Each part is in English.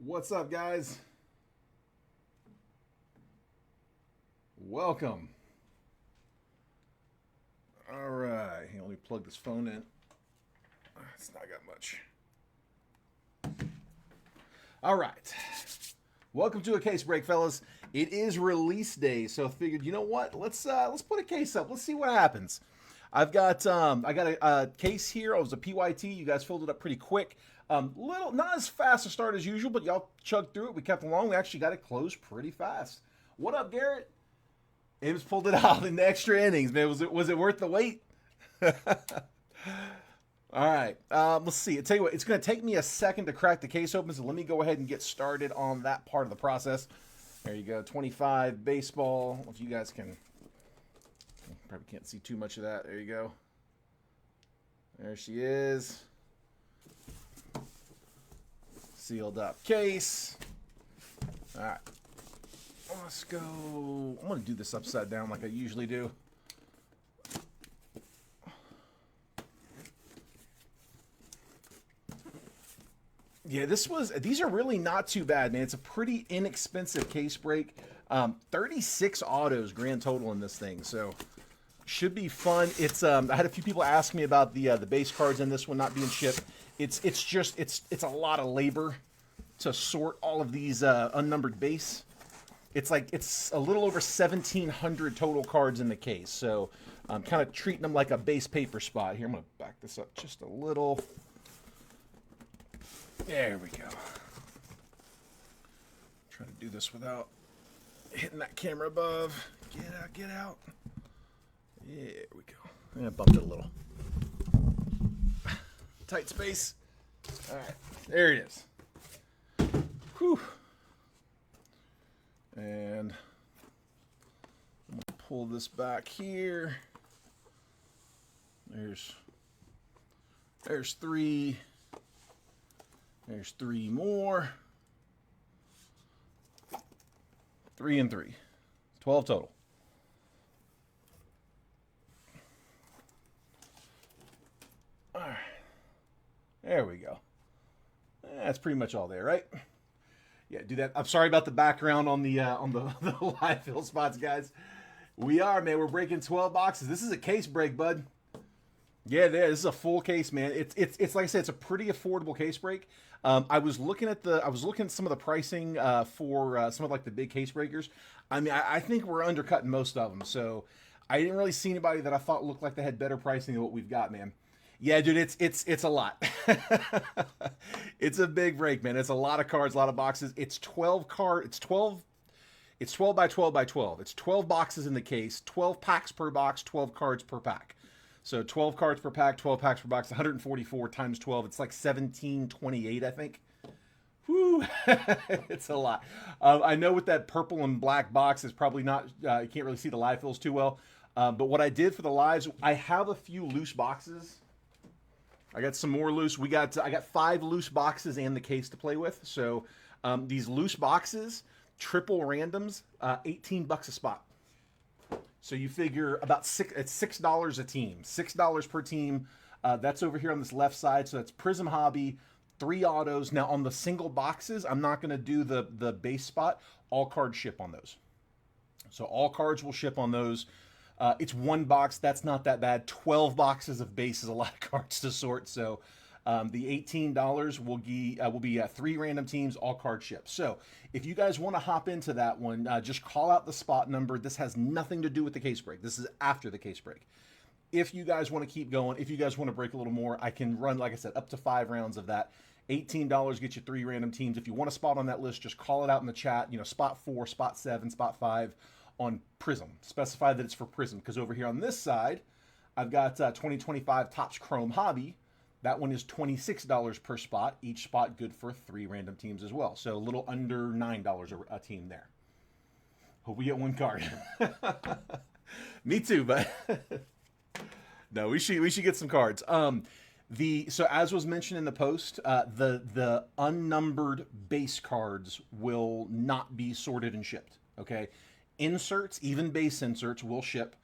What's up, guys? Welcome. All right, let me plug this phone in. It's not got much. All right. Welcome to a case break, fellas. It is release day, so I figured, you know what? Let's put a case up. Let's see what happens. I got a case here. It was a PYT. You guys filled it up pretty quick. Little not as fast a start as usual, but y'all chugged through it. We kept along. We actually got it closed pretty fast. What up, Garrett? Ames pulled it out in the extra innings, man. Was it worth the wait? All right, let's see. I'll tell you what, it's going to take me a second to crack the case open, so let me go ahead and get started on that part of the process. There you go, 25 baseball. If you guys can, probably can't see too much of that. There you go. There she is. Sealed up case. All right, let's go. I'm going to do this upside down like I usually do. Yeah, these are really not too bad, man. It's a pretty inexpensive case break. 36 autos grand total in this thing, so should be fun. It's I had a few people ask me about the base cards in this one not being shipped. It's a lot of labor to sort all of these unnumbered base. It's a little over 1,700 total cards in the case, so I'm kind of treating them like a base paper spot. Here, I'm gonna back this up just a little. There we go. Trying to do this without hitting that camera above. Get out. There we go. Yeah, bumped it a little. Tight space. All right, there it is. Whew. And I'm gonna pull this back here. There's three. There's three more. 3 and 3. 12 total. All right. There we go. That's pretty much all there, right? Yeah, do that. I'm sorry about the background on the the live fill spots, guys. We are, man. We're breaking 12 boxes. This is a case break, bud. Yeah, this is a full case, man. It's like I said, it's a pretty affordable case break. I was looking at some of the pricing for some of like the big case breakers. I mean, I think we're undercutting most of them. So I didn't really see anybody that I thought looked like they had better pricing than what we've got, man. Yeah, dude, it's a lot. It's a big break, man. It's a lot of cards, a lot of boxes. It's 12 by 12 by 12. It's 12 boxes in the case, 12 packs per box, 12 cards per pack. So 12 cards per pack, 12 packs per box, 144 times 12. It's like 1728, I think. Whew, it's a lot. I know with that purple and black box is probably not, you can't really see the live fills too well. But what I did for the lives, I have a few loose boxes. I got some more loose. I got 5 loose boxes and the case to play with. So these loose boxes, triple randoms, $18 a spot. So you figure about $6 a team, $6 per team. That's over here on this left side. So that's Prizm Hobby, 3 autos. Now on the single boxes, I'm not going to do the base spot. All cards ship on those. So all cards will ship on those. It's 1 box. That's not that bad. 12 boxes of base is a lot of cards to sort. So the $18 will be 3 random teams, all card ships. So if you guys want to hop into that one, just call out the spot number. This has nothing to do with the case break. This is after the case break. If you guys want to keep going, if you guys want to break a little more, I can run, like I said, up to 5 rounds of that. $18 gets you 3 random teams. If you want a spot on that list, just call it out in the chat. You know, spot 4, spot 7, spot 5 on Prizm. Specify that it's for Prizm, because over here on this side, I've got 2025 Topps Chrome Hobby. That one is $26 per spot. Each spot good for 3 random teams as well. So a little under $9 a team there. Hope we get 1 card. Me too, but no, we should get some cards. So as was mentioned in the post, the unnumbered base cards will not be sorted and shipped. Okay, inserts, even base inserts, will ship.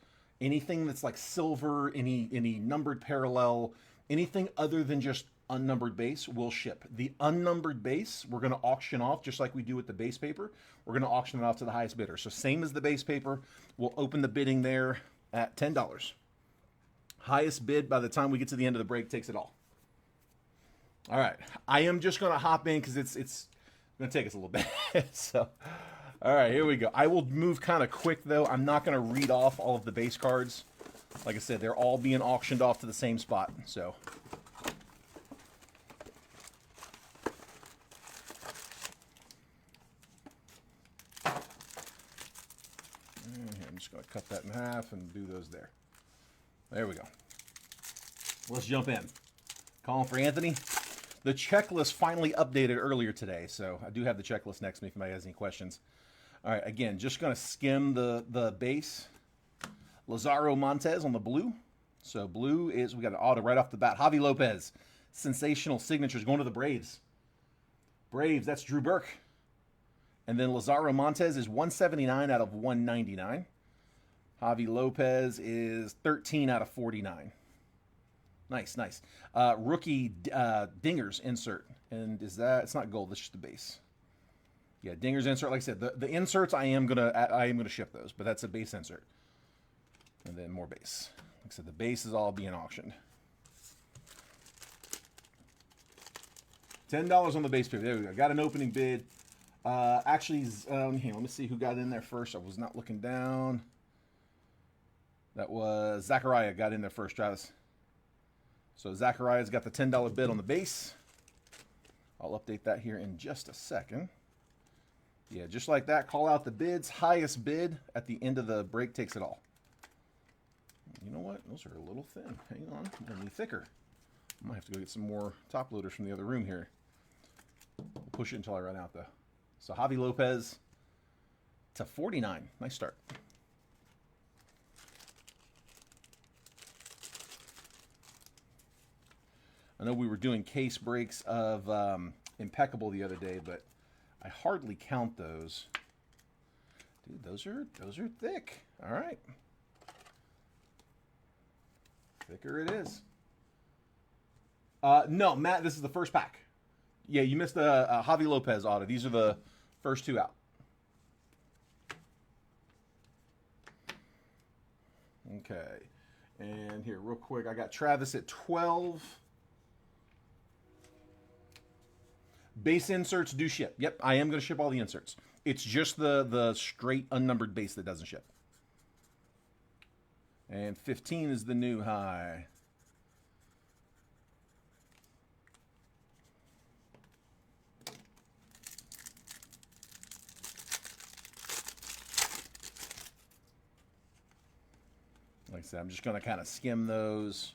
Anything that's like silver, any numbered parallel, anything other than just unnumbered base will ship. The unnumbered base, we're going to auction off just like we do with the base paper. We're going to auction it off to the highest bidder. So same as the base paper, we'll open the bidding there at $10. Highest bid by the time we get to the end of the break takes it all. All right. I am just going to hop in because it's going to take us a little bit. So, all right, here we go. I will move kind of quick, though. I'm not going to read off all of the base cards. Like I said, they're all being auctioned off to the same spot. So, I'm just going to cut that in half and do those there. There we go. Let's jump in. Calling for Anthony. The checklist finally updated earlier today, so I do have the checklist next to me if anybody has any questions. All right, again, just going to skim the base. Lazaro Montes on the blue. So blue is, we got an auto right off the bat. Javi Lopez, sensational signatures going to the Braves. Braves, that's Drew Burke. And then Lazaro Montes is 179 out of 199. Javi Lopez is 13 out of 49. Nice, nice. Rookie Dingers insert. And is that, it's not gold, that's just the base. Yeah, Dingers insert. Like I said, the inserts I am gonna ship those, but that's a base insert. And then more base. Like I said, the base is all being auctioned. $10 on the base paper. There we go. Got an opening bid. Actually, let me see who got in there first. I was not looking down. That was Zachariah got in there first, Travis. So Zachariah's got the $10 bid on the base. I'll update that here in just a second. Yeah, just like that. Call out the bids. Highest bid at the end of the break takes it all. You know what? Those are a little thin. Hang on. They're gonna be thicker. I might have to go get some more top loaders from the other room here. We'll push it until I run out, though. So Javi Lopez to 49. Nice start. I know we were doing case breaks of Impeccable the other day, but I hardly count those. Dude, those are thick. All right. Thicker it is. No, Matt, this is the first pack. Yeah, you missed the Javi Lopez auto. These are the first two out. Okay. And here, real quick, I got Travis at 12. Base inserts do ship. Yep, I am going to ship all the inserts. It's just the straight unnumbered base that doesn't ship. And 15 is the new high. Like I said, I'm just going to kind of skim those.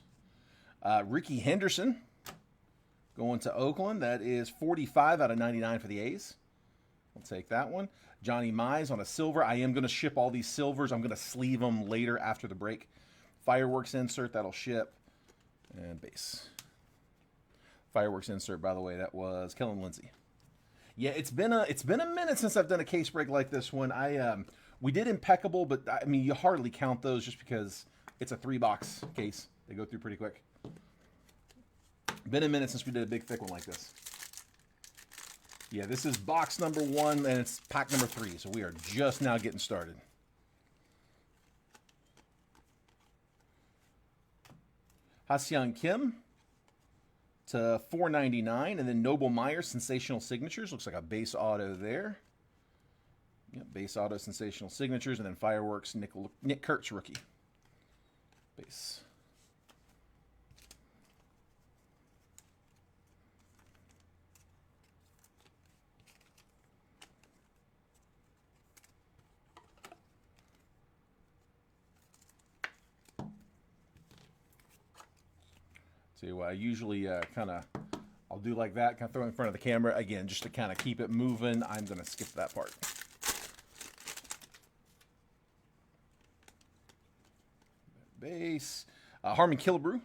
Ricky Henderson going to Oakland. That is 45 out of 99 for the A's. I'll take that one. Johnny Mize on a silver. I am going to ship all these silvers. I'm going to sleeve them later after the break. Fireworks insert, that'll ship. And base. Fireworks insert, by the way, that was Kellen Lindsay. Yeah, it's been a minute since I've done a case break like this one. We did Impeccable, but I mean you hardly count those just because it's a 3-box case. They go through pretty quick. Been a minute since we did a big thick one like this. Yeah, this is box number 1 and it's pack number 3, so we are just now getting started. Ha-Seong Kim to 499, and then Noble Meyer, sensational signatures. Looks like a base auto there. Yep, base auto, sensational signatures, and then Fireworks, Nick Kurtz rookie. Base. See, what I usually I'll do like that, kind of throw it in front of the camera. Again, just to kind of keep it moving, I'm going to skip that part. Base. Harmon Killebrew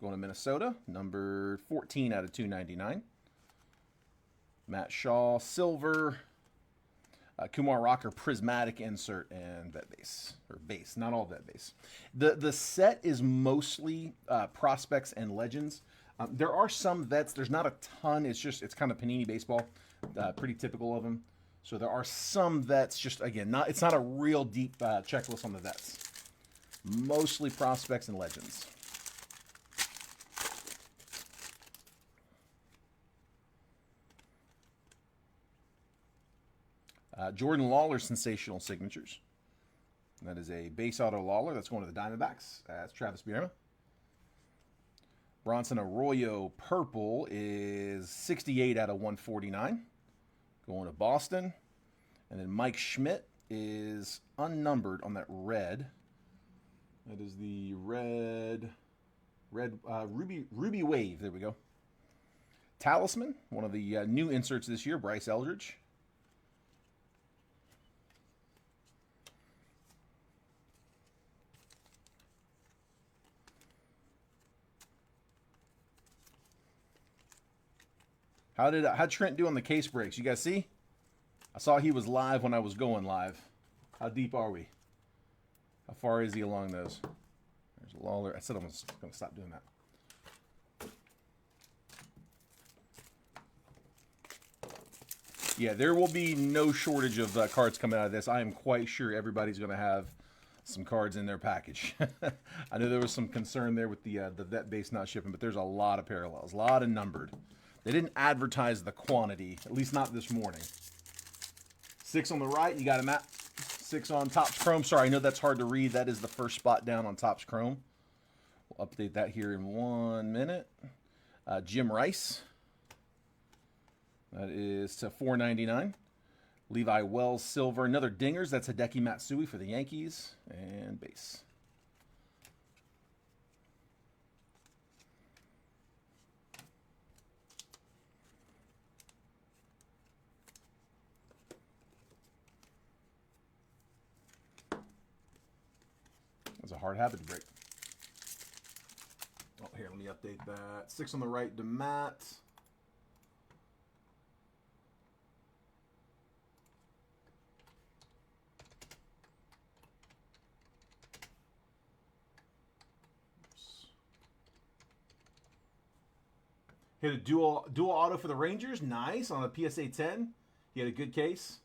going to Minnesota, number 14 out of 299. Matt Shaw, silver. Kumar Rocker, prismatic insert, and vet base. Or base, not all vet base. The set is mostly prospects and legends. There are some vets. There's not a ton. It's kind of Panini baseball, pretty typical of them. So there are some vets. Just again, it's not a real deep checklist on the vets. Mostly prospects and legends. Jordan Lawler sensational signatures. That is a base auto Lawler. That's going to the Diamondbacks. That's Travis Bierma. Bronson Arroyo purple is 68 out of 149. Going to Boston. And then Mike Schmidt is unnumbered on that red. That is the red Ruby Wave. There we go. Talisman, one of the new inserts this year, Bryce Eldridge. How'd Trent do on the case breaks? You guys see? I saw he was live when I was going live. How deep are we? How far is he along those? There's Lawler. I said I was going to stop doing that. Yeah, there will be no shortage of cards coming out of this. I am quite sure everybody's going to have some cards in their package. I know there was some concern there with the vet base not shipping, but there's a lot of parallels, a lot of numbered. They didn't advertise the quantity, at least not this morning. 6 on the right, you got him at 6 on Topps Chrome. Sorry, I know that's hard to read. That is the first spot down on Topps Chrome. We'll update that here in 1 minute. Jim Rice. That is to $4.99. Levi Wells silver. Another Dingers. That's Hideki Matsui for the Yankees. And base. That's a hard habit to break. Oh, here, let me update that. 6 on the right to Matt. Hit a dual auto for the Rangers. Nice on a PSA 10. He had a good case.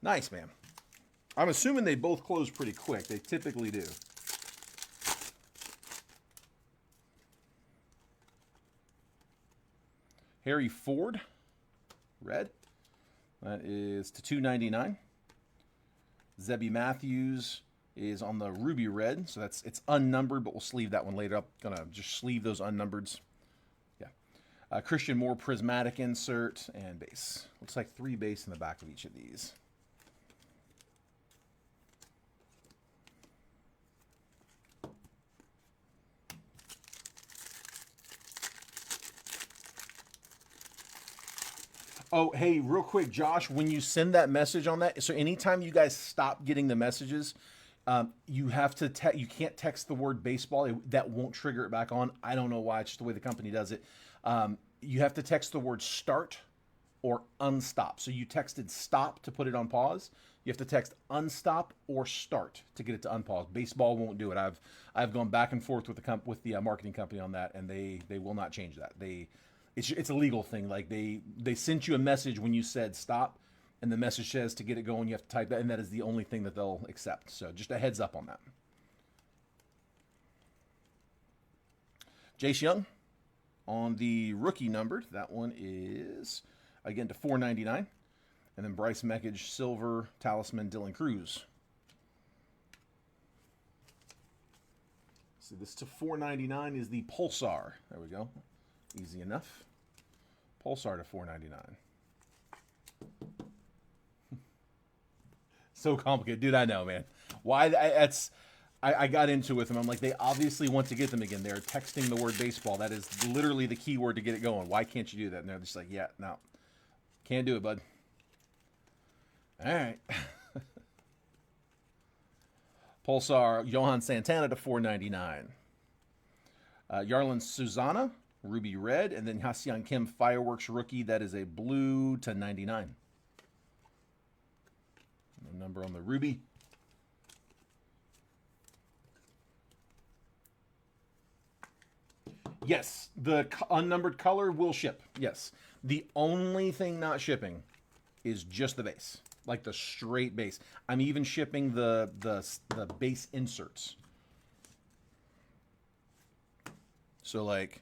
Nice, man. I'm assuming they both close pretty quick. They typically do. Harry Ford, red. That is to $2.99. Zebby Matthews is on the ruby red, so it's unnumbered, but we'll sleeve that one later. I'm gonna just sleeve those unnumbereds. Yeah. Christian Moore prismatic insert and base. Looks like 3 base in the back of each of these. Oh, hey, real quick, Josh, when you send that message on that, so anytime you guys stop getting the messages, you have to you can't text the word baseball. That won't trigger it back on. I don't know why. It's just the way the company does it. You have to text the word start or unstop. So you texted stop to put it on pause. You have to text unstop or start to get it to unpause. Baseball won't do it. I've gone back and forth with the marketing company on that, and they will not change that. It's a legal thing. Like they sent you a message when you said stop, and the message says to get it going, you have to type that, and that is the only thing that they'll accept. So just a heads up on that. Jace Young on the rookie numbered. That one is, again, to $4.99. And then Bryce Meckage, silver, talisman, Dylan Cruz. So this to $4.99 is the Pulsar. There we go. Easy enough. Pulsar to $4.99. So complicated. Dude, I know, man. Why? I got into it with them. I'm like, they obviously want to get them again. They're texting the word baseball. That is literally the key word to get it going. Why can't you do that? And they're just like, yeah, no. Can't do it, bud. All right. Pulsar, Johan Santana to $4.99. Yarlin Susana, ruby red. And then Ha-Seong Kim, fireworks rookie. That is a blue to $99. No number on the ruby. Yes, the unnumbered color will ship. Yes. The only thing not shipping is just the base, like the straight base. I'm even shipping the base inserts. So like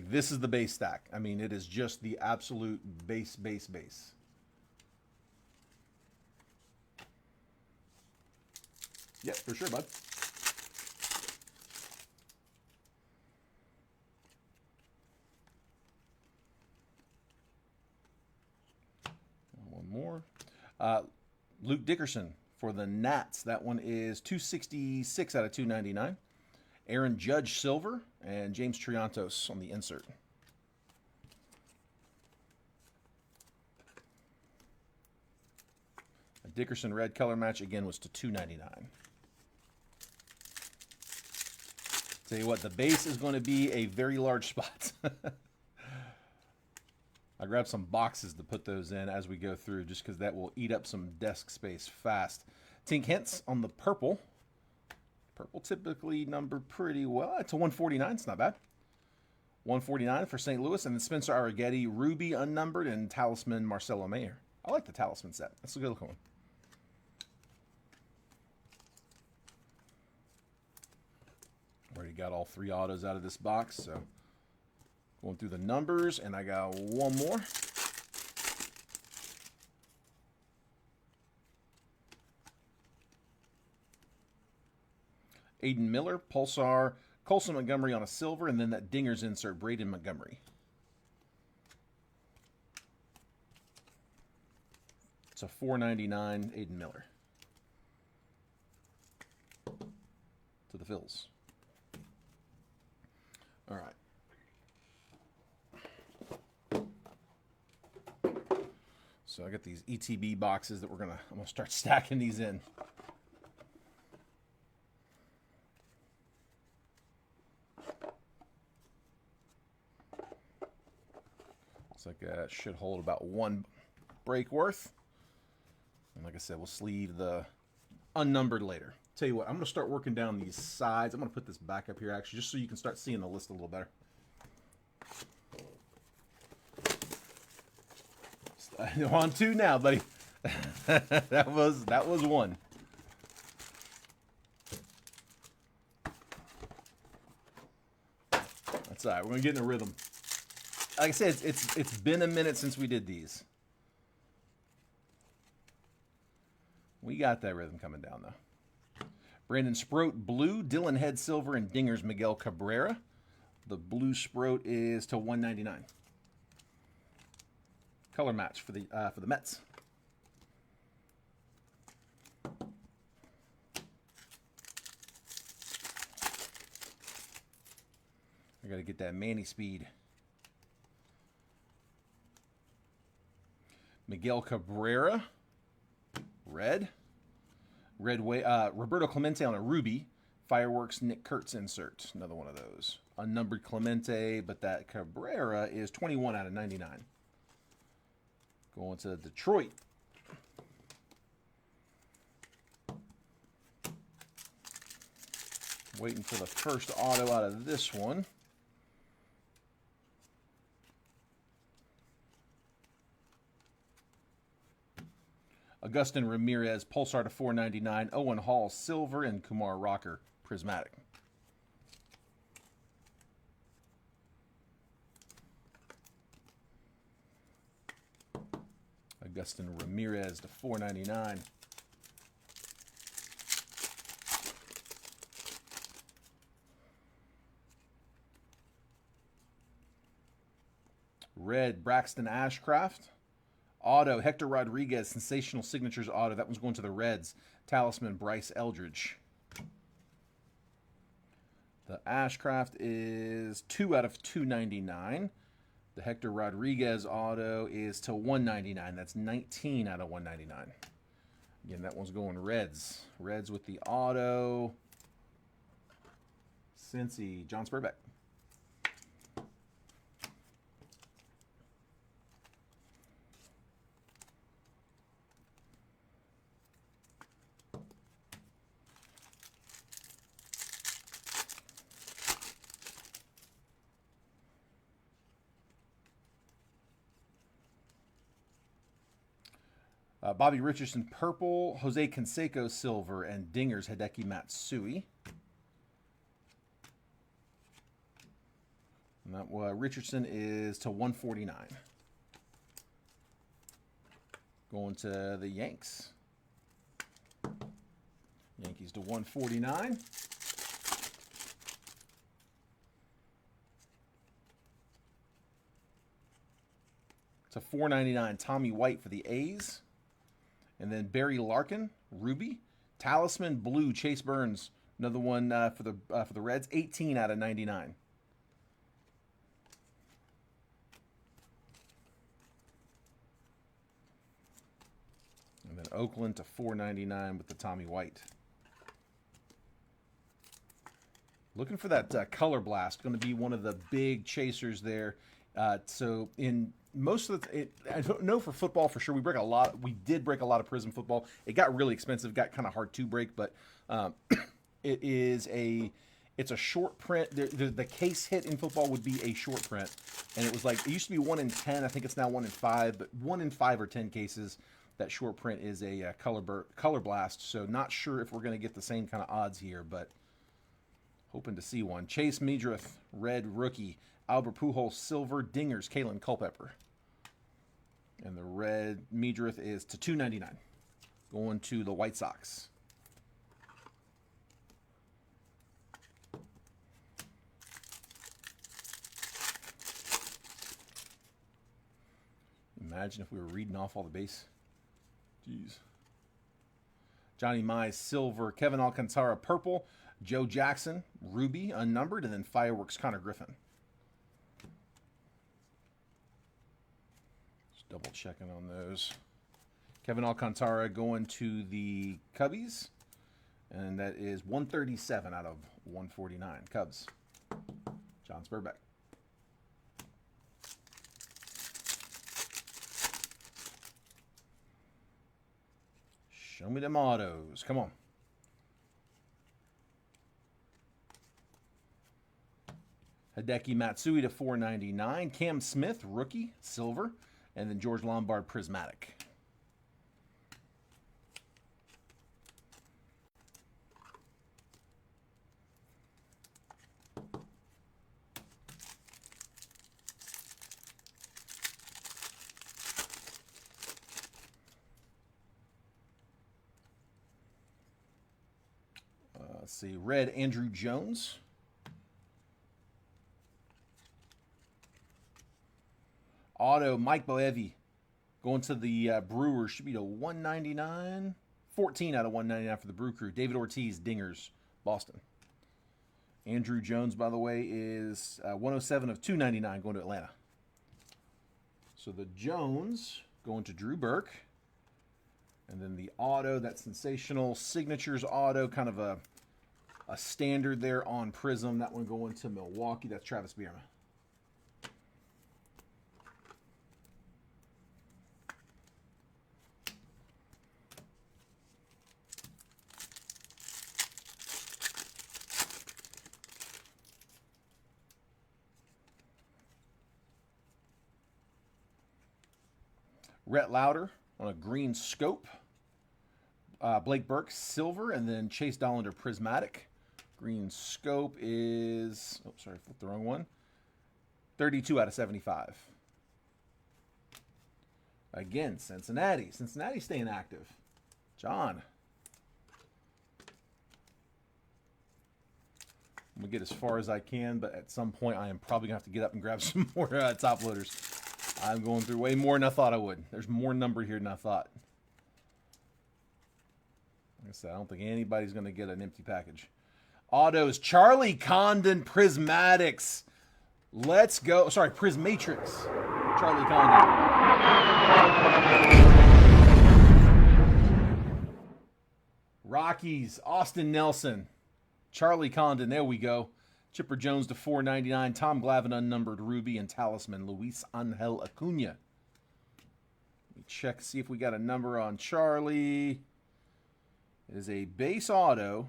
this is the base stack. I mean, it is just the absolute base. Yep, for sure, bud. One more. Luke Dickerson for the Nats. That one is 266 out of 299. Aaron Judge silver and James Triantos on the insert. A Dickerson red color match again was to 299. Tell you what, the base is going to be a very large spot. I grabbed some boxes to put those in as we go through, just because that will eat up some desk space fast. Tink Hintz on the purple. Purple typically numbered pretty well. It's a 149. It's not bad. 149 for St. Louis. And then Spencer Arrighetti, Ruby unnumbered, and Talisman Marcelo Mayer. I like the Talisman set. That's a good looking one. Already got all 3 autos out of this box, so going through the numbers, and I got one more. Aiden Miller, Pulsar, Colson Montgomery on a silver, and then that Dinger's insert, Braden Montgomery. It's a $4.99 Aiden Miller. To the Phils. All right. So I got these ETB boxes that I'm gonna start stacking these in. Looks like that should hold about 1 break worth. And like I said, we'll sleeve the unnumbered later. Tell you what, I'm gonna start working down these sides. I'm gonna put this back up here actually, just so you can start seeing the list a little better. On 2 now, buddy. that was 1. That's all right. We're gonna get in a rhythm. Like I said, it's been a minute since we did these. We got that rhythm coming down though. Brandon Sproat blue, Dylan Head silver, and Dinger's Miguel Cabrera. The blue Sproat is to $199. Color match for the Mets. I got to get that Manny speed. Miguel Cabrera, red. Roberto Clemente on a ruby. Fireworks Nick Kurtz insert. Another one of those. Unnumbered Clemente, but that Cabrera is 21 out of 99. Going to Detroit. Waiting for the first auto out of this one. Augustin Ramirez, Pulsar to $4.99. Owen Hall, silver, and Kumar Rocker, prismatic. Augustin Ramirez to $4.99. Red, Braxton Ashcraft. Auto, Hector Rodriguez, Sensational Signatures auto. That one's going to the Reds. Talisman, Bryce Eldridge. The Ashcraft is 2 out of 299. The Hector Rodriguez auto is to $199. That's 19 out of 199. Again, that one's going Reds. Reds with the auto. Cincy, John Spurbeck. Bobby Richardson purple, Jose Canseco silver, and Dingers Hideki Matsui. And that Richardson is to 149. Going to the Yanks. Yankees to 149. To 499, Tommy White for the A's. And then Barry Larkin, Ruby. Talisman Blue, Chase Burns. Another one for the Reds, 18 out of 99. And then Oakland to 499 with the Tommy White. Looking for that Color Blast. Going to be one of the big chasers there. So in most of I don't know for football for sure. We did break a lot of Prizm football. It got really expensive. Got kind of hard to break, but it's a short print. The case hit in football would be a short print, and it was like it used to be 1 in 10. I think it's now 1 in 5, but 1 in 5 or 10 cases. That short print is a color blast. So not sure if we're going to get the same kind of odds here, but hoping to see one. Chase Meadrith, red rookie. Albert Pujols, silver. Dingers, Kalen Culpepper. And the red Meadrith is to 299. Going to the White Sox. Imagine if we were reading off all the base. Jeez. Johnny Mize, silver. Kevin Alcantara, purple. Joe Jackson, ruby, unnumbered. And then Fireworks, Connor Griffin. Just double checking on those. Kevin Alcantara going to the Cubbies. And that is 137 out of 149. Cubs. John Spurbeck. Show me them autos. Come on. Hideki Matsui to 499. Cam Smith, rookie, silver. And then George Lombard, prismatic. Let's see, red Andrew Jones. Auto Mike Boevi going to the Brewers. Should be to 199. 14 out of 199 for the Brew Crew. David Ortiz, Dingers, Boston. Andrew Jones, by the way, is 107 of 299 going to Atlanta. So the Jones going to Drew Burke. And then the auto, that sensational signatures auto, kind of a standard there on Prizm. That one going to Milwaukee. That's Travis Bierma. Rhett Lauder on a green scope. Blake Burke, silver. And then Chase Dollander, prismatic. Green scope is, oh, sorry, flipped the wrong one. 32 out of 75. Again, Cincinnati. Cincinnati staying active. John. I'm going to get as far as I can, but at some point I am probably going to have to get up and grab some more top loaders. I'm going through way more than I thought I would. There's more number here than I thought. Like I said, I don't think anybody's going to get an empty package. Autos, Charlie Condon, Prismatics. Let's go. Sorry, Prismatrix. Charlie Condon. Rockies, Austin Nelson. Charlie Condon, there we go. Chipper Jones to 499. Tom Glavine, unnumbered ruby, and Talisman, Luis Angel Acuna. Let me check, see if we got a number on Charlie. It is a base auto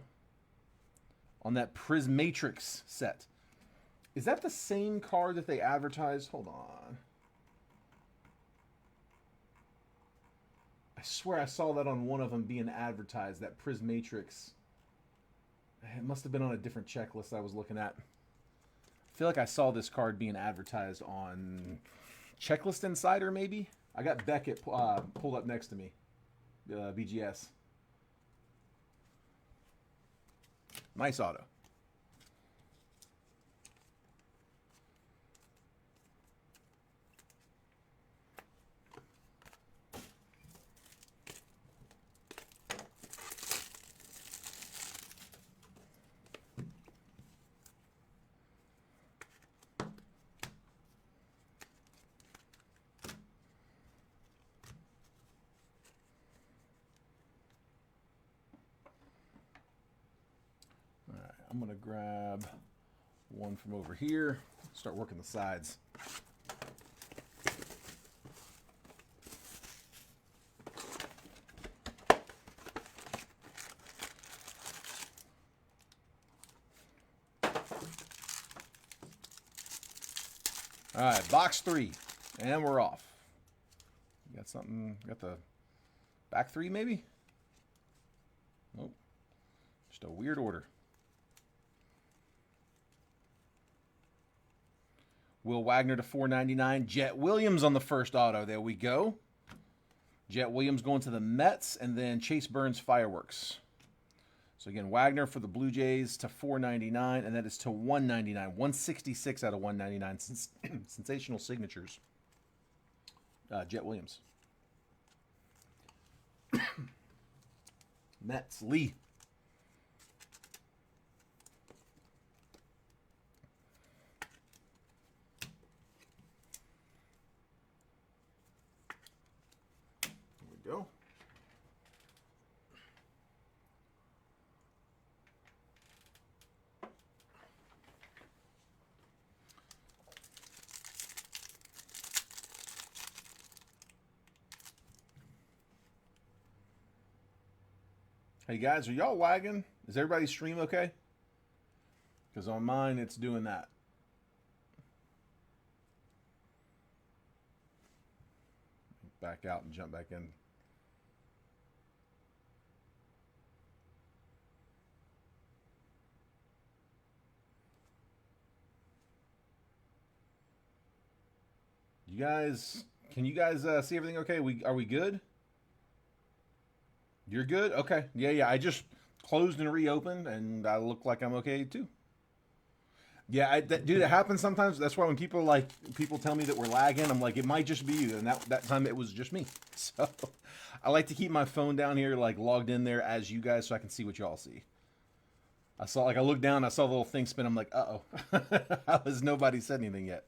on that Prismatrix set. Is that the same card that they advertised? Hold on. I swear I saw that on one of them being advertised, that Prismatrix. It must have been on a different checklist I was looking at. I feel like I saw this card being advertised on Checklist Insider, maybe? I got Beckett pulled up next to me. BGS. Nice auto. I'm going to grab one from over here, start working the sides. All right, box 3, and we're off. You got something, got the back 3 maybe? Nope, just a weird order. Will Wagner to 499. Jet Williams on the first auto. There we go. Jet Williams going to the Mets, and then Chase Burns Fireworks. So again, Wagner for the Blue Jays to 499, and that is to 199. 166 out of 199. Sensational signatures. Jet Williams. Mets, Lee. Go. Hey guys, are y'all lagging? Is everybody's stream okay? Because on mine it's doing that. Back out and jump back in. You guys, can you guys see everything okay? Are we good? You're good? Okay. Yeah. I just closed and reopened, and I look like I'm okay too. Yeah, dude, it happens sometimes. That's why when people tell me that we're lagging, I'm like, it might just be you. And that time it was just me. So I like to keep my phone down here, like logged in there as you guys, so I can see what y'all see. I looked down, I saw the little thing spin. I'm like, uh-oh. How has nobody said anything yet?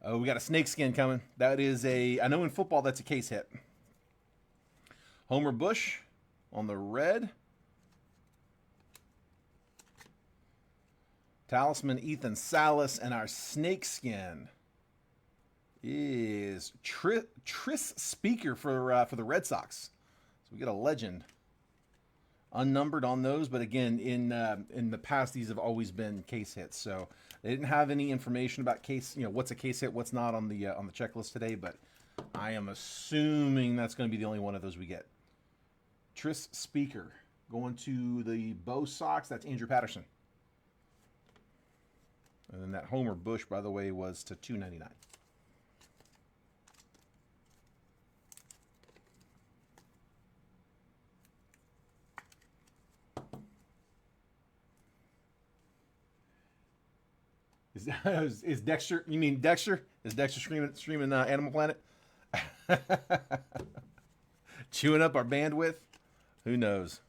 Oh, we got a snake skin coming. That is I know in football that's a case hit. Homer Bush on the red. Talisman Ethan Salas, and our snake skin is Tris Speaker for the Red Sox. So we get a legend. Unnumbered on those, but again, in the past, these have always been case hits. So they didn't have any information about case, what's a case hit, what's not on the checklist today. But I am assuming that's going to be the only one of those we get. Tris Speaker going to the Bo Sox. That's Andrew Patterson. And then that Homer Bush, by the way, was to $2.99. Is Dexter? You mean Dexter? Is Dexter streaming Animal Planet? Chewing up our bandwidth? Who knows?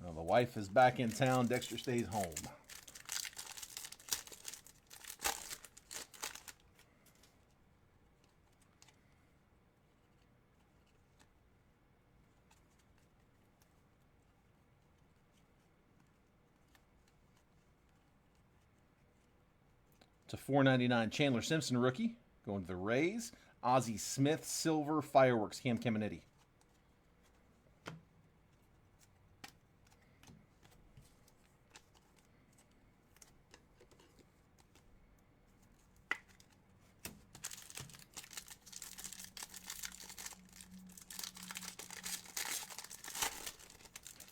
Well, the wife is back in town. Dexter stays home. To $4.99, Chandler Simpson rookie going to the Rays. Ozzie Smith silver fireworks, Cam Caminiti.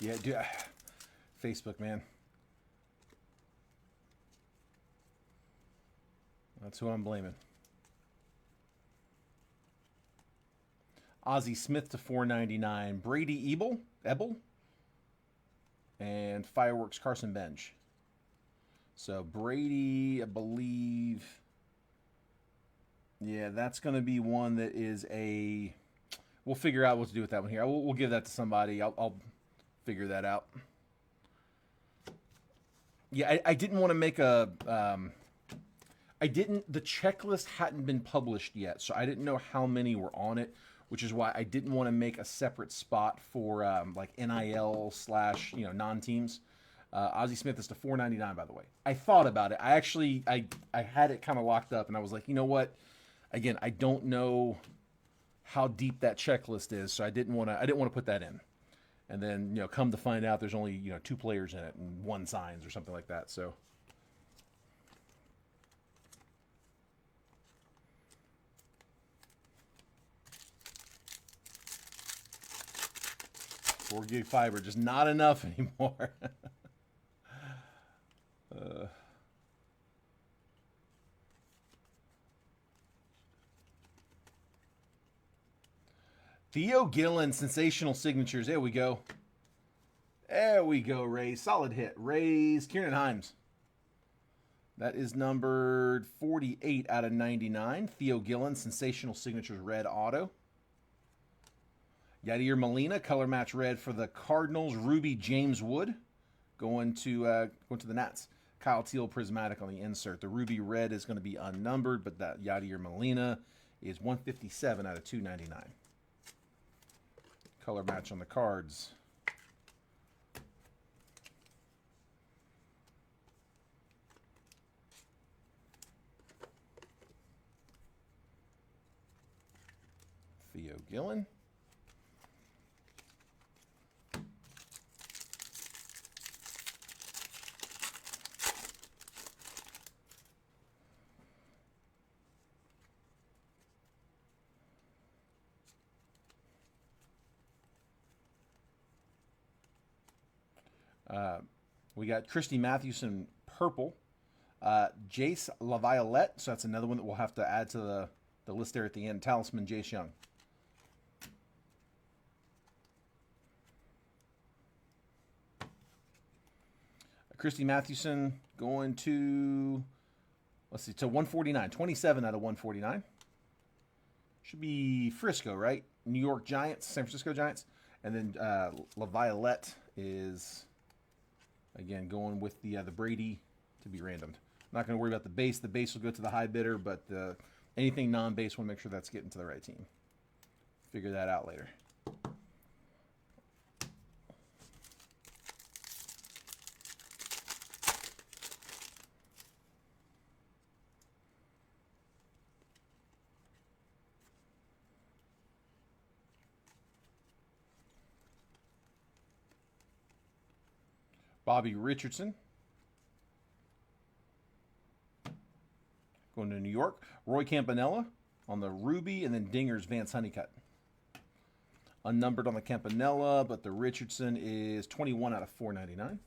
Yeah, dude. Facebook, man. That's who I'm blaming. Ozzie Smith to 499. Brady Ebel, and Fireworks Carson Bench. So Brady, I believe. Yeah, that's going to be one that is a. We'll figure out what to do with that one here. We'll give that to somebody. I'll figure that out. Yeah, I didn't want to make a. I didn't. The checklist hadn't been published yet, so I didn't know how many were on it, which is why I didn't want to make a separate spot for like NIL / non-teams. Ozzie Smith is to $4.99, by the way. I thought about it. I had it kind of locked up, and I was like, you know what? Again, I don't know how deep that checklist is, so I didn't want to put that in. And then come to find out, there's only 2 players in it and 1 signs or something like that. So. 4 gig fiber, just not enough anymore. Theo Gillen, sensational signatures. There we go. There we go, Rays. Solid hit. Rays, Kieran Himes. That is numbered 48 out of 99. Theo Gillen, sensational signatures, red auto. Yadier Molina, color match red for the Cardinals. Ruby James Wood going to the Nats. Kyle Teal prismatic on the insert. The ruby red is going to be unnumbered, but that Yadier Molina is 157 out of 299. Color match on the cards. Theo Gillen. We got Christy Mathewson purple. Jace LaViolette, so that's another one that we'll have to add to the list there at the end. Talisman, Jace Young. Christy Mathewson going to, let's see, to 149. 27 out of 149. Should be Frisco, right? New York Giants, San Francisco Giants. And then LaViolette is, again, going with the Brady to be randomed. Not going to worry about the base. The base will go to the high bidder, but anything non-base, want to make sure that's getting to the right team. Figure that out later. Bobby Richardson going to New York. Roy Campanella on the Ruby, and then Dinger's Vance Honeycutt. Unnumbered on the Campanella, but the Richardson is 21 out of 499.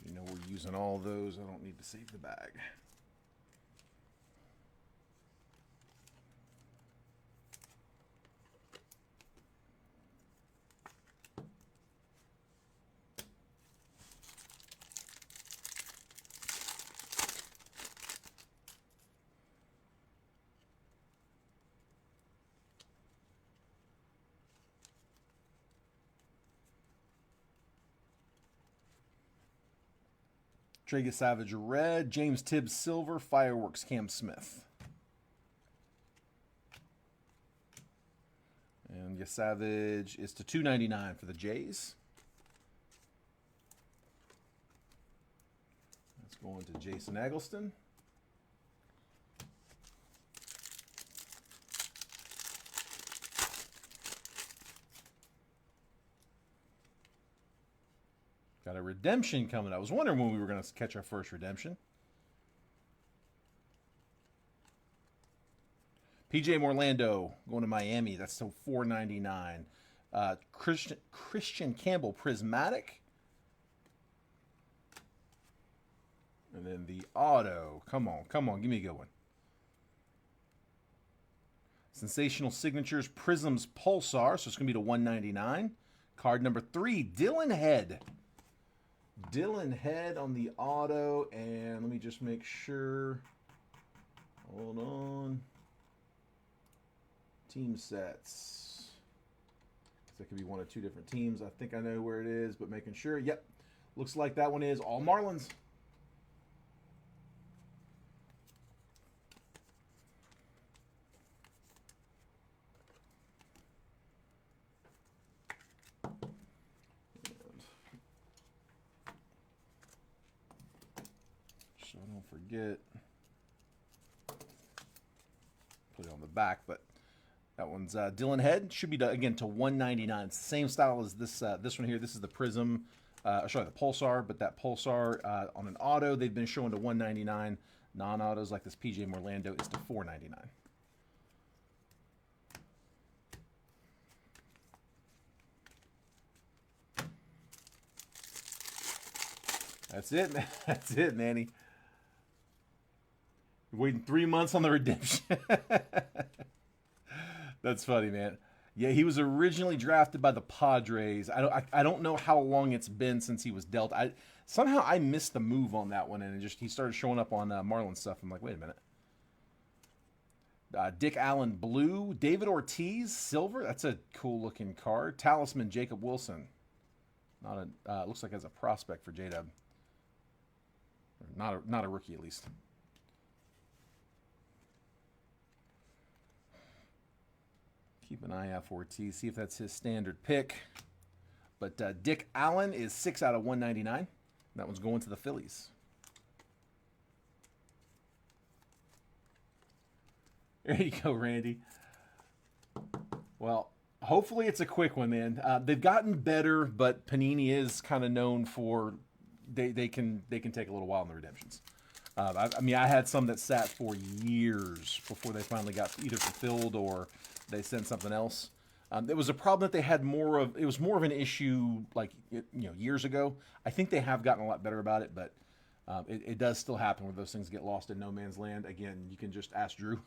You know we're using all those. I don't need to save the bag. Trey Savage red, James Tibbs silver, Fireworks Cam Smith. And Savage is to $2.99 for the Jays. That's going to Jason Eggleston. Got a redemption coming. I was wondering when we were going to catch our first redemption. PJ Orlando going to Miami. That's still $4.99. Christian Campbell Prismatic. And then the auto. Come on, come on, give me a good one. Sensational Signatures Prizm's Pulsar. So it's going to be to $199. Card number 3, Dylan Head. Dylan Head on the auto. And let me just make sure. Hold on. Team sets. That could be one of 2 different teams. I think I know where it is, but making sure. Yep. Looks like that one is all Marlins. So I don't forget. Put it on the back, but that one's Dylan Head. Should be, again, to $199. It's the same style as this this one here. This is the Prizm, sorry, the Pulsar, but that Pulsar on an auto, they've been showing to $199. Non-autos like this PJ Orlando is to $4.99. That's it, man. That's it, Manny. Waiting 3 months on the redemption. That's funny, man. Yeah, he was originally drafted by the Padres. I don't know how long it's been since he was dealt. Somehow I missed the move on that one, and he started showing up on Marlins stuff. I'm like, wait a minute. Dick Allen blue, David Ortiz silver. That's a cool looking card. Talisman Jacob Wilson. Not a looks like as a prospect for J-Dub. Not a rookie at least. Keep an eye out for Ortiz. See if that's his standard pick. But Dick Allen is 6 out of 199. That one's going to the Phillies. There you go, Randy. Well, hopefully it's a quick one, man. They've gotten better, but Panini is kind of known for they can take a little while in the redemptions. I mean, I had some that sat for years before they finally got either fulfilled or they sent something else. It was a problem that they had more of. It was more of an issue like years ago. I think they have gotten a lot better about it, but it does still happen where those things get lost in no man's land. Again, you can just ask Drew.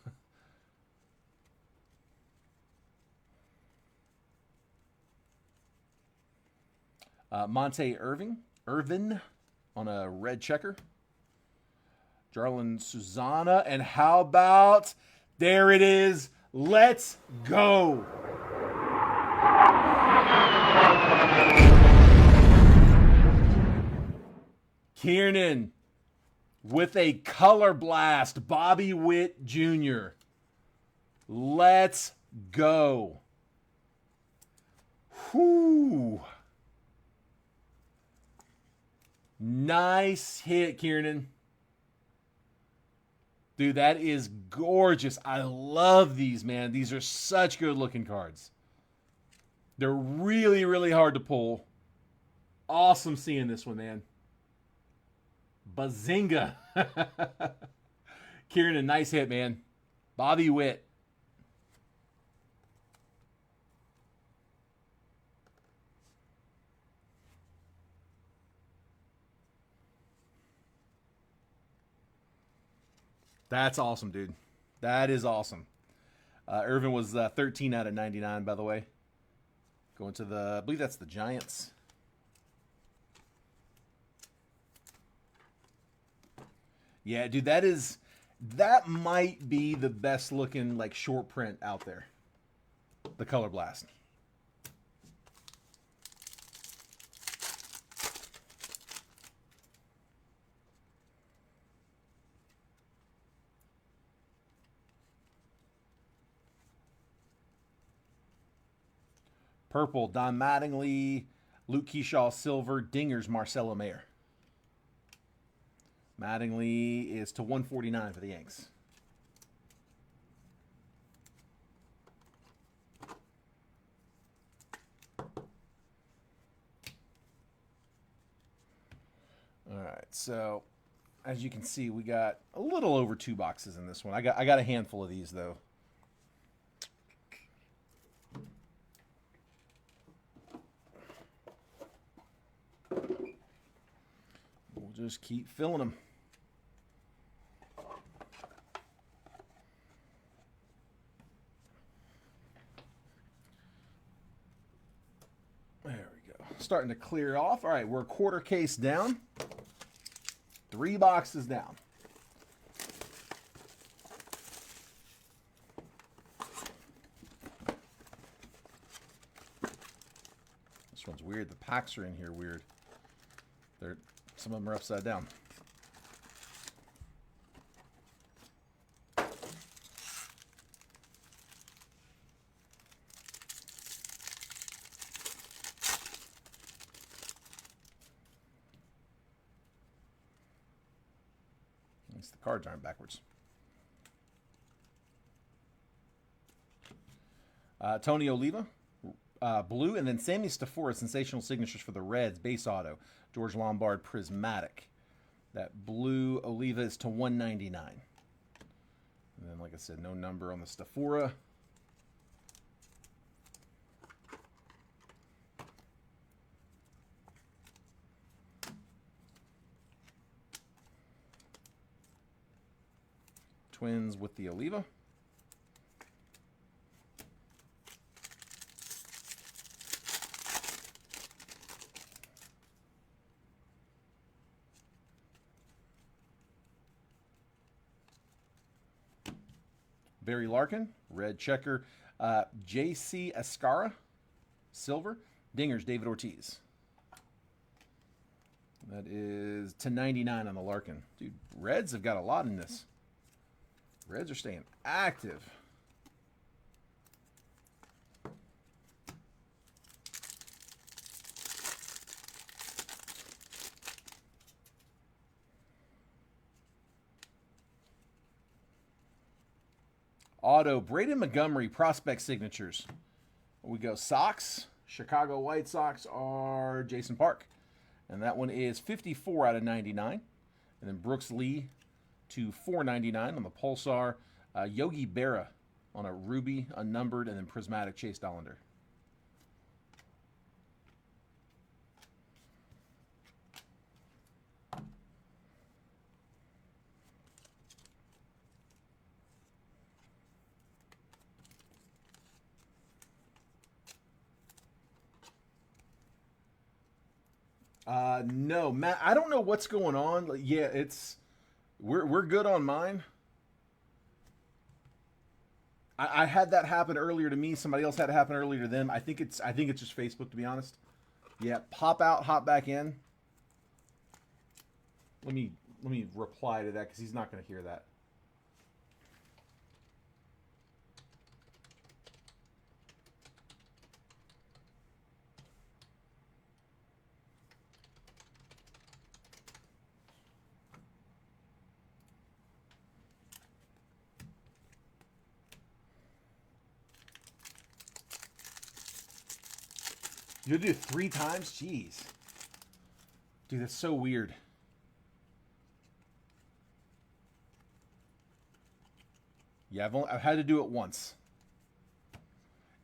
Monte Irvin on a red checker. Jarlin Susana, and how about, there it is. Let's go. Kiernan with a color blast. Bobby Witt Jr. Let's go. Whoo. Nice hit, Kiernan. Dude, that is gorgeous. I love these, man. These are such good looking cards. They're really, really hard to pull. Awesome seeing this one, man. Bazinga. Kieran, nice hit, man. Bobby Witt. That's awesome, dude. That is awesome. Irvin was 13 out of 99, by the way. Going to the, I believe that's the Giants. Yeah, dude, that might be the best looking like short print out there. The Color Blast. Purple, Don Mattingly, Luke Keyshaw, silver, Dingers, Marcelo Mayer. Mattingly is to 149 for the Yanks. All right, so as you can see, we got a little over 2 boxes in this one. I got a handful of these though. just keep filling them. There we go. Starting to clear off. All right, we're a quarter case down. 3 boxes down. This one's weird. The packs are in here weird. Some of them are upside down. At least the cards aren't backwards. Tony Oliva, blue, and then Sammy Stafora, sensational signatures for the Reds, base auto. George Lombard, prismatic. That blue Oliva is to 199. And then, like I said, no number on the Stafora. Twins with the Oliva. Barry Larkin, red checker. J.C. Escara, silver. Dingers, David Ortiz. That is to 99 on the Larkin. Dude, Reds have got a lot in this. Reds are staying active. Auto, Braden Montgomery, prospect signatures. We go Sox. Chicago White Sox are Jason Park. And that one is 54 out of 99. And then Brooks Lee to 499 on the Pulsar. Yogi Berra on a ruby, unnumbered, and then prismatic Chase Dollander. No, Matt, I don't know what's going on. Yeah, we're good on mine. I had that happen earlier to me. Somebody else had it happen earlier to them. I think it's just Facebook, to be honest. Yeah, pop out, hop back in. Let me reply to that because he's not going to hear that. You'll do it 3 times? Jeez. Dude, that's so weird. Yeah, I've had to do it once.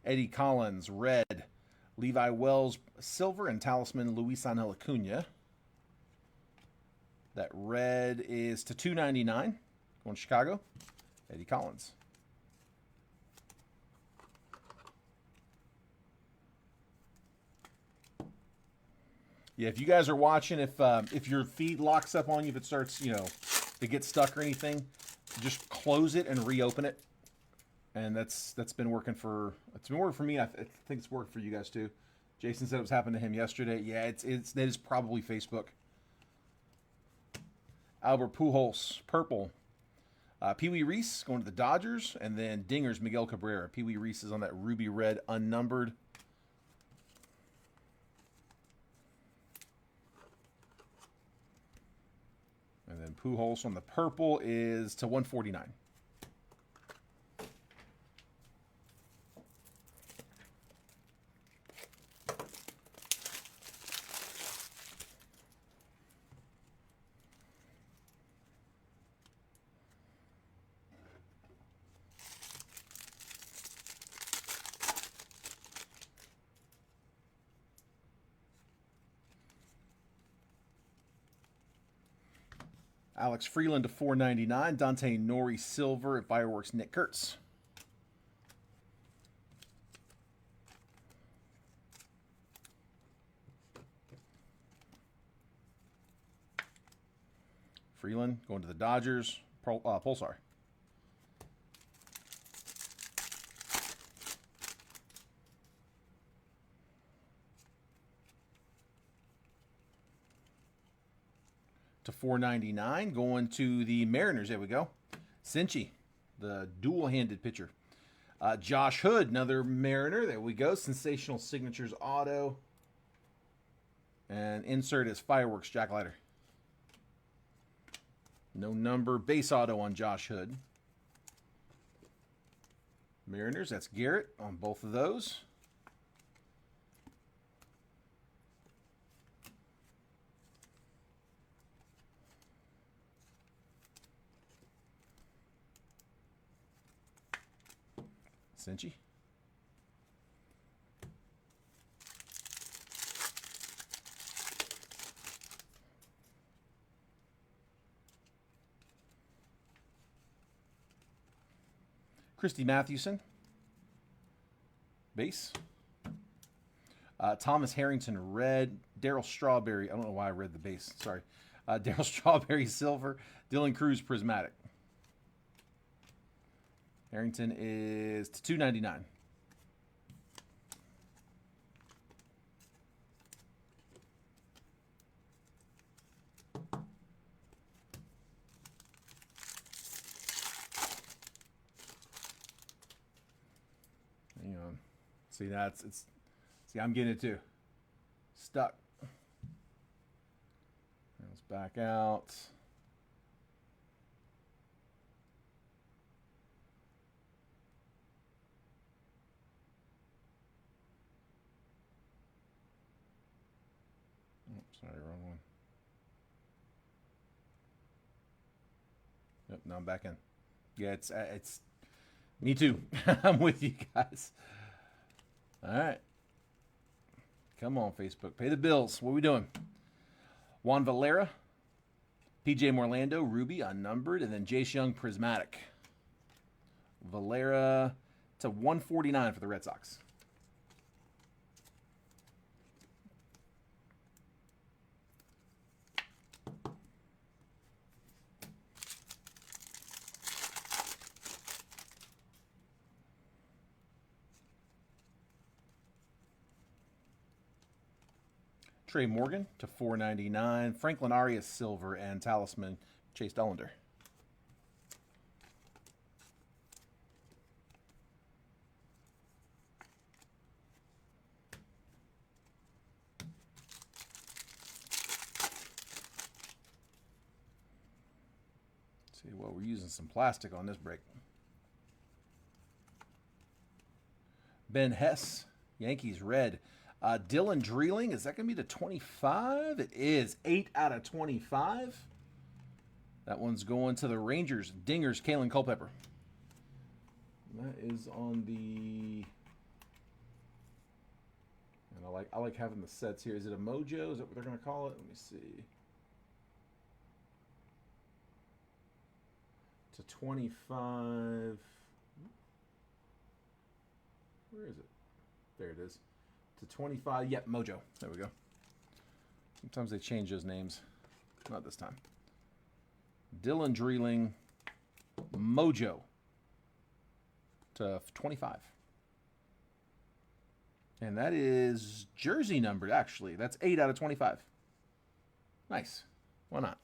Eddie Collins, red. Levi Wells, silver, and talisman Luis Angel Acuna. That red is to 299. Going to Chicago. Eddie Collins. Yeah, if you guys are watching, if your feed locks up on you, if it starts, to get stuck or anything, just close it and reopen it. And that's been working for me. I think it's worked for you guys too. Jason said it was happening to him yesterday. Yeah, it is probably Facebook. Albert Pujols, purple. Pee Wee Reese going to the Dodgers, and then Dingers, Miguel Cabrera. Pee Wee Reese is on that ruby red, unnumbered. And then Pujols on the purple is to 149. Alex Freeland to 499. Dante Nori silver at Fireworks. Nick Kurtz. Freeland going to the Dodgers. Pulsar. To 499, going to the Mariners. There we go. Cincy, the dual-handed pitcher. Josh Hood, another Mariner. There we go. Sensational Signatures auto. And insert is Fireworks, Jack Leiter. No number. Base auto on Josh Hood. Mariners, that's Garrett on both of those. Cincy. Christy Mathewson. Base. Thomas Harrington, red. Darryl Strawberry. I don't know why I read the base. Sorry. Darryl Strawberry, silver. Dylan Cruz, prismatic. Harrington is to 299. Hang on. See, see, I'm getting it too. Stuck. Let's back out. Sorry, wrong one. Yep, now I'm back in. Yeah, it's me too. I'm with you guys. All right. Come on, Facebook. Pay the bills. What are we doing? Juan Valera, PJ Morlando, Ruby, unnumbered, and then Jace Young, prismatic. Valera to 149 for the Red Sox. Trey Morgan to 499. Franklin Arias, silver, and talisman, Chase Dollander. See what we're using some plastic on this break. Ben Hess, Yankees, red. Dylan Dreeling, is that going to be the 25? It is. 8 out of 25. That one's going to the Rangers. Dingers, Kalen Culpepper. That is on the... And I like having the sets here. Is it a Mojo? Is that what they're going to call it? Let me see. To 25. Where is it? There it is. To 25. Yep, Mojo. There we go. Sometimes they change those names. Not this time. Dylan Dreeling, Mojo to 25. And that is jersey numbered, actually. That's 8 out of 25. Nice. Why not?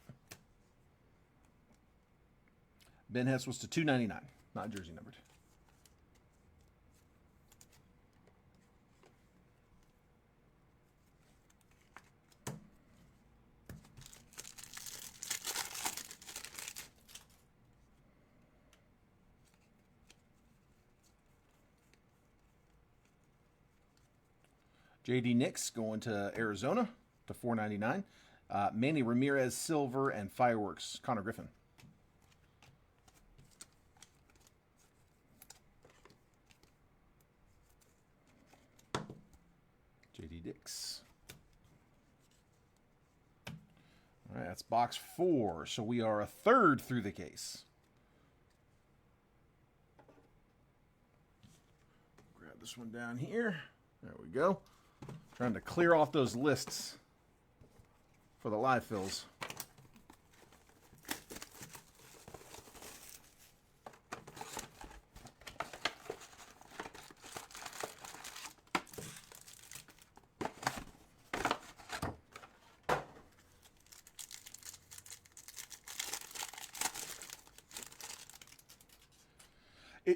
Ben Hess was to 299, not jersey numbered. J.D. Nix going to Arizona to 499. Manny Ramirez, silver, and fireworks, Connor Griffin. J.D. Dix. All All right, that's box 4. So we are a third through the case. Grab this one down here. There we go. Trying to clear off those lists for the live fills.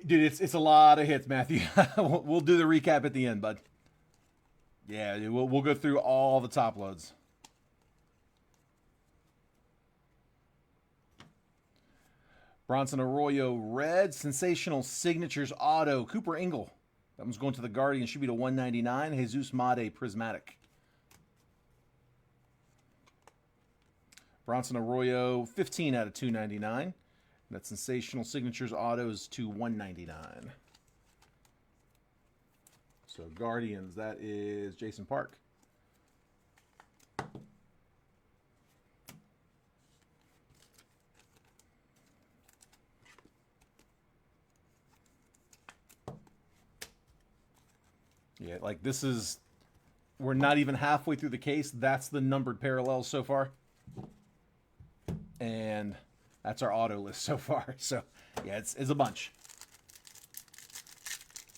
Dude, it's a lot of hits, Matthew. We'll do the recap at the end, bud. Yeah, dude, we'll go through all the top loads. Bronson Arroyo, red. Sensational Signatures auto. Cooper Ingle. That one's going to the Guardian. Should be to 199. Jesus Made, prismatic. Bronson Arroyo, 15 out of 299. That Sensational Signatures auto is to 199. So Guardians, that is Jason Park. Yeah, like this is, we're not even halfway through the case. That's the numbered parallels so far. And that's our auto list so far. So, yeah, it's a bunch.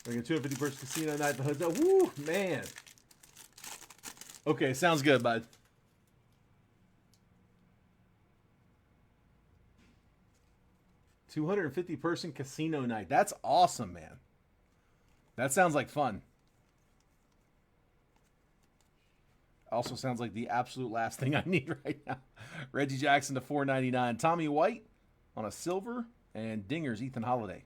We're going to 250 person casino night at the hotel. Woo, man. Okay, sounds good, bud. $250 person casino night. That's awesome, man. That sounds like fun. Also sounds like the absolute last thing I need right now. Reggie Jackson to 499. Tommy White on a silver. And Dingers, Ethan Holiday.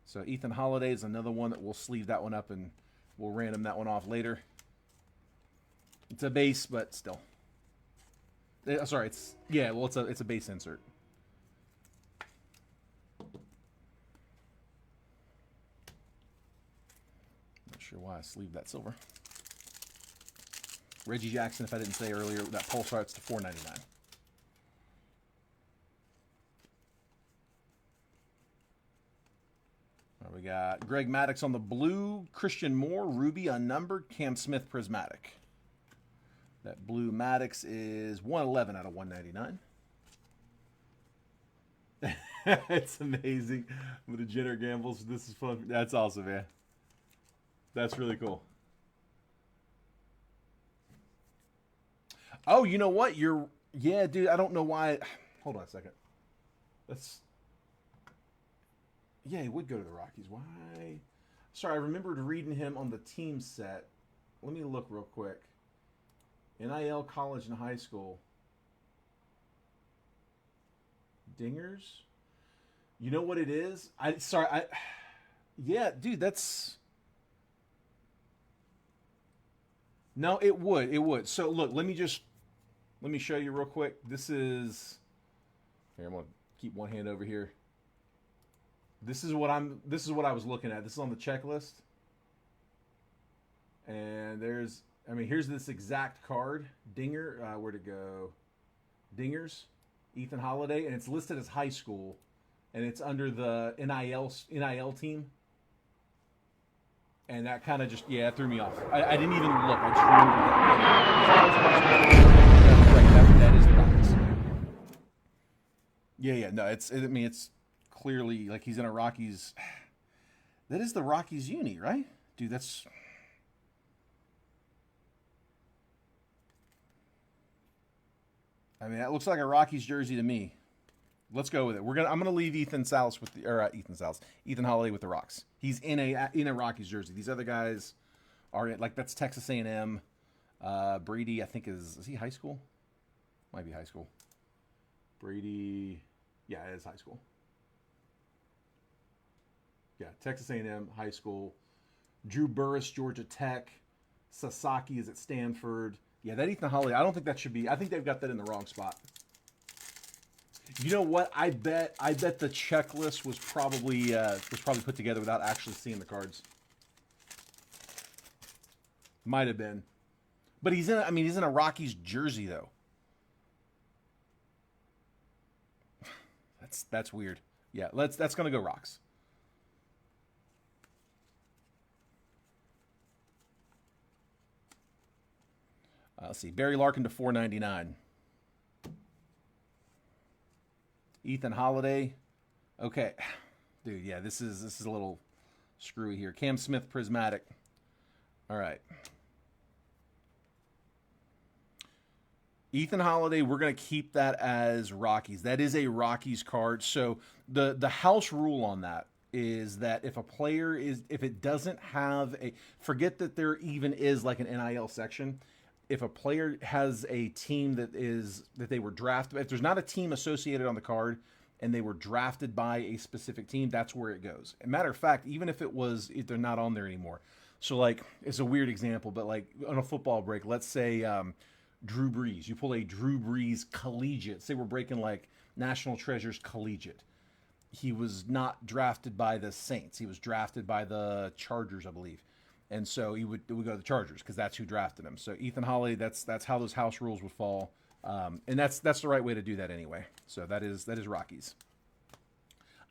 So Ethan Holiday is another one that we'll sleeve that one up and we'll random that one off later. It's a base, but still. Sorry, it's a base insert. Not sure why I sleeved that silver. Reggie Jackson, if I didn't say earlier, that pull starts to 499. We got Greg Maddux on the blue, Christian Moore, Ruby unnumbered, Cam Smith prismatic. That blue Maddux is 111 out of 199. It's amazing. With the Jenner gambles, this is fun. That's awesome, man. That's really cool. Oh, you know what? Yeah, dude, I don't know why. Hold on a second. Yeah, he would go to the Rockies. Why? Sorry, I remembered reading him on the team set. Let me look real quick. NIL, college, and high school. Dingers? You know what it is? Yeah, dude, that's... No, it would. So, look, let me show you real quick. This is... Here, I'm going to keep one hand over here. This is what I was looking at. This is on the checklist. And here's this exact card. Dinger, where'd it go? Dingers, Ethan Holiday, and it's listed as high school. And it's under the NIL team. And that kind of just, yeah, it threw me off. I didn't even look. I just remembered that is the Rockets. Yeah, no, it's clearly like he's in a Rockies. That is the Rockies uni, right? Dude, that's... I mean, that looks like a Rockies jersey to me. Let's go with it. I'm gonna leave Ethan Holiday with the Rocks. He's in a Rockies jersey. These other guys are like, that's Texas A&M. Brady, I think is he high school? Might be high school. Brady, yeah, it is high school. Yeah, Texas A&M high school. Drew Burris, Georgia Tech. Sasaki is at Stanford. Yeah, that Ethan Holiday, I don't think that should be. I think they've got that in the wrong spot. You know what? I bet the checklist was probably put together without actually seeing the cards. Might have been, but he's in a Rockies jersey though. That's weird. Yeah, that's gonna go rocks. Let's see. Barry Larkin to 499. Ethan Holiday. Okay. Dude, yeah, this is a little screwy here. Cam Smith Prismatic. All right. Ethan Holiday, we're going to keep that as Rockies. That is a Rockies card. So the house rule on that is that if a player if it doesn't have forget that there even is like an NIL section. If a player has a team that they were drafted, if there's not a team associated on the card and they were drafted by a specific team, that's where it goes. As a matter of fact, even if they're not on there anymore. So like, it's a weird example, but like on a football break, let's say Drew Brees. You pull a Drew Brees collegiate. Say we're breaking like National Treasures collegiate. He was not drafted by the Saints. He was drafted by the Chargers, I believe. And so he would go to the Chargers because that's who drafted him. So Ethan Holiday, that's how those house rules would fall. And that's the right way to do that anyway. So that is Rockies.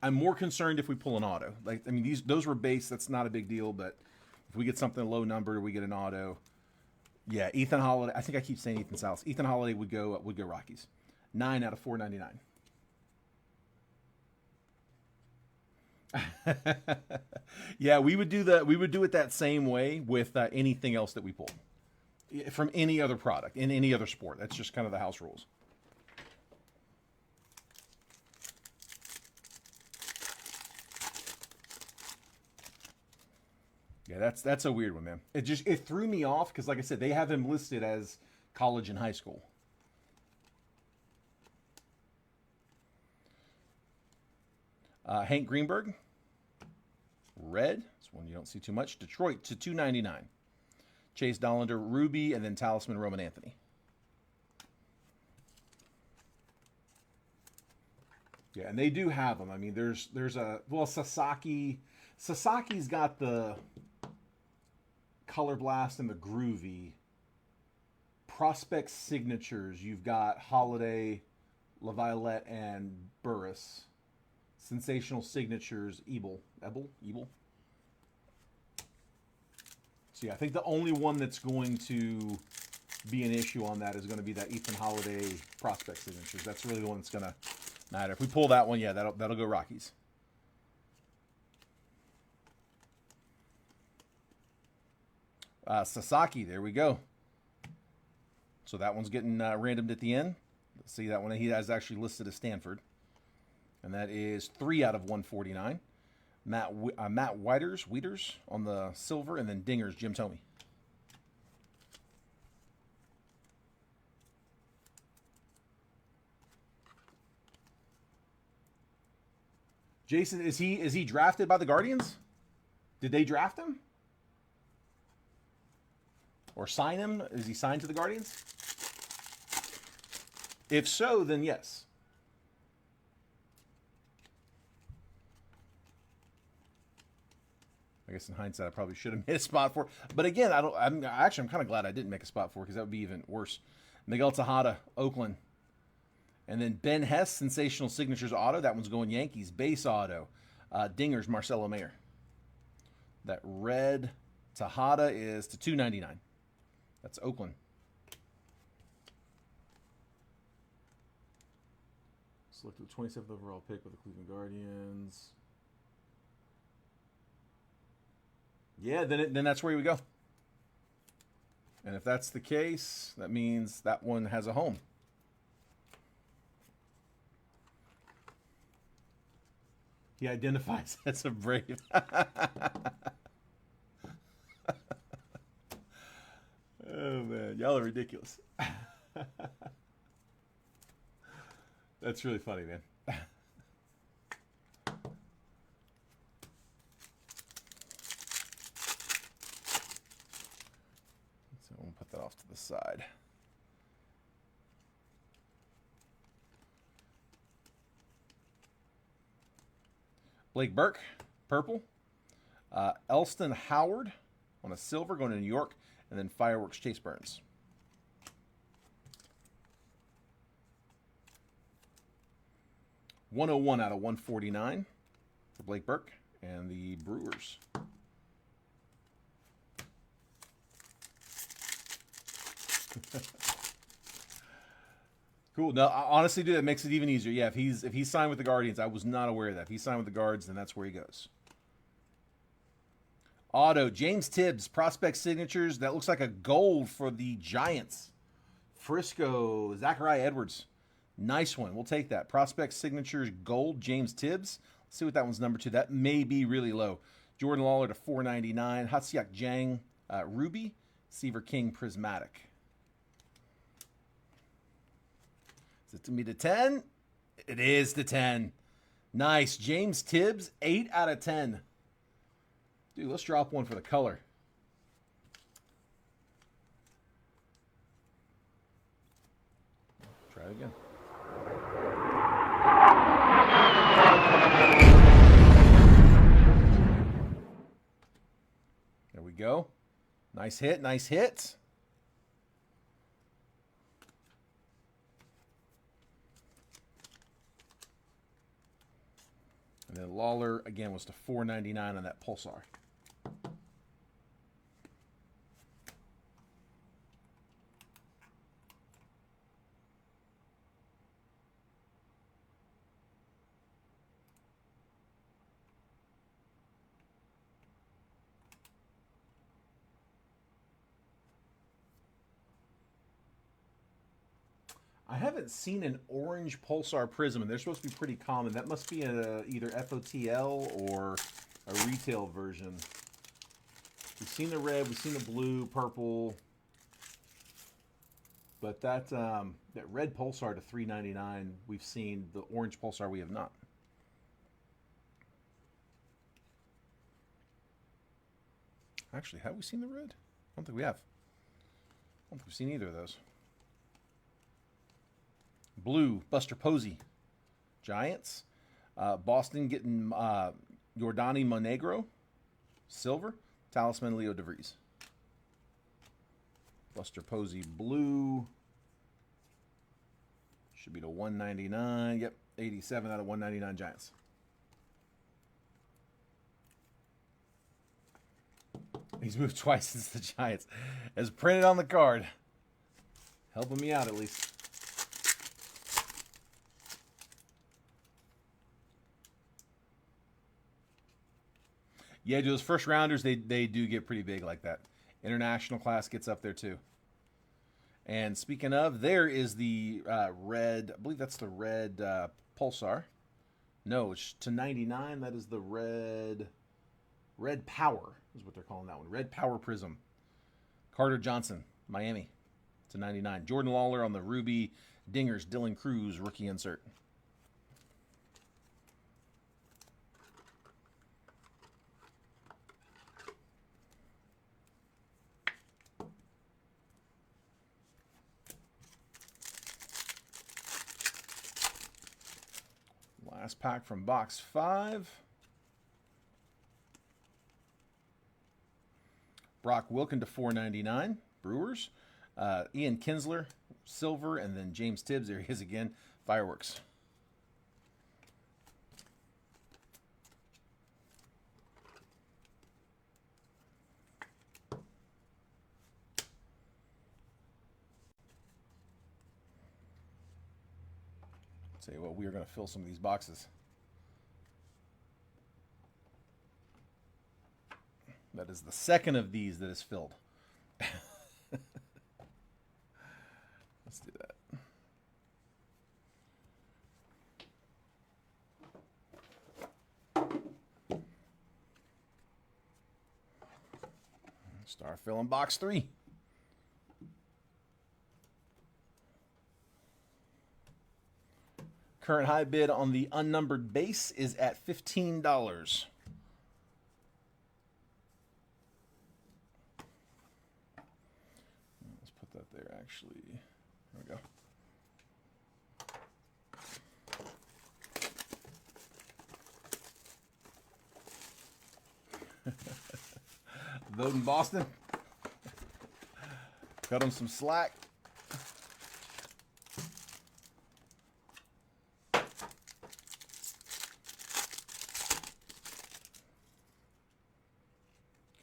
I'm more concerned if we pull an auto. Like, I mean, those were base. That's not a big deal. But if we get something low number, we get an auto. Yeah, Ethan Holiday. I think I keep saying Ethan South. Ethan Holiday would go Rockies. 9 out of 499. Yeah, we would do it that same way with anything else that we pull from any other product in any other sport. That's just kind of the house rules. Yeah, that's a weird one, man. It threw me off because, like I said, they have him listed as college and high school. Hank Greenberg, red. This one you don't see too much. Detroit to 299. Chase Dollander, Ruby, and then Talisman Roman Anthony. Yeah, and they do have them. I mean, there's Sasaki. Sasaki's got the Color Blast and the Groovy. Prospect signatures. You've got Holiday, LaViolette, and Burris. Sensational signatures, Ebel. So yeah, I think the only one that's going to be an issue on that is going to be that Ethan Holiday prospect signatures. That's really the one that's going to matter. If we pull that one, yeah, that'll go Rockies. Sasaki, there we go. So that one's getting randomed at the end. Let's see that one. He has actually listed as Stanford. And that is 3 out of 149. Matt Wieters on the silver, and then Dingers, Jim Thome. Jason, is he drafted by the Guardians? Did they draft him? Or sign him? Is he signed to the Guardians? If so, then yes. I guess in hindsight, I probably should have made a spot for it. But again, I'm kind of glad I didn't make a spot for it because that would be even worse. Miguel Tejada, Oakland. And then Ben Hess, Sensational Signatures auto. That one's going Yankees. Base auto. Dingers, Marcelo Mayer. That red Tejada is to $2.99. That's Oakland. Selected 27th overall pick with the Cleveland Guardians. Yeah, then that's where we go. And if that's the case, that means that one has a home. He identifies as a Brave. Oh, man. Y'all are ridiculous. That's really funny, man. So we'll put that off to the side. Blake Burke, purple. Elston Howard on a silver going to New York. And then Fireworks Chase Burns. 101 out of 149 for Blake Burke and the Brewers. Cool. No, honestly, dude, that makes it even easier. Yeah, if he's signed with the Guardians, I was not aware of that. If he's signed with the Guards, then that's where he goes. Auto, James Tibbs, prospect signatures. That looks like a gold for the Giants. Frisco, Zachariah Edwards. Nice one. We'll take that. Prospect signatures, gold, James Tibbs. Let's see what that one's number 2. That may be really low. Jordan Lawler to 499. Hatsiak Jang, Ruby. Seaver King, prismatic. Is it to me to 10? It is to 10. Nice. James Tibbs, 8 out of 10. Dude, let's drop one for the color. Try it again. There we go. Nice hit, nice hit. And then Lawler, again, was to $4.99 on that Pulsar. I haven't seen an orange Pulsar Prizm, and they're supposed to be pretty common. That must be either FOTL or a retail version. We've seen the red, we've seen the blue, purple, but that red Pulsar to $3.99 we've seen. The orange Pulsar we have not. Actually, have we seen the red? I don't think we have. I don't think we've seen either of those. Blue, Buster Posey. Giants. Boston getting Yordani Monegro. Silver. Talisman, Leo DeVries. Buster Posey, blue. Should be to $199. Yep, 87 out of 199 Giants. He's moved twice since the Giants. As printed on the card. Helping me out at least. Yeah, those first rounders, they do get pretty big like that. International class gets up there too. And speaking of, there is the red, I believe that's the red Pulsar. No, it's to 99. That is the red Power is what they're calling that one. Red Power Prizm. Carter Johnson, Miami, to 99. Jordan Lawler on the Ruby. Dingers, Dylan Cruz, rookie insert. Last pack from box 5. Brock Wilken to $4.99. Brewers. Ian Kinsler, silver, and then James Tibbs. There he is again. Fireworks. Tell you what, we are going to fill some of these boxes. That is the second of these that is filled. Let's do that. Start filling box 3. Current high bid on the unnumbered base is at $15. Let's put that there, actually. There we go. Voting Boston. Cut them some slack.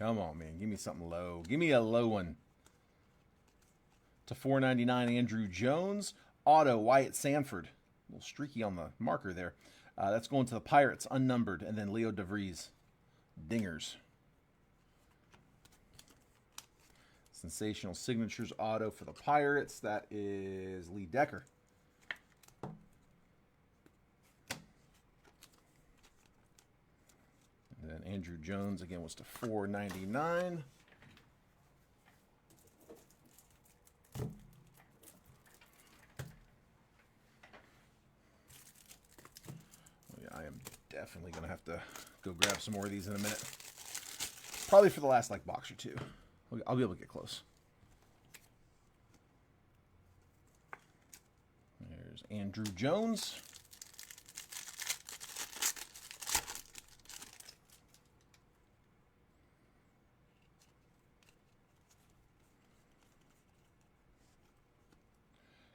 Come on, man. Give me something low. Give me a low one. To 499, Andrew Jones. Auto, Wyatt Sanford. A little streaky on the marker there. That's going to the Pirates, unnumbered. And then Leo DeVries. Dingers. Sensational Signatures auto for the Pirates. That is Lee Decker. And then Andrew Jones, again, was to 499. I am definitely going to have to go grab some more of these in a minute. Probably for the last, like, box or two. I'll be able to get close. There's Andrew Jones.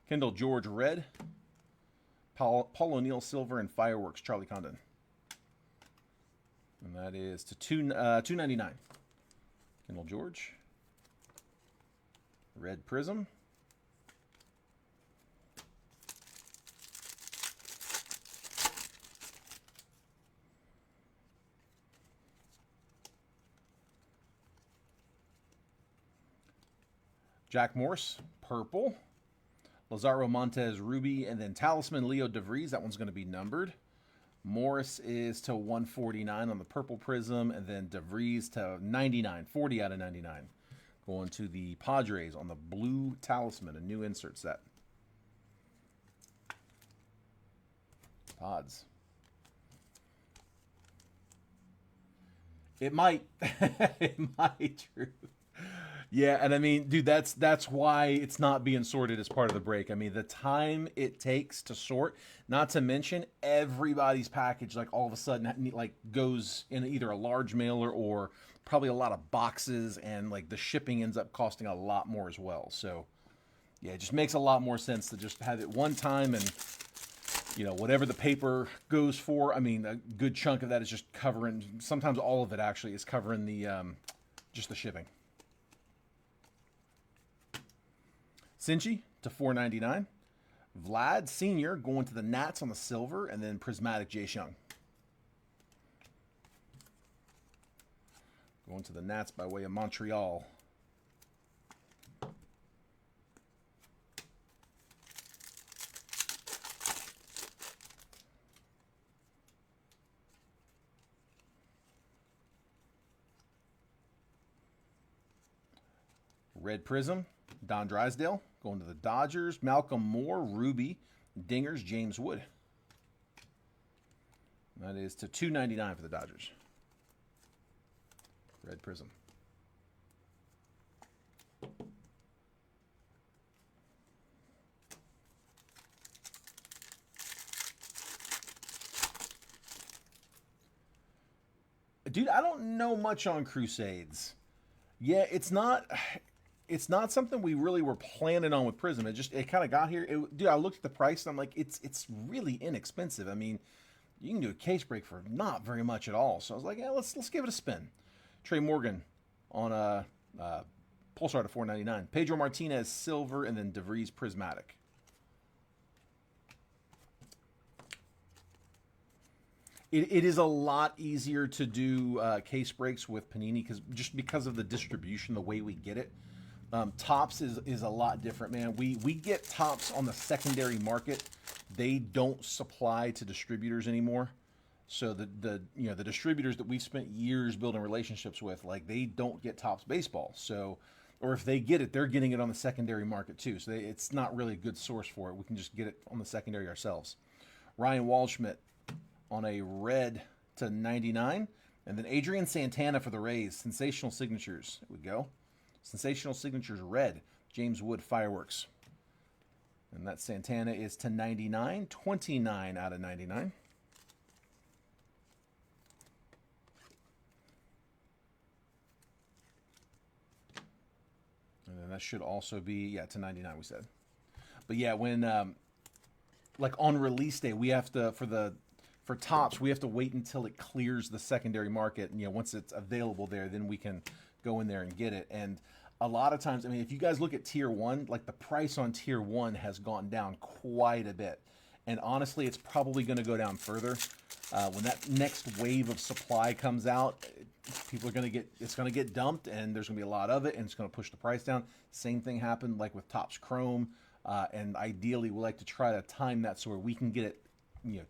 Kendall George, red. Paul O'Neill, silver, and fireworks, Charlie Condon. And that is to $2.99. Kendall George. Red Prizm. Jack Morse, purple. Lazaro Montez, ruby, and then Talisman Leo DeVries. That one's going to be numbered. Morris is to 149 on the purple Prizm, and then DeVries to 99, 40 out of 99. Going to the Padres on the blue Talisman, a new insert set. Pods. It might. It might, Drew. Yeah, and I mean, dude, that's why it's not being sorted as part of the break. I mean, the time it takes to sort, not to mention everybody's package, like all of a sudden, like goes in either a large mailer or probably a lot of boxes, and like the shipping ends up costing a lot more as well. So, yeah, it just makes a lot more sense to just have it one time, and you know, whatever the paper goes for. I mean, a good chunk of that is just covering. Sometimes all of it actually is covering the just the shipping. Cincy to 499. Vlad Sr. going to the Nats on the silver, and then Prismatic Jace Young. Going to the Nats by way of Montreal. Red Prizm, Don Drysdale. Going to the Dodgers. Malcolm Moore, ruby. Dingers, James Wood. That is to $2.99 for the Dodgers. Red Prizm. Dude, I don't know much on Crusades. Yeah, it's not something we really were planning on with Prizm. It kind of got here. Dude, I looked at the price and I'm like, it's really inexpensive. I mean, you can do a case break for not very much at all. So I was like, yeah, let's give it a spin. Trey Morgan on a Pulsar to $4.99. Pedro Martinez silver, and then DeVries prismatic. It is a lot easier to do case breaks with Panini because of the distribution, the way we get it. Tops is a lot different, man. We get tops on the secondary market. They don't supply to distributors anymore. So the distributors that we've spent years building relationships with, like, they don't get Tops baseball. So, or if they get it, they're getting it on the secondary market too. So it's not really a good source for it. We can just get it on the secondary ourselves. Ryan Waldschmidt on a red to 99, and then Adrian Santana for the Rays. Sensational Signatures. There we go. Sensational Signatures red. James Wood fireworks. And that Santana is to 99, 29 out of 99. And then that should also be, yeah, to 99 we said. But yeah, when, like on release day, we have to, for For Topps, we have to wait until it clears the secondary market. And, once it's available there, then we can go in there and get it. And a lot of times, I mean, if you guys look at Tier 1, like the price on Tier 1 has gone down quite a bit. And honestly, it's probably going to go down further. When that next wave of supply comes out, people are going to get dumped, and there's going to be a lot of it, and it's going to push the price down. Same thing happened like with Topps Chrome. And ideally, we like to try to time that so where we can get it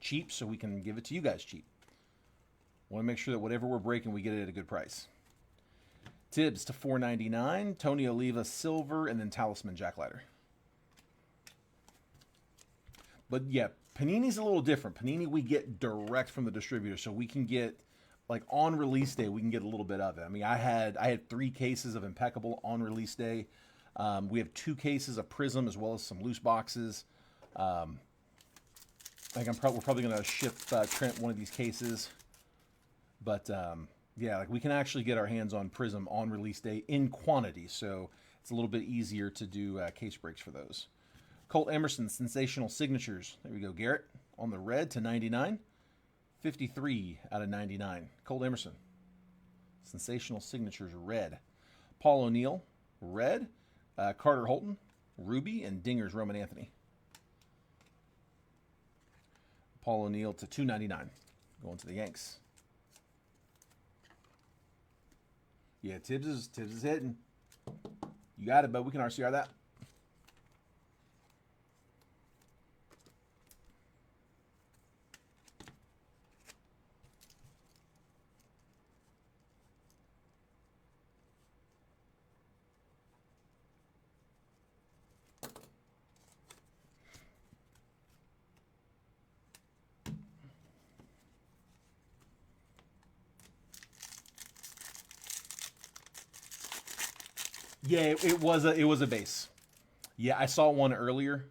cheap, so we can give it to you guys cheap. Want to make sure that whatever we're breaking, we get it at a good price. Tibbs to $4.99, Tony Oliva silver, and then Talisman Jacklighter. But yeah, Panini's a little different. Panini we get direct from the distributor, so we can get, like, on release day, we can get a little bit of it. I mean, I had 3 cases of Impeccable on release day. We have 2 cases of Prizm as well as some loose boxes. I think we're probably going to ship Trent one of these cases. But, yeah, like we can actually get our hands on Prizm on release day in quantity. So it's a little bit easier to do case breaks for those. Colt Emerson, Sensational Signatures. There we go, Garrett. On the red to 99. 53 out of 99. Colt Emerson. Sensational Signatures, red. Paul O'Neill, red. Carter Holton, ruby. And Dinger's Roman Anthony. Paul O'Neill to $2.99. Going to the Yanks. Yeah, Tibbs is hitting. You got it, bud. We can RCR that. Yeah, it was a base. Yeah, I saw one earlier.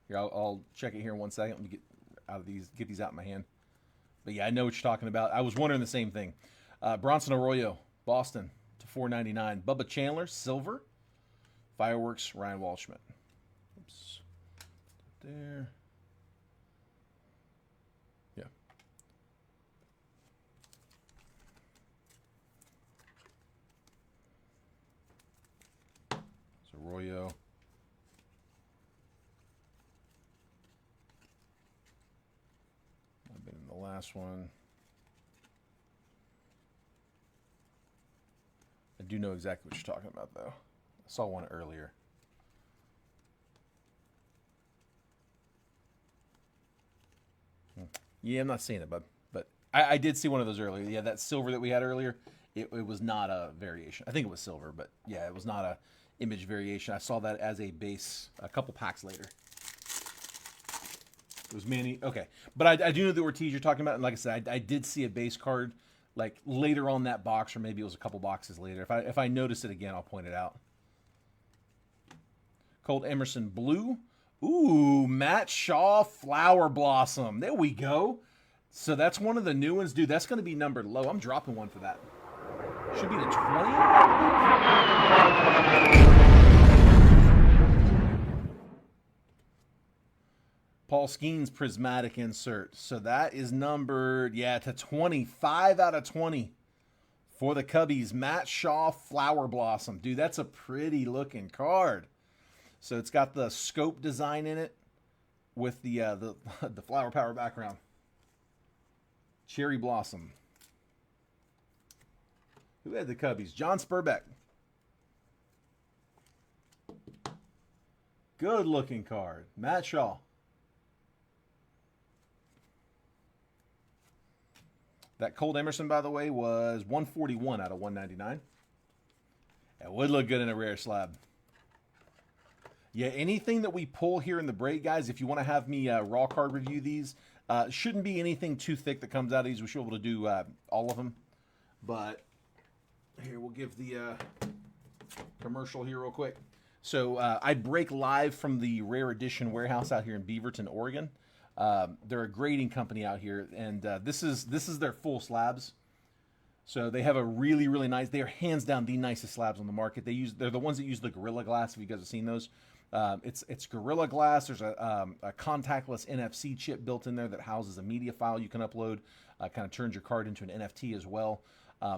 Here, I'll check it here in 1 second. Let me get these out in my hand. But yeah, I know what you're talking about. I was wondering the same thing. Bronson Arroyo, Boston to $4.99. Bubba Chandler, silver. Fireworks, Ryan Walshman. Oops. There. Yeah. So Arroyo. I've been in the last one. I do know exactly what you're talking about, though. I saw one earlier. Yeah, I'm not seeing it, bud. But I did see one of those earlier. Yeah, that silver that we had earlier, it was not a variation. I think it was silver, but yeah, it was not a image variation. I saw that as a base a couple packs later. It was Manny. Okay. But I do know the Ortiz you're talking about. And like I said, I did see a base card like later on that box, or maybe it was a couple boxes later. If I notice it again, I'll point it out. Colt Emerson blue. Ooh, Matt Shaw Flower Blossom. There we go. So that's one of the new ones. Dude, that's going to be numbered low. I'm dropping one for that. Should be the 20. Paul Skeens prismatic insert. So that is numbered, yeah, to 25 out of 20 for the Cubbies. Matt Shaw Flower Blossom. Dude, that's a pretty looking card. So it's got the scope design in it with the flower power background. Cherry Blossom. Who had the Cubbies? John Spurbeck. Good looking card. Matt Shaw. That Colt Emerson, by the way, was 141 out of 199. It would look good in a rare slab. Yeah, anything that we pull here in the break, guys, if you want to have me raw card review these, shouldn't be anything too thick that comes out of these. We should be able to do all of them. But here, we'll give the commercial here real quick. So I break live from the Rare Edition warehouse out here in Beaverton, Oregon. They're a grading company out here, and this is their full slabs. So they have a really, really nice. They are hands down the nicest slabs on the market. They're the ones that use the Gorilla Glass. If you guys have seen those, it's Gorilla Glass. There's a contactless NFC chip built in there that houses a media file you can upload. Kind of turns your card into an NFT as well.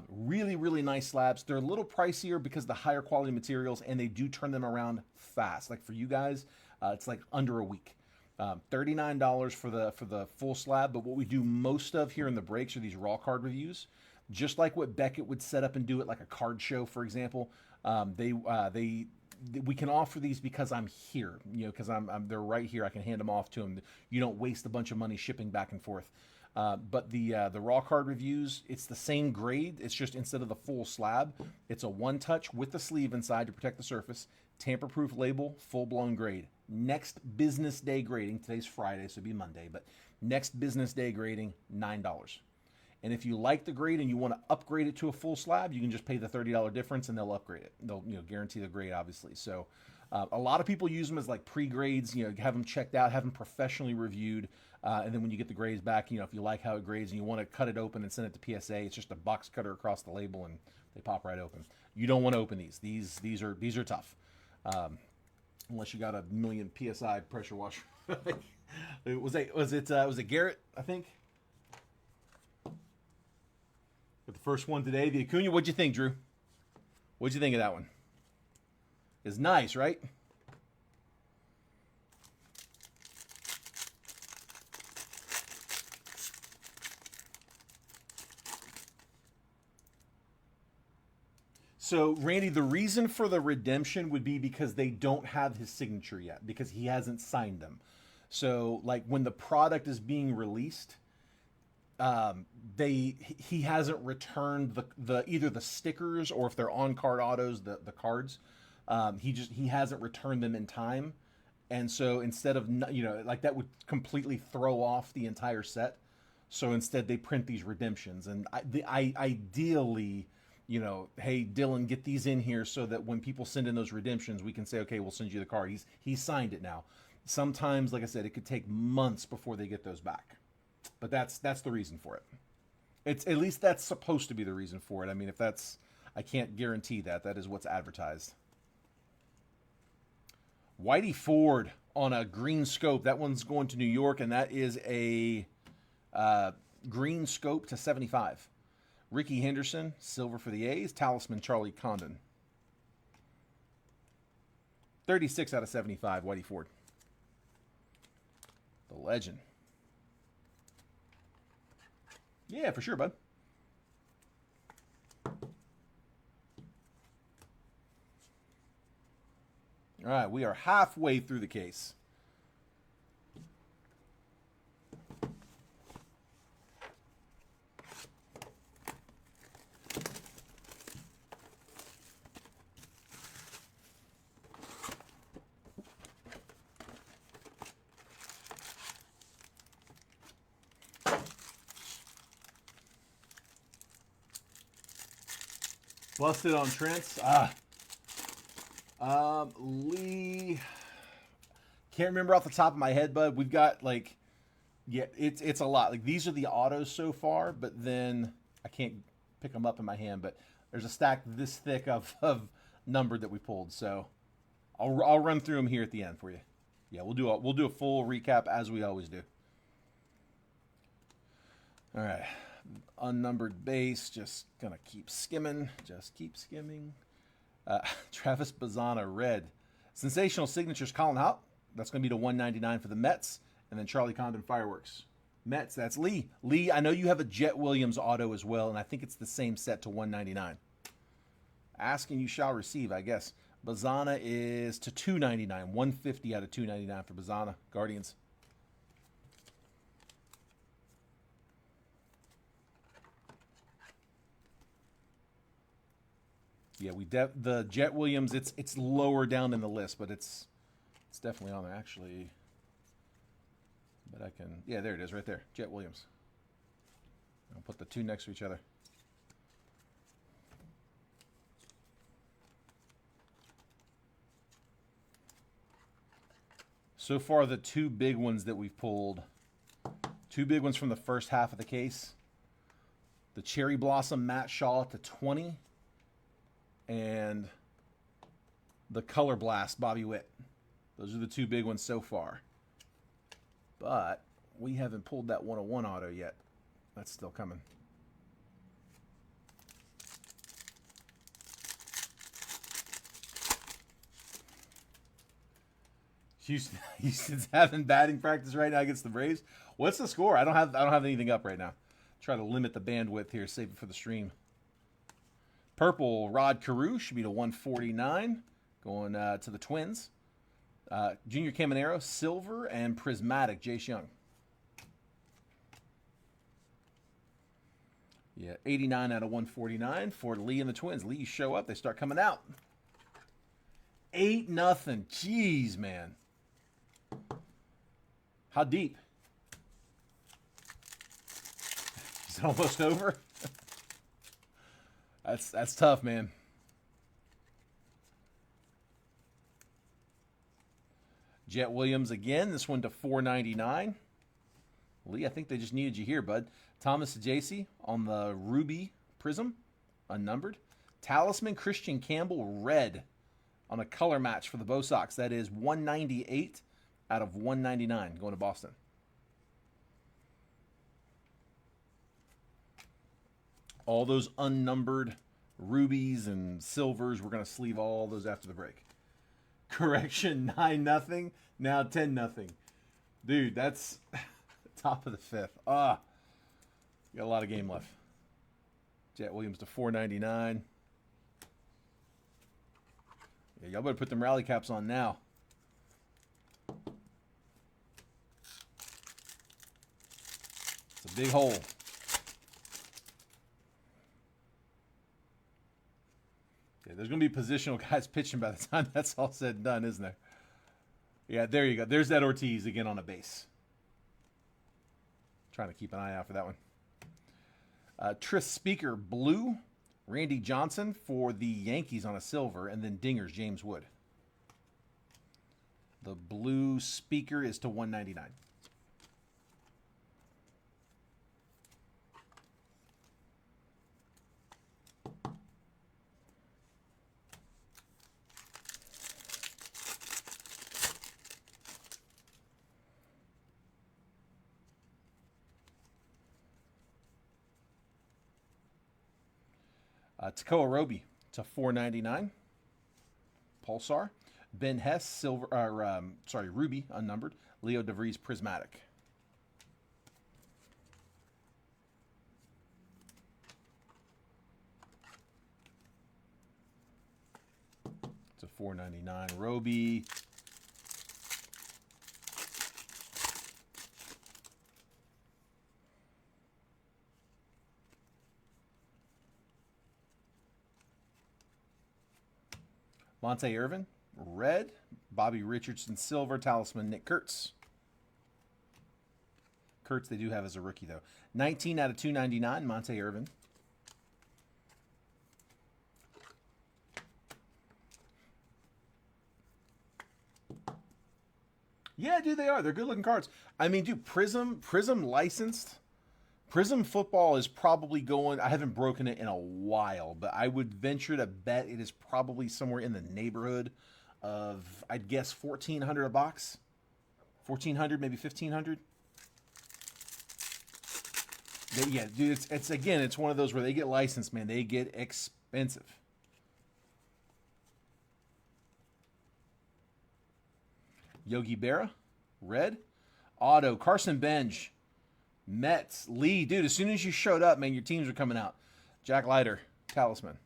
Really, really nice slabs. They're a little pricier because of the higher quality materials, and they do turn them around fast. Like for you guys, it's like under a week. $39 for the full slab. But what we do most of here in the breaks are these raw card reviews. Just like what Beckett would set up and do at like a card show, for example. We can offer these because I'm here, because they're right here. I can hand them off to them. You don't waste a bunch of money shipping back and forth. But the raw card reviews, it's the same grade. It's just instead of the full slab, it's a one touch with the sleeve inside to protect the surface. Tamper-proof label, full-blown grade. Next business day grading. Today's Friday, so it'll be Monday. But next business day grading, $9. And if you like the grade and you want to upgrade it to a full slab, you can just pay the $30 difference and they'll upgrade it. They'll guarantee the grade, obviously. So a lot of people use them as like pre-grades, have them checked out, have them professionally reviewed. And then when you get the grades back, if you like how it grades and you want to cut it open and send it to PSA, it's just a box cutter across the label and they pop right open. You don't want to open these. These are tough. Unless you got a million PSI pressure washer. was it Garrett, I think? But the first one today, the Acuna. What'd you think, Drew? What'd you think of that one? It's nice, right? So, Randy, the reason for the redemption would be because they don't have his signature yet, because he hasn't signed them. So, like when the product is being released, he hasn't returned the either the stickers or if they're on card autos, the cards. He hasn't returned them in time, and so instead of like that would completely throw off the entire set. So instead they print these redemptions, and ideally, hey Dylan, get these in here so that when people send in those redemptions, we can say, okay, we'll send you the card. He's signed it now. Sometimes, like I said, it could take months before they get those back. But that's the reason for it. It's at least that's supposed to be the reason for it. I mean, I can't guarantee that. That is what's advertised. Whitey Ford on a green scope. That one's going to New York, and that is a green scope to 75. Ricky Henderson, silver for the A's. Talisman, Charlie Condon. 36 out of 75, Whitey Ford. The legend. Yeah, for sure, bud. All right, we are halfway through the case. Busted on Trent's. Lee. Can't remember off the top of my head, bud. We've got it's a lot. Like these are the autos so far, but then I can't pick them up in my hand. But there's a stack this thick of numbered that we pulled. So I'll run through them here at the end for you. Yeah, we'll do a full recap as we always do. All right. Unnumbered base, just gonna keep skimming. Travis Bazzana, red. Sensational signatures, Colin Houck. That's gonna be to 199 for the Mets, and then Charlie Condon fireworks. Mets, that's Lee. Lee, I know you have a Jet Williams auto as well, and I think it's the same set to 199. Ask and you shall receive, I guess. Bazzana is to 299, 150 out of 299 for Bazzana. Guardians. Yeah, the Jet Williams. It's lower down in the list, but it's definitely on there actually. But I can, yeah, there it is, right there, Jet Williams. I'll put the two next to each other. So far, the two big ones that we've pulled, two big ones from the first half of the case. The Cherry Blossom Matt Shaw to 20. And the Color Blast Bobby Witt. Those are the two big ones so far. But we haven't pulled that 101 auto yet. That's still coming. Houston's having batting practice right now against the Braves. What's the score? I don't have anything up right now. Try to limit the bandwidth here, save it for the stream. Purple Rod Carew should be to 149, going to the Twins. Junior Caminero, silver, and prismatic Jace Young. Yeah, 89 out of 149 for Lee and the Twins. Lee, you show up, they start coming out. 8-0. Jeez, man. How deep? Is it almost over? That's tough, man. Jet Williams again. This one to 499. Lee, I think they just needed you here, bud. Thomas Ajacey on the Ruby Prizm, unnumbered. Talisman Christian Campbell red on a color match for the Bo Sox. That is 198 out of 199 going to Boston. All those unnumbered rubies and silvers, we're going to sleeve all those after the break. Correction, 9-0, now 10-0. Dude, that's top of the fifth. Got a lot of game left. Jet Williams to 499. Yeah, y'all better put them rally caps on now. It's a big hole. Yeah, there's going to be positional guys pitching by the time that's all said and done, isn't there? Yeah, there you go. There's that Ortiz again on a base. Trying to keep an eye out for that one. Tris Speaker blue. Randy Johnson for the Yankees on a silver. And then Dingers, James Wood. The blue Speaker is to 199. Takoa Roby to 499. Pulsar. Ben Hess, silver, Ruby, unnumbered. Leo DeVries, prismatic. To 499. Roby. Monte Irvin, red. Bobby Richardson, silver. Talisman, Nick Kurtz. Kurtz they do have as a rookie, though. 19 out of 299, Monte Irvin. Yeah, dude, they are. They're good-looking cards. I mean, dude, Prizm licensed. Prizm football is probably going, I haven't broken it in a while, but I would venture to bet it is probably somewhere in the neighborhood of, I'd guess, $1,400 a box. 1,400, maybe 1,500. Yeah, dude, it's one of those where they get licensed, man. They get expensive. Yogi Berra, red. Auto, Carson Benj. Mets, Lee, dude, as soon as you showed up, man, your teams are coming out. Jack Leiter, Talisman.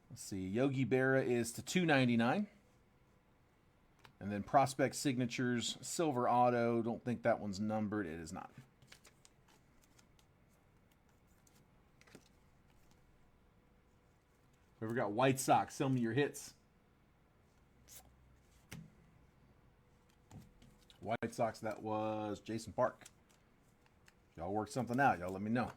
Let's see, Yogi Berra is to 299. And then Prospect Signatures, Silver Auto. Don't think that one's numbered. It is not. Whoever got White Sox, sell me your hits. White Sox, that was Jason Park. Y'all work something out. Y'all let me know.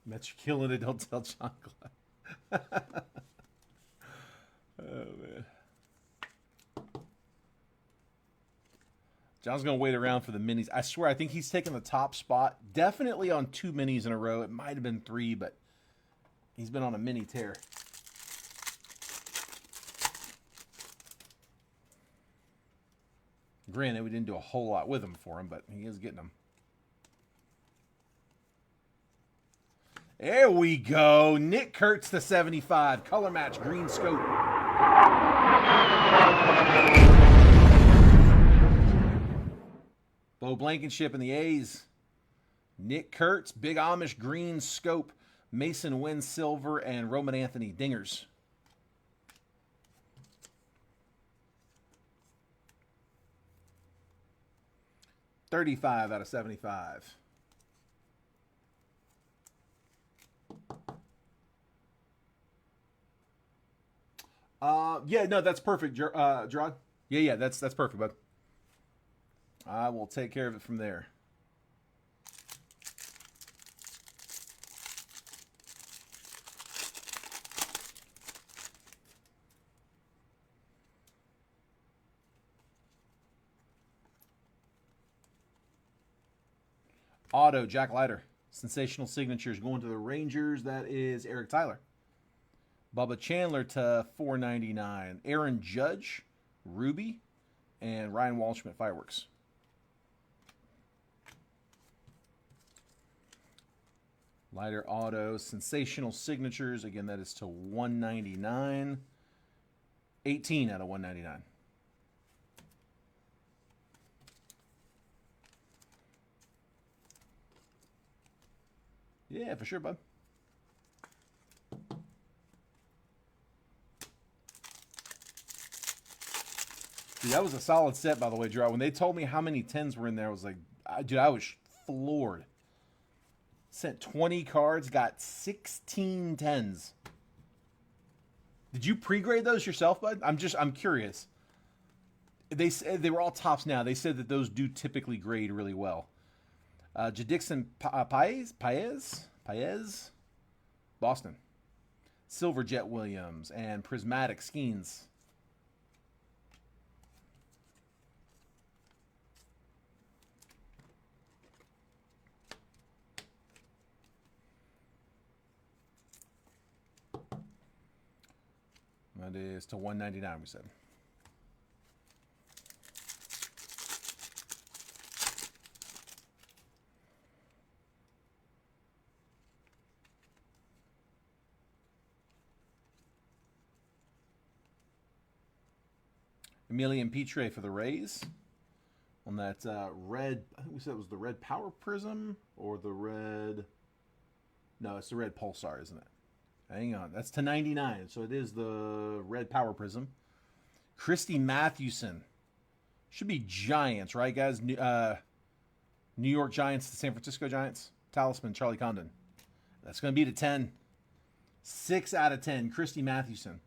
Mets, you're killing it. Don't tell John Glenn. Oh, man. John's going to wait around for the minis. I swear, I think he's taken the top spot. Definitely on 2 minis in a row. It might have been 3, but he's been on a mini tear. Granted, we didn't do a whole lot with him for him, but he is getting them. There we go. Nick Kurtz to 75. Color match, green scope. Bo Blankenship in the A's. Nick Kurtz, Big Amish green scope. Mason Wynn silver and Roman Anthony dingers. $35 out of 75. Yeah, no, that's perfect, Gerard. Yeah, that's perfect, bud. I will take care of it from there. Auto, Jack Leiter. Sensational signatures going to the Rangers. That is Eric Tyler. Bubba Chandler to $4.99. Aaron Judge, Ruby, and Ryan Walschmidt, Fireworks. Leiter Auto, sensational signatures. Again, that is to $199. 18 out of $199. Yeah, for sure, bud. Dude, that was a solid set, by the way, Drew. When they told me how many 10s were in there, I was like, dude, I was floored. Sent 20 cards, got 16 10s. Did you pre-grade those yourself, bud? I'm curious. They said they were all tops now. They said that those do typically grade really well. Jadixon Paez, Boston. Silver Jet Williams and Prismatic Skeens. That is to $199, we said. Emilian Petre for the Rays. On that red, I think we said it was the red Power Prizm or the red. No, it's the red Pulsar, isn't it? Hang on. That's to 99. So it is the red Power Prizm. Christy Mathewson. Should be Giants, right, guys? New York Giants to San Francisco Giants. Talisman, Charlie Condon. That's going to be to 10. 6 out of 10. Christy Mathewson.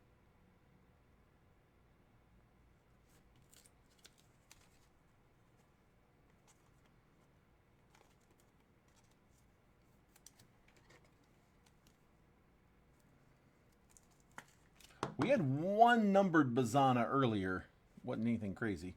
We had one numbered Bazana earlier. Wasn't anything crazy.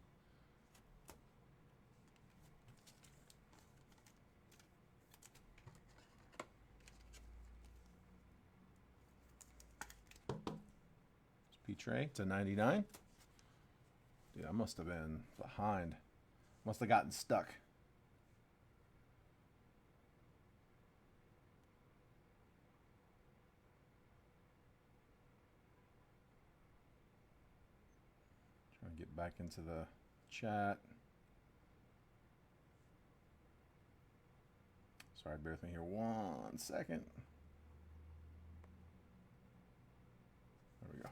P-Tray to 99. Dude, I must have been behind. Must have gotten stuck. Get back into the chat. Sorry, bear with me here 1 second. There we go.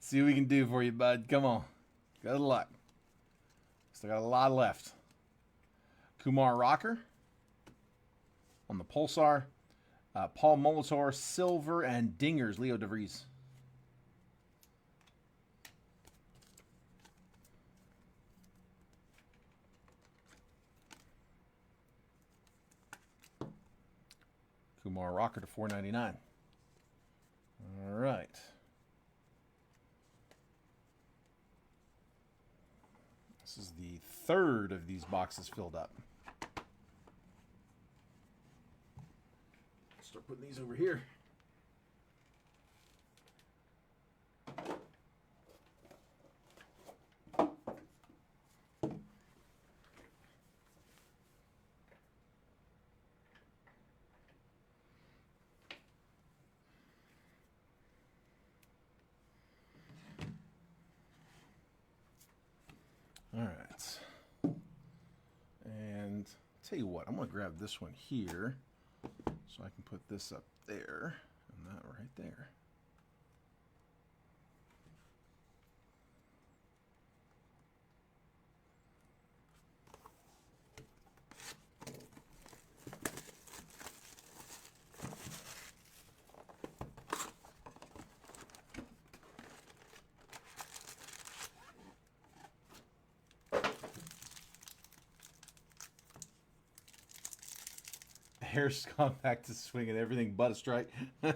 See what we can do for you, bud. Come on. Good luck. Still got a lot left. Kumar Rocker on the Pulsar. Paul Molitor, silver, and dingers, Leo DeVries. Kumar Rocker to $4.99. All right. This is the third of these boxes filled up. Start putting these over here. All right, and tell you what, I'm going to grab this one here so I can put this up there and that right there. Hair's gone back to swinging everything but a strike. Oh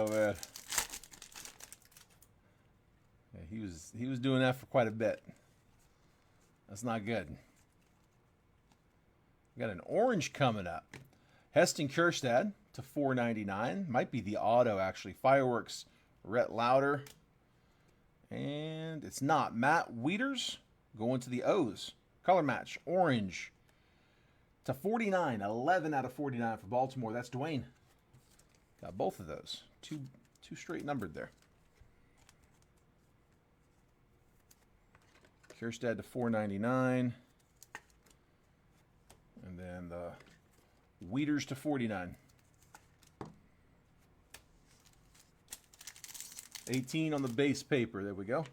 man, yeah, he was doing that for quite a bit. That's not good. We got an orange coming up. Heston Kjerstad to $4.99. Might be the auto actually. Fireworks, Rhett Lauder, and it's not. Matt Wieters going to the O's. Color match orange. To 49, 11 out of 49 for Baltimore. That's Dwayne. Got both of those. Two straight numbered there. Kjerstad to 499. And then the Wieters to 49. 18 on the base paper. There we go.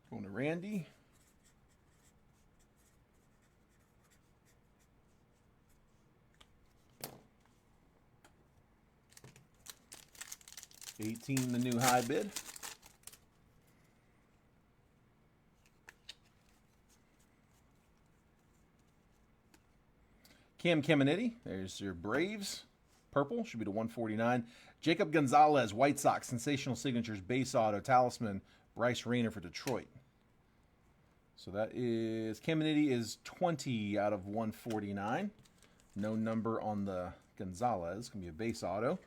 Going to Randy. $18, the new high bid. Cam Caminiti, there's your Braves. Purple, should be to 149. Jacob Gonzalez, White Sox, sensational signatures, base auto, talisman, Bryce Rayner for Detroit. So that is, Caminiti is 20 out of 149. No number on the Gonzalez, going to be a base auto.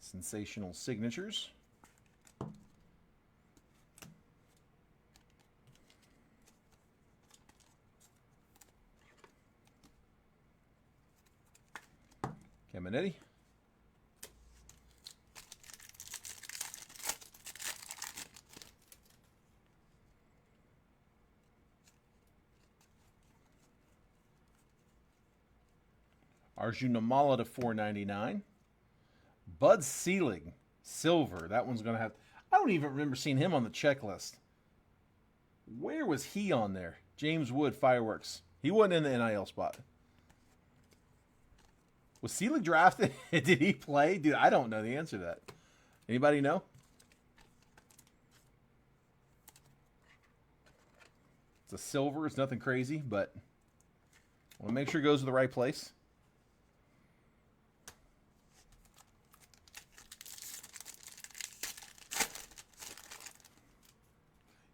Sensational signatures. Caminiti. Arjun Namala to $4.99. Bud Selig, silver. That one's going to have... I don't even remember seeing him on the checklist. Where was he on there? James Wood, fireworks. He wasn't in the NIL spot. Was Selig drafted? Did he play? Dude, I don't know the answer to that. Anybody know? It's a silver. It's nothing crazy, but I want to make sure it goes to the right place.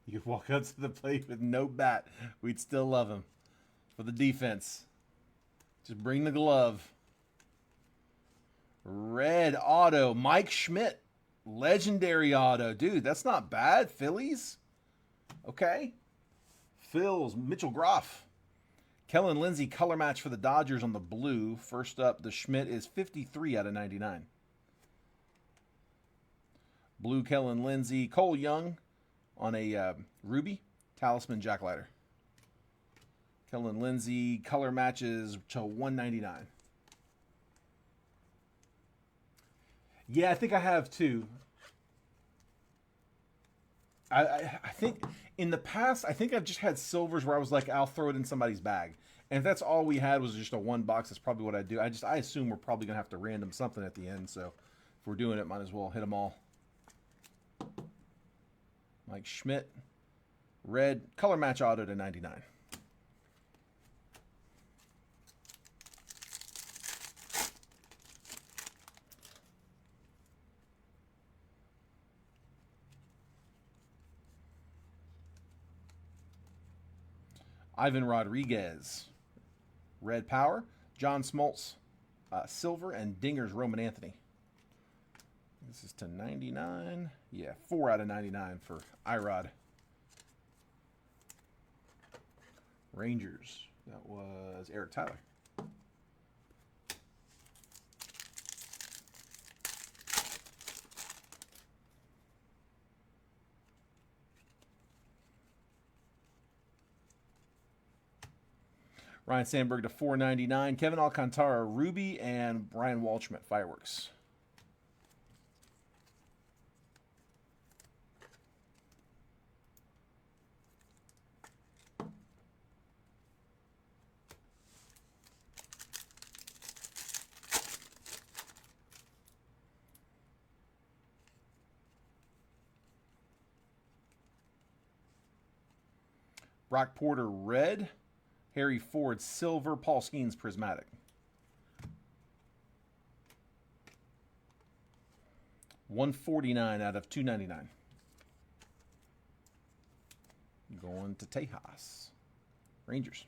You could walk up to the plate with no bat. We'd still love him. For the defense. Just bring the glove. Red auto. Mike Schmidt. Legendary auto. Dude, that's not bad. Phillies. Okay. Phil's. Mitchell Groff. Kellen Lindsey color match for the Dodgers on the blue. First up, the Schmidt is 53 out of 99. Blue Kellen Lindsey. Cole Young. On a ruby, talisman, Jack Leiter. Kellen Lindsey, color matches to 199. Yeah, I think I have two. I think in the past, I think I've just had silvers where I was like, I'll throw it in somebody's bag. And if that's all we had was just a one box, that's probably what I do. I assume we're probably going to have to random something at the end. So if we're doing it, might as well hit them all. Mike Schmidt, red, color match auto to 99. Ivan Rodriguez, red power. John Smoltz, silver, and Dinger's Roman Anthony. This is to 99. Yeah, 4 out of 99 for Irod. Rangers. That was Eric Tyler. Ryan Sandberg to 499. Kevin Alcantara, Ruby, and Brian Walshman, Fireworks. Brock Porter, red. Harry Ford, silver. Paul Skeens, prismatic. $149 out of $299. Going to Tejas. Rangers.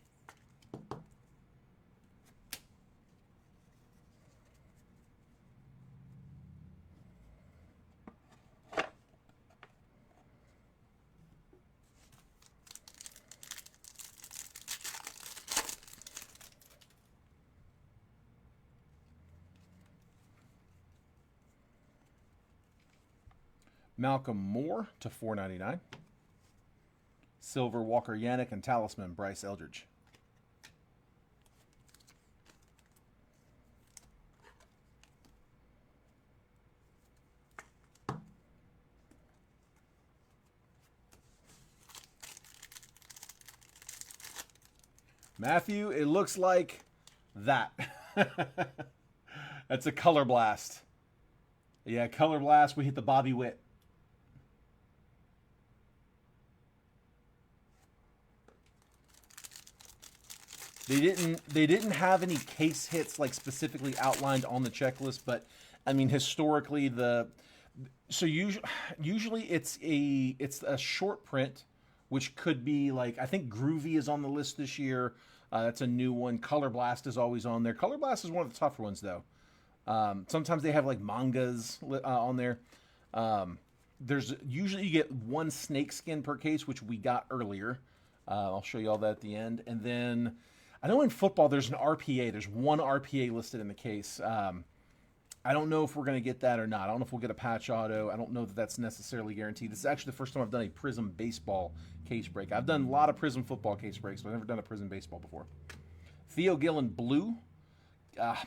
Malcolm Moore to 499. Silver, Walker Yannick, and Talisman, Bryce Eldridge. Matthew, it looks like that. That's a Color Blast. Yeah, Color Blast, we hit the Bobby Witt. They didn't have any case hits like specifically outlined on the checklist, but I mean historically usually it's a short print, which could be like, I think Groovy is on the list this year. That's a new one. Color Blast is always on there. Color Blast is one of the tougher ones though. Sometimes they have like mangas on there. There's usually you get one snake skin per case, which we got earlier. I'll show you all that at the end. And then I know in football there's an RPA. There's one RPA listed in the case. I don't know if we're going to get that or not. I don't know if we'll get a patch auto. I don't know that that's necessarily guaranteed. This is actually the first time I've done a Prizm baseball case break. I've done a lot of Prizm football case breaks, but I've never done a Prizm baseball before. Theo Gillen, blue.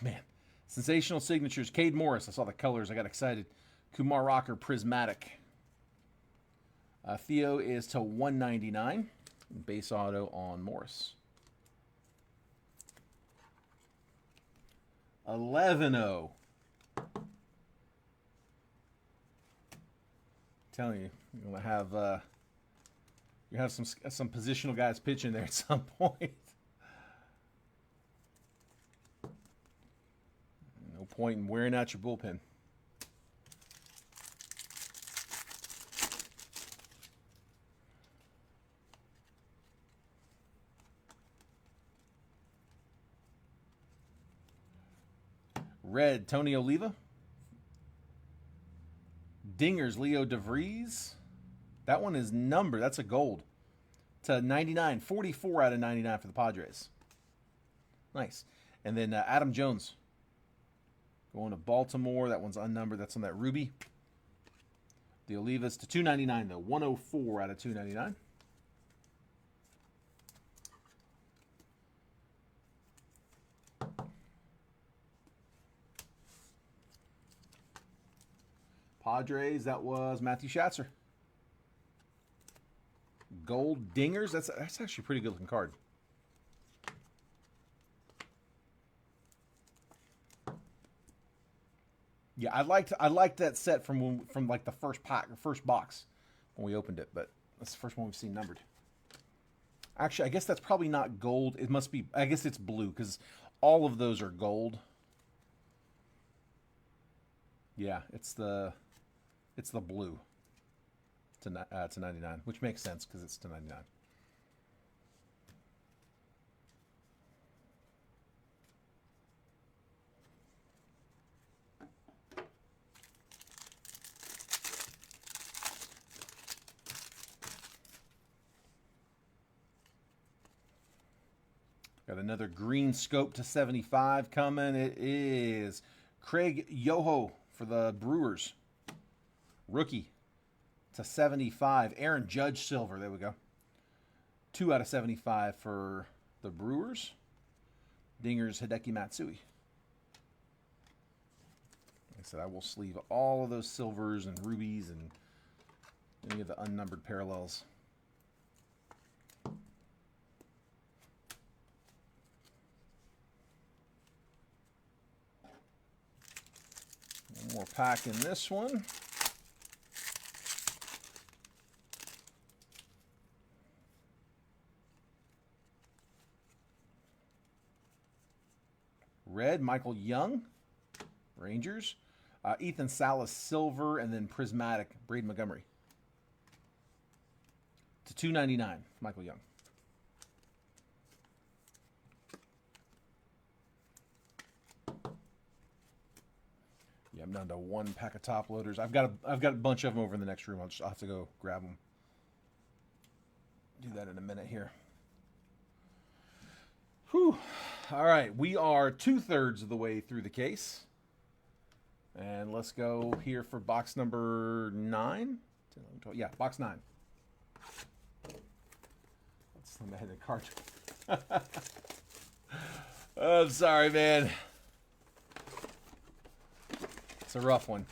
Man. Sensational signatures. Cade Morris. I saw the colors. I got excited. Kumar Rocker, prismatic. Theo is to 199. Base auto on Morris. 11-0. Telling you, you're gonna have some positional guys pitching there at some point. No point in wearing out your bullpen. Red, Tony Oliva. Dingers, Leo DeVries. That one is numbered. That's a gold. To 99. 44 out of 99 for the Padres. Nice. And then Adam Jones. Going to Baltimore. That one's unnumbered. That's on that Ruby. The Olivas to 299 though. 104 out of 299. Padres, that was Matthew Schatzer. Gold Dingers, that's actually a pretty good looking card. Yeah, I liked that set from like the first box when we opened it, but that's the first one we've seen numbered. Actually, I guess that's probably not gold. It must be. I guess it's blue because all of those are gold. Yeah, it's the blue to 99, which makes sense because it's to 99. Got another green scope to 75 coming. It is Craig Yoho for the Brewers. Rookie to 75. Aaron Judge silver. There we go. 2 out of 75 for the Brewers. Dingers Hideki Matsui. Like I said, I will sleeve all of those silvers and rubies and any of the unnumbered parallels. One more pack in this one. Red, Michael Young, Rangers. Ethan Salas, silver, and then prismatic, Braden Montgomery. To $2.99, Michael Young. Yeah, I'm down to one pack of top loaders. I've got a bunch of them over in the next room. I'll have to go grab them. Do that in a minute here. Whew. All right, we are 2/3 of the way through the case. And let's go here for box number 9. 10, 11, 12. Yeah, box 9. Let's let me hit the card. Oh, I'm sorry, man. It's a rough one.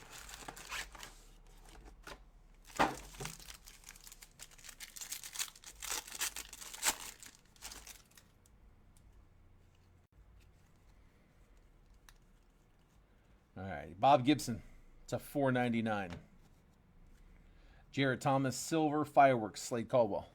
All right, Bob Gibson. It's a $4.99. Jarrett Thomas, silver, fireworks, Slade Caldwell.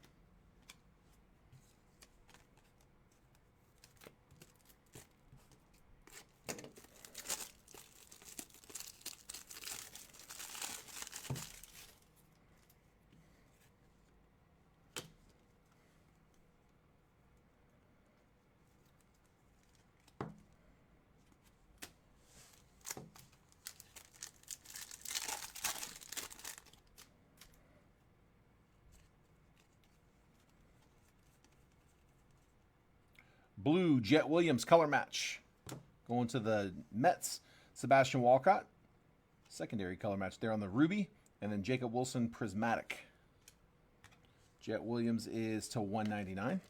Blue, Jet Williams, color match. Going to the Mets, Sebastian Walcott. Secondary color match there on the Ruby. And then Jacob Wilson, prismatic. Jet Williams is to $1.99.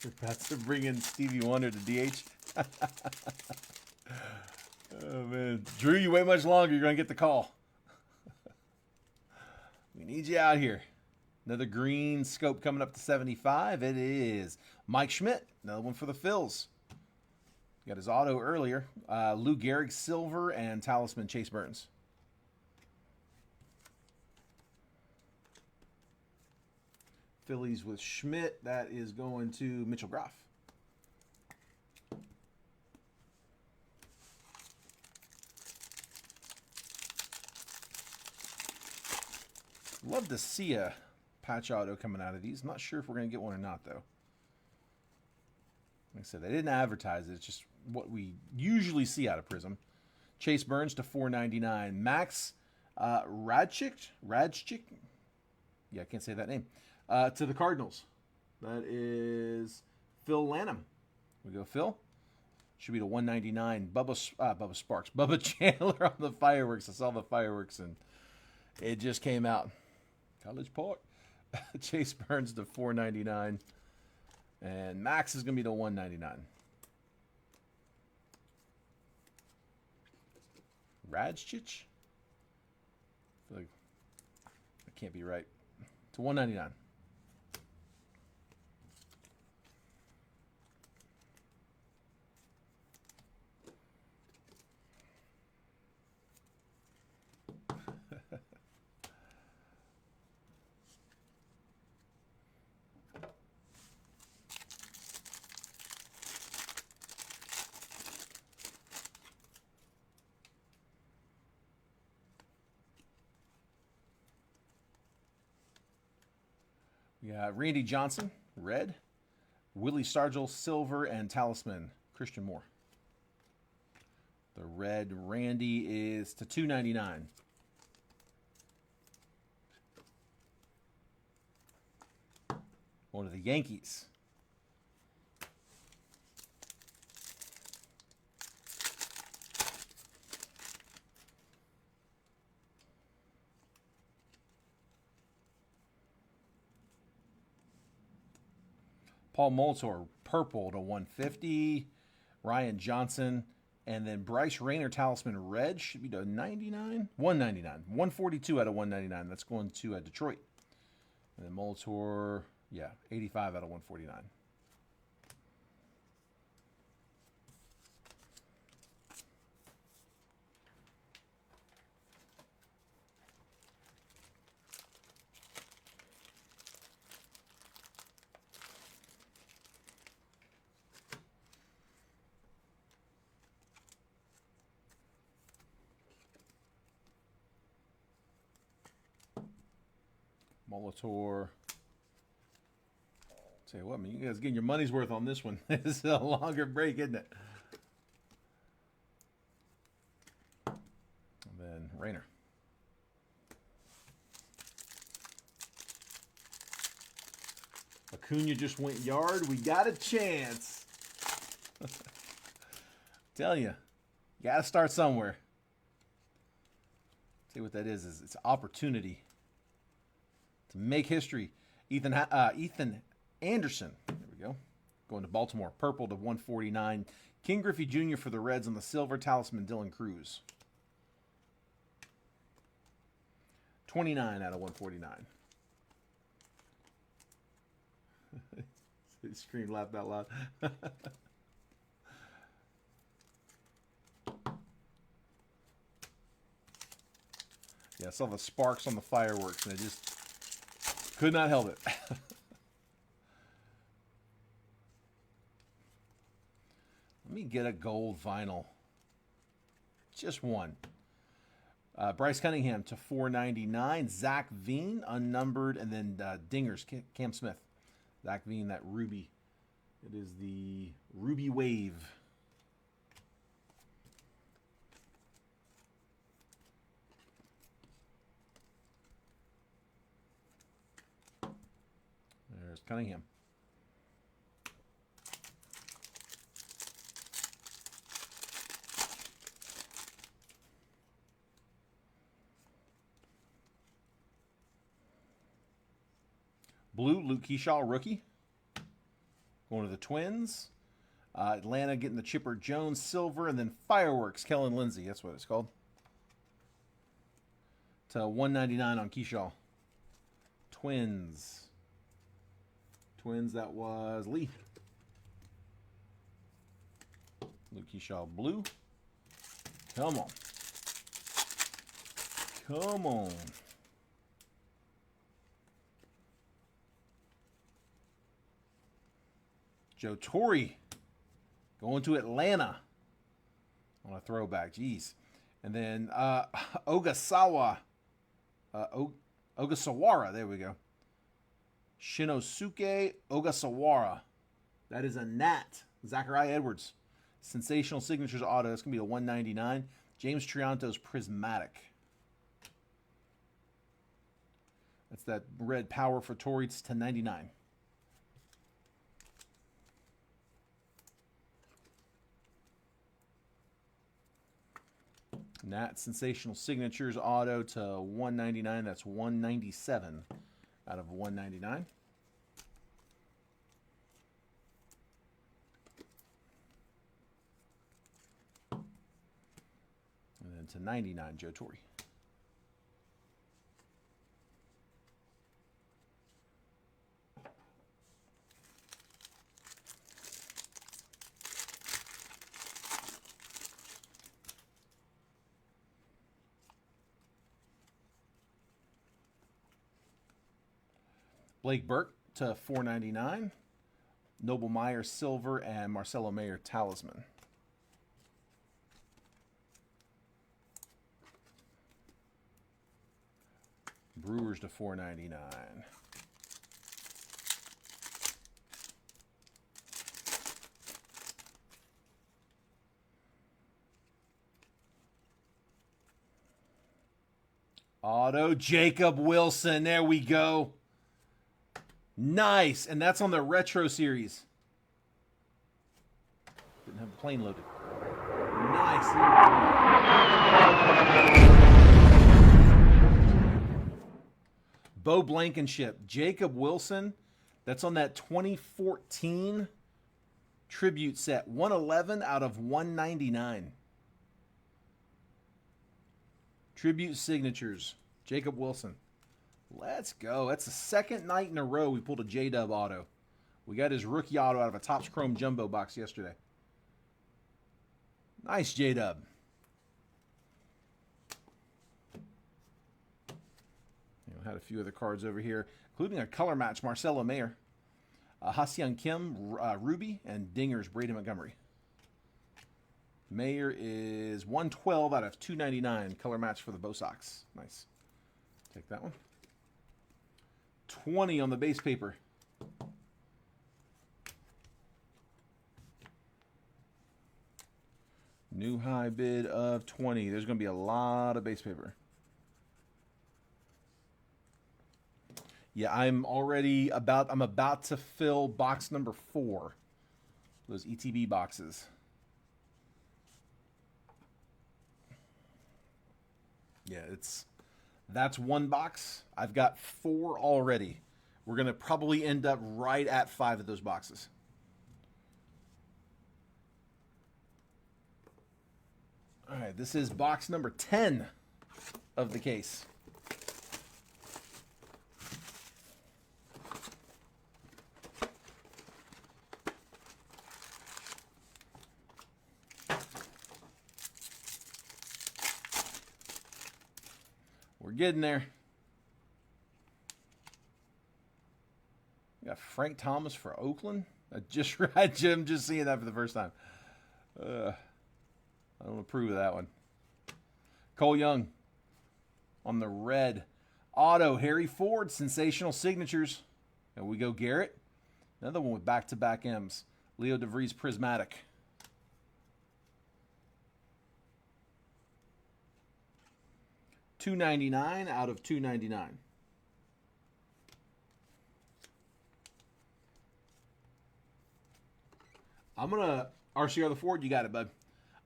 You're about to bring in Stevie Wonder to DH. Oh, man. Drew, you wait much longer. You're going to get the call. We need you out here. Another green scope coming up to 75. It is Mike Schmidt. Another one for the Phils. Got his auto earlier. Lou Gehrig, silver, and talisman Chase Burns. Phillies with Schmidt. That is going to Mitchell Groff. Love to see a patch auto coming out of these. Not sure if we're going to get one or not, though. Like I said, they didn't advertise it. It's just what we usually see out of Prizm. Chase Burns to $4.99. Max Radchik? Yeah, I can't say that name. To the Cardinals. That is Phil Lanham. We go, Phil. Should be to $1.99. Bubba Sparks. Bubba Chandler on the fireworks. I saw the fireworks, and it just came out. College Park. Chase Burns to $4.99. And Max is going to be to $1.99. Radchich? I feel like that can't be right. To $1.99. We got Randy Johnson, red. Willie Stargell, silver, and talisman Christian Moore. The red Randy is to $2.99. One of the Yankees. Paul Molitor, purple to 150. Ryan Johnson. And then Bryce Rayner, talisman red, should be to 99. 199. 142 out of 199. That's going to Detroit. And then Molitor, yeah, 85 out of 149. Molitor. Tell you what, man, you guys getting your money's worth on this one. This is a longer break, isn't it? And then Rayner. Acuna just went yard. We got a chance. Tell you got to start somewhere. See what that is it's opportunity to make history. Ethan Anderson. There we go. Going to Baltimore. Purple to 149. King Griffey Jr. for the Reds on the silver. Talisman Dylan Cruz. 29 out of 149. Scream, laughed out loud. Yeah, I saw the sparks on the fireworks, and I just could not help it. Let me get a gold vinyl. Just one. Bryce Cunningham to $4.99. Zach Veen, unnumbered, and then Dingers, Cam Smith. Zach Veen, that ruby. It is the Ruby Wave. There's Cunningham. Blue, Luke Keyshaw, rookie. Going to the Twins. Atlanta getting the Chipper Jones, silver, and then Fireworks, Kellen Lindsey. That's what it's called. To $199 on Keyshaw. Twins. Twins, that was Lee. Luke Keyshaw, blue. Come on. Come on. Joe Torre going to Atlanta on a throwback. Jeez. And then Ogasawara. There we go. Shinosuke Ogasawara. That is a Nat. Zachariah Edwards. Sensational Signatures auto. That's going to be a $199. James Trianto's Prismatic. That's that red power for Torre. It's $10.99. Nat Sensational Signatures auto to $199. That's $197 out of $199. And then to $99, Joe Torre. Blake Burke to $4.99. Noble Meyer, silver, and Marcelo Mayer, talisman. Brewers to $4.99. Auto, Jacob Wilson. There we go. Nice. And that's on the Retro Series. Didn't have the plane loaded. Nice. Bo Blankenship. Jacob Wilson. That's on that 2014 tribute set. 111 out of 199. Tribute signatures. Jacob Wilson. Let's go. That's the second night in a row we pulled a J-Dub auto. We got his rookie auto out of a Topps Chrome Jumbo box yesterday. Nice J-Dub. Had a few other cards over here, including a color match, Marcelo Mayer, Ha-Seong Kim, Ruby, and Dingers, Brady Montgomery. Mayer is 112 out of 299, color match for the Bo Sox. Nice. Take that one. 20 on the base paper. New high bid of 20. There's going to be a lot of base paper. Yeah, I'm about to fill box number 4. Those ETB boxes. Yeah, that's one box. I've got 4 already. We're going to probably end up right at 5 of those boxes. All right, this is box number 10 of the case. We're getting there. We got Frank Thomas for Oakland. I'm just seeing that for the first time. I don't approve of that one. Cole Young on the red. Auto, Harry Ford, sensational signatures. And we go Garrett. Another one with back-to-back M's. Leo DeVries Prismatic. $2.99 out of $2.99. I'm going to, RCR the Ford, you got it, bud.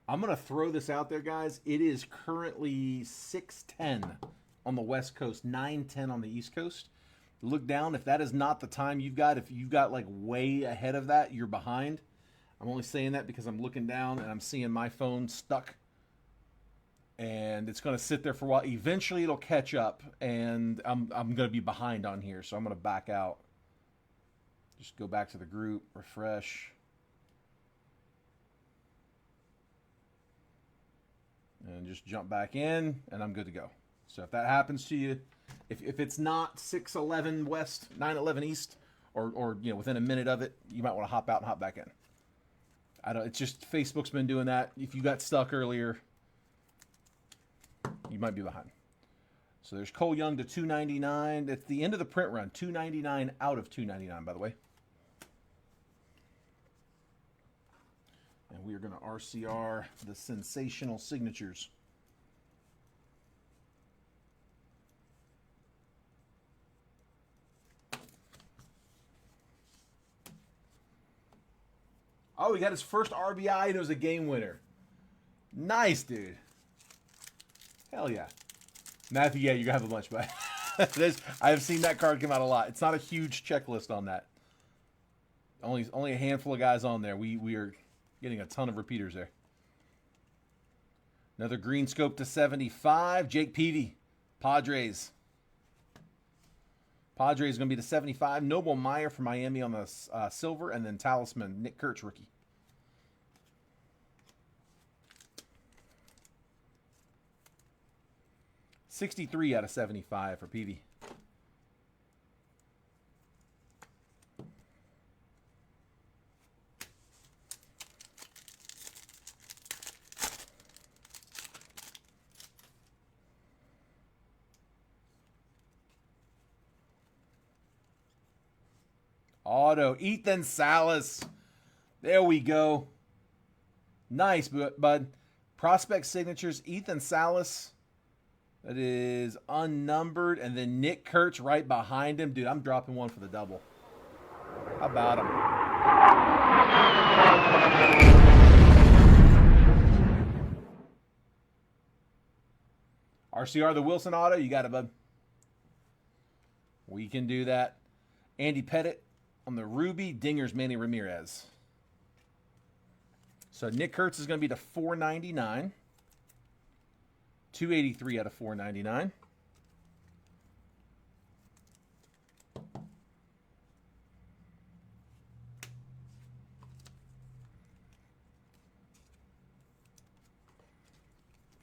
I'm going to throw this out there, guys. It is currently 6:10 on the West Coast, 9:10 on the East Coast. Look down. If that is not the time you've got, if you've got like way ahead of that, you're behind. I'm only saying that because I'm looking down and I'm seeing my phone stuck. And it's going to sit there for a while. Eventually it'll catch up, and I'm going to be behind on here, so I'm going to back out. Just go back to the group, refresh. And just jump back in, and I'm good to go. So if that happens to you, if it's not 6:11 West, 9:11 East, or you know, within a minute of it, you might want to hop out and hop back in. It's just Facebook's been doing that. If you got stuck earlier, you might be behind. So there's Cole Young to $2.99. It's the end of the print run. $2.99 out of $2.99, by the way. And we are going to RCR the sensational signatures. Oh, he got his first RBI, and it was a game winner. Nice, dude. Hell yeah. Matthew, yeah, you're going to have a bunch, but I have seen that card come out a lot. It's not a huge checklist on that. Only a handful of guys on there. We are getting a ton of repeaters there. Another green scope to 75. Jake Peavy, Padres. Padres going to be to 75. Noble Meyer from Miami on the silver, and then Talisman, Nick Kurtz, rookie. $63 out of $75 for Peavy. Auto, Ethan Salas. There we go. Nice, bud. Prospect signatures, Ethan Salas. That is unnumbered. And then Nick Kurtz right behind him. Dude, I'm dropping one for the double. How about him? RCR, the Wilson auto. You got it, bud. We can do that. Andy Pettit on the Ruby. Dingers, Manny Ramirez. So Nick Kurtz is going to be to 499. 283 out of 499.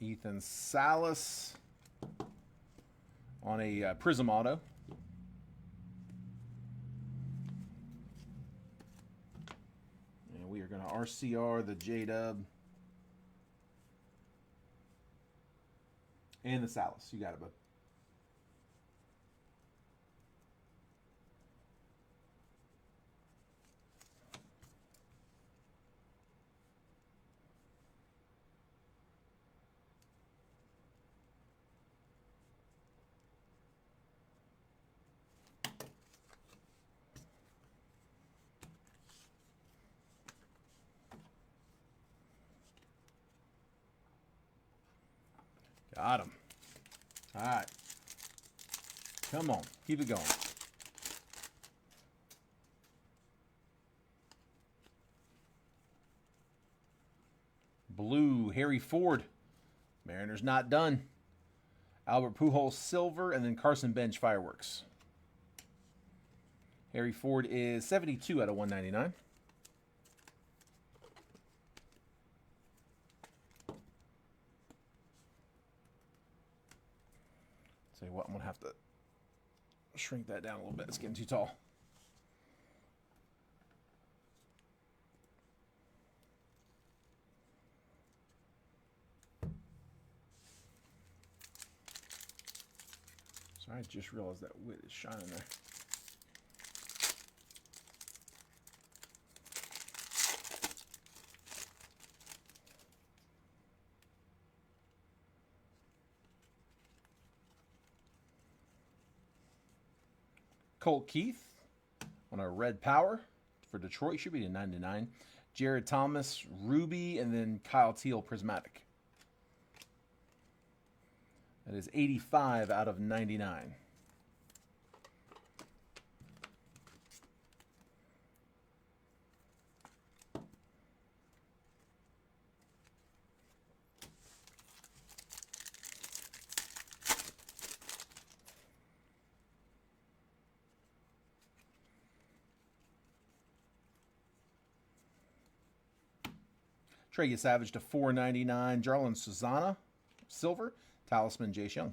Ethan Salas on a Prizm auto. And we are going to RCR the J-Dub. And the Salas. You got it, bud. Got him. All right. Come on. Keep it going. Blue, Harry Ford. Mariners not done. Albert Pujols, silver, and then Carson Bench, fireworks. Harry Ford is 72 out of 199. Tell you what, I'm going to have to shrink that down a little bit. It's getting too tall. Sorry, I just realized that wit is shining there. Colt Keith on a red power for Detroit. Should be a 99. Jared Thomas, Ruby, and then Kyle Teal, prismatic. That is 85 out of 99. Trey Savage to 499. Jarlin Susana, silver. Talisman, Jace Young.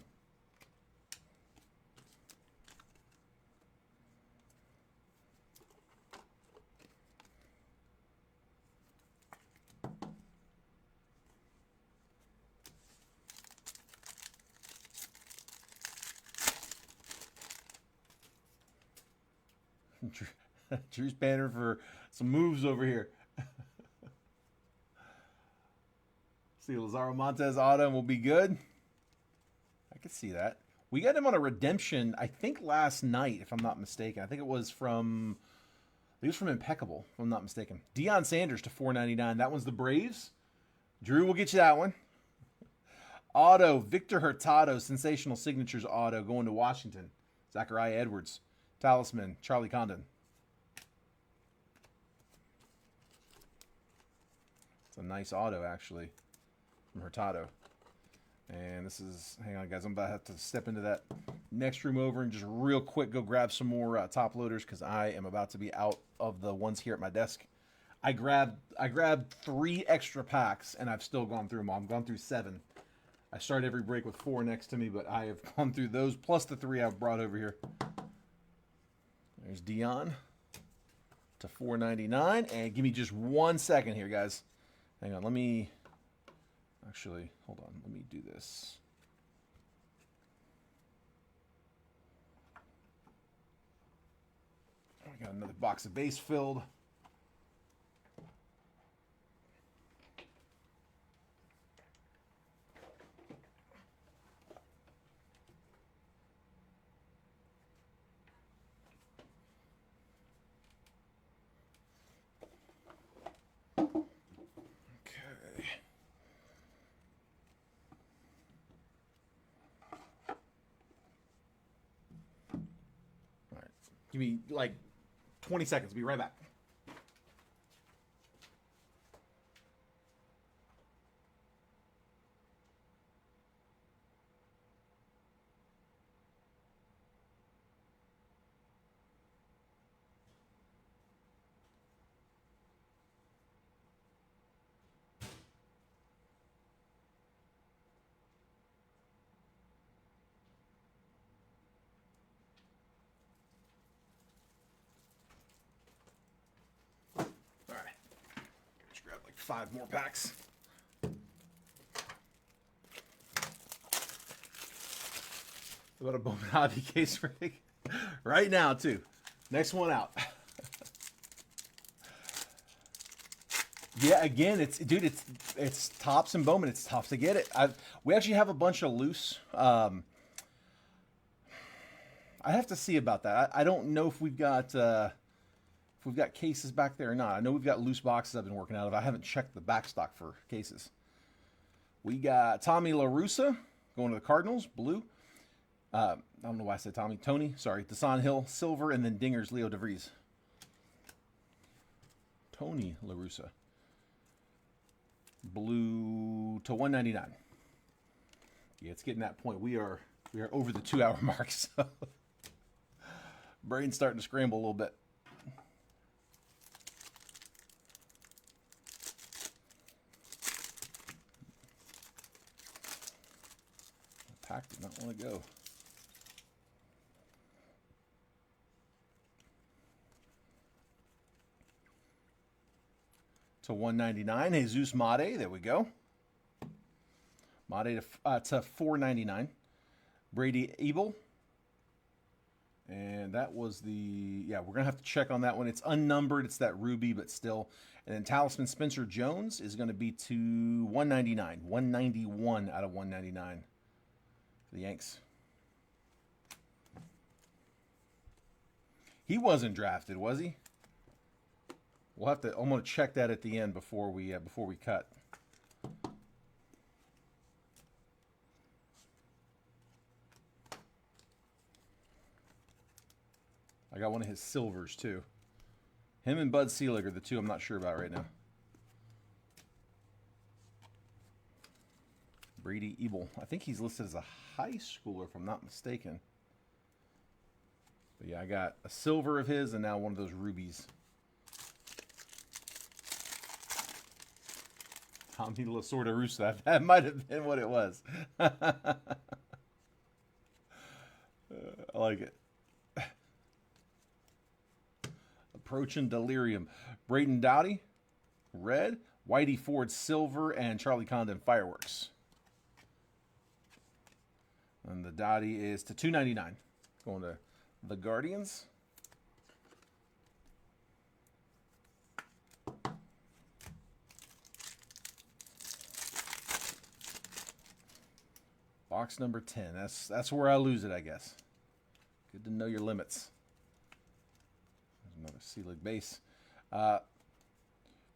Drew's banner for some moves over here. See, Lazaro Montez auto will be good. I could see that. We got him on a redemption, I think last night, if I'm not mistaken. I think it was from Impeccable, if I'm not mistaken. Deion Sanders to 499. That one's the Braves. Drew will get you that one. Auto, Victor Hurtado, sensational signatures auto going to Washington. Zachariah Edwards. Talisman, Charlie Condon. It's a nice auto, actually, from Hurtado. And this is, hang on, guys. I'm about to have to step into that next room over and just real quick go grab some more top loaders because I am about to be out of the ones here at my desk. I grabbed 3 extra packs, and I've still gone through them all. I've gone through 7. I start every break with 4 next to me, but I have gone through those, plus the 3 I've brought over here. There's Dion to 499. And give me just 1 second here, guys. Hang on, let me... Actually, hold on. Let me do this. I got another box of base filled. Give me like 20 seconds. Be right back. All right. Just grab like 5 more packs. What a Bowman Hobby case rig. Right now, too. Next one out. Yeah, again, it's Topps and Bowman. It's tough to get it. We actually have a bunch of loose. I have to see about that. I don't know if we've got cases back there or not. I know we've got loose boxes I've been working out of. I haven't checked the back stock for cases. We got Tommy La Russa going to the Cardinals, blue. I don't know why I said Tommy. Tony, sorry. Desan Hill, silver, and then Dingers, Leo DeVries. Tony La Russa. Blue to 199. Yeah, it's getting that point. We are over the 2-hour mark, so brain's starting to scramble a little bit. The pack did not want to go. To 199, Jesus Made. There we go. Made to 499. Brady Ebel. And that was the, yeah, we're going to have to check on that one. It's unnumbered. It's that ruby, but still. And then Talisman Spencer Jones is going to be to 199. 191 out of 199 for the Yanks. He wasn't drafted, was he? We'll have to. I'm going to check that at the end before we cut. I got one of his silvers too. Him and Bud Selig are the two I'm not sure about right now. Brady Ebel. I think he's listed as a high schooler if I'm not mistaken. But yeah, I got a silver of his and now one of those rubies. Tommy Lasorda Russo. That might have been what it was. I like it. Approaching Delirium. Braden Dowdy, red. Whitey Ford, silver. And Charlie Condon, fireworks. And the Dowdy is to $2.99. Going to the Guardians. Box number 10. That's where I lose it, I guess. Good to know your limits. There's another Selig base.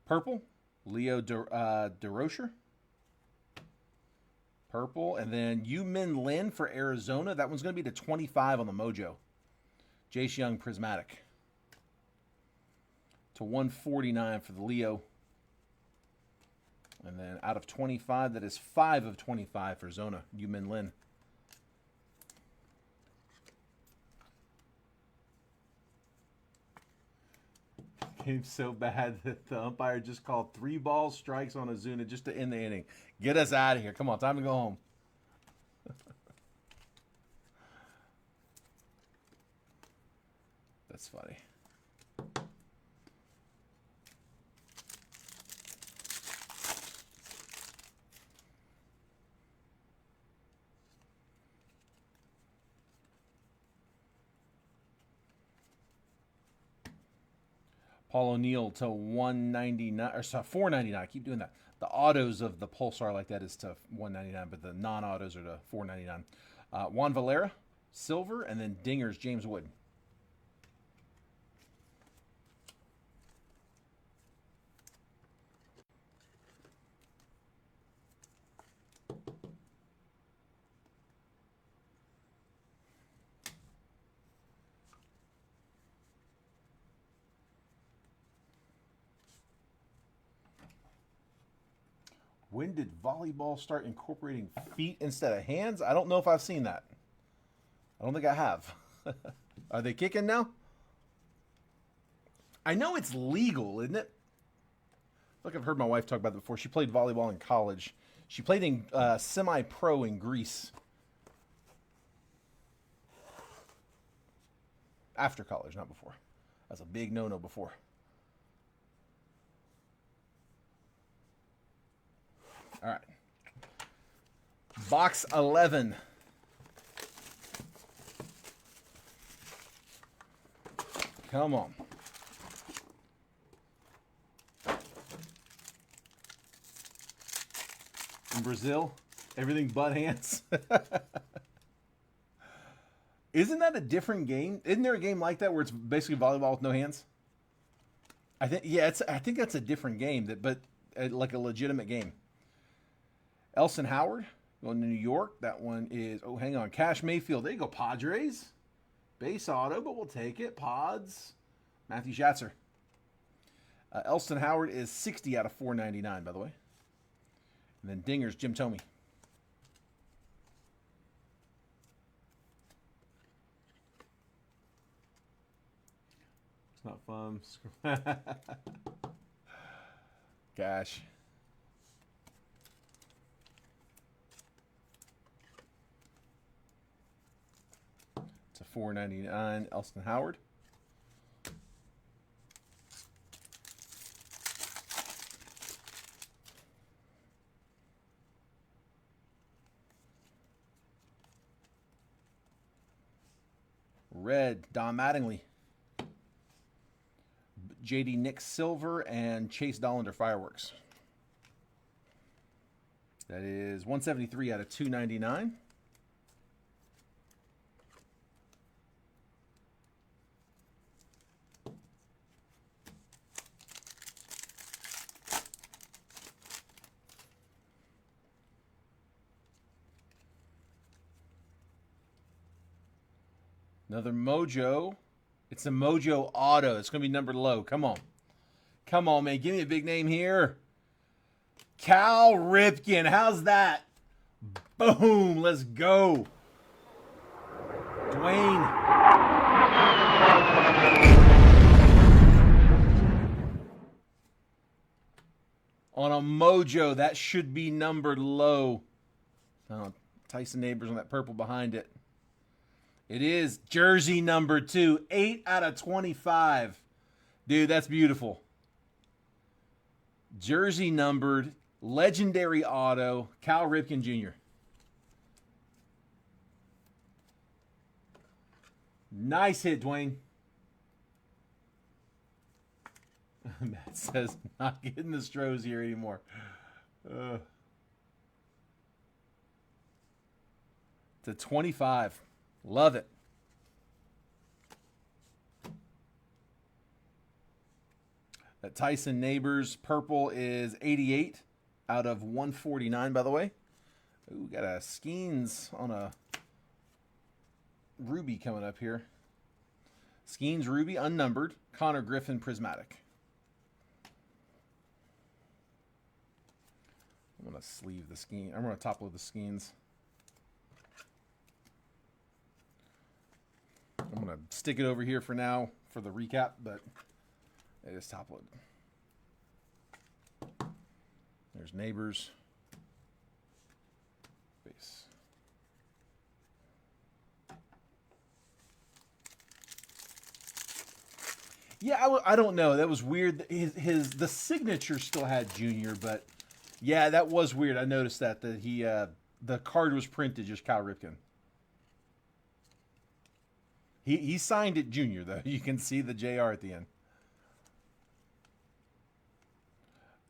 Purple, Leo DeRocher. Purple, and then Yu-Min Lin for Arizona. That one's going to be to 25 on the Mojo. Jace Young Prismatic. To 149 for the Leo. And then out of 25, that is 5 of 25 for Zona, Yu-Min Lin. Game so bad that the umpire just called 3 ball strikes on Ozuna just to end the inning. Get us out of here. Come on, time to go home. That's funny. Paul O'Neill to 199 or so 499. I keep doing that. The autos of the Pulsar like that is to 199, but the non-autos are to 499. Juan Valera, silver, and then Dingers, James Wood. When did volleyball start incorporating feet instead of hands? I don't know if I've seen that. I don't think I have. Are they kicking now? I know it's legal, isn't it? Look, I've heard my wife talk about it before. She played volleyball in college. She played in semi-pro in Greece. After college, not before. That's a big no-no before. All right. Box 11. Come on. In Brazil, everything but hands. Isn't that a different game? Isn't there a game like that where it's basically volleyball with no hands? I think I think that's a different game, but like a legitimate game. Elson Howard going to New York. That one is, oh, hang on. Cash Mayfield. There you go, Padres. Base auto, but we'll take it. Pods. Matthew Schatzer. Elson Howard is 60 out of 499, by the way. And then Dingers, Jim Thome. It's not fun. Gosh. It's a $4.99 Elston Howard. Red, Don Mattingly. JD Nick Silver and Chase Dollander Fireworks. That is 173 out of 299. Another Mojo. It's a Mojo Auto. It's going to be numbered low. Come on. Come on, man. Give me a big name here. Cal Ripken. How's that? Boom. Let's go. Dwayne. On a Mojo, that should be numbered low. Oh, Tyson Neighbors on that purple behind it. It is jersey number 2, 8 out of 25. Dude, that's beautiful. Jersey numbered, legendary auto, Cal Ripken Jr. Nice hit, Dwayne. Matt says, not getting the Stros here anymore. It's a 25. Love it. That Tyson Neighbors purple is 88 out of 149, by the way. Ooh, got a Skeens on a Ruby coming up here. Skeens Ruby, unnumbered. Connor Griffin Prismatic. I'm going to sleeve the Skeen. I'm going to top load the Skeens. I'm going to stick it over here for now for the recap, but it is top loaded. There's Neighbors. Base. Yeah, I don't know. That was weird. The signature still had Junior, but yeah, that was weird. I noticed that he the card was printed just Cal Ripken. He signed it Junior, though. You can see the JR at the end.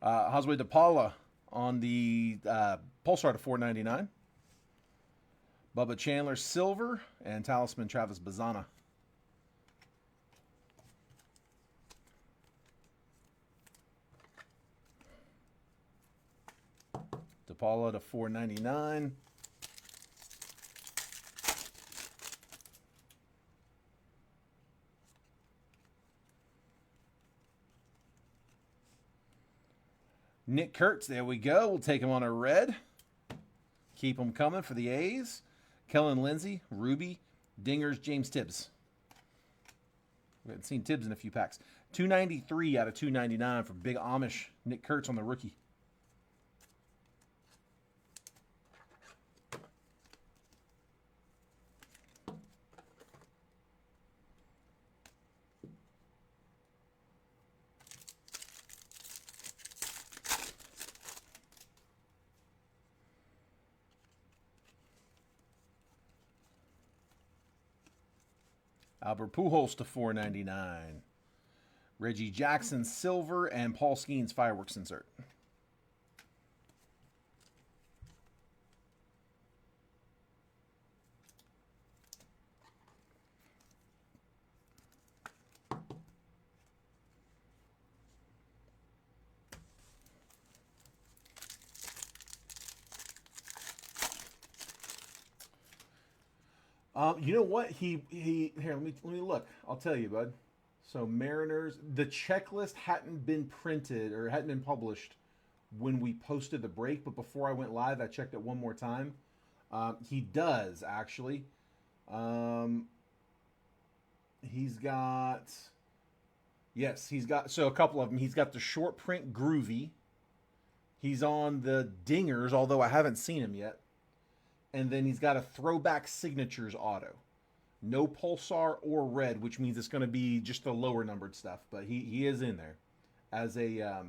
Josue DePaula on the Pulsar to $4.99. Bubba Chandler Silver and Talisman Travis Bazana. DePaula to $4.99. Nick Kurtz, there we go. We'll take him on a red. Keep them coming for the A's. Kellen Lindsey, Ruby, Dingers, James Tibbs. We haven't seen Tibbs in a few packs. 293 out of 299 for Big Amish Nick Kurtz on the rookie. Albert Pujols to 499. Reggie Jackson silver and Paul Skeens fireworks insert. You know what? Here, let me look. I'll tell you, bud. So Mariners, the checklist hadn't been printed or hadn't been published when we posted the break, but before I went live, I checked it one more time. He does actually. He's got, yes, he's got, so a couple of them. He's got the short print Groovy. He's on the Dingers, although I haven't seen him yet. And then he's got a throwback signatures auto. No Pulsar or red, which means it's going to be just the lower numbered stuff. But he is in there as a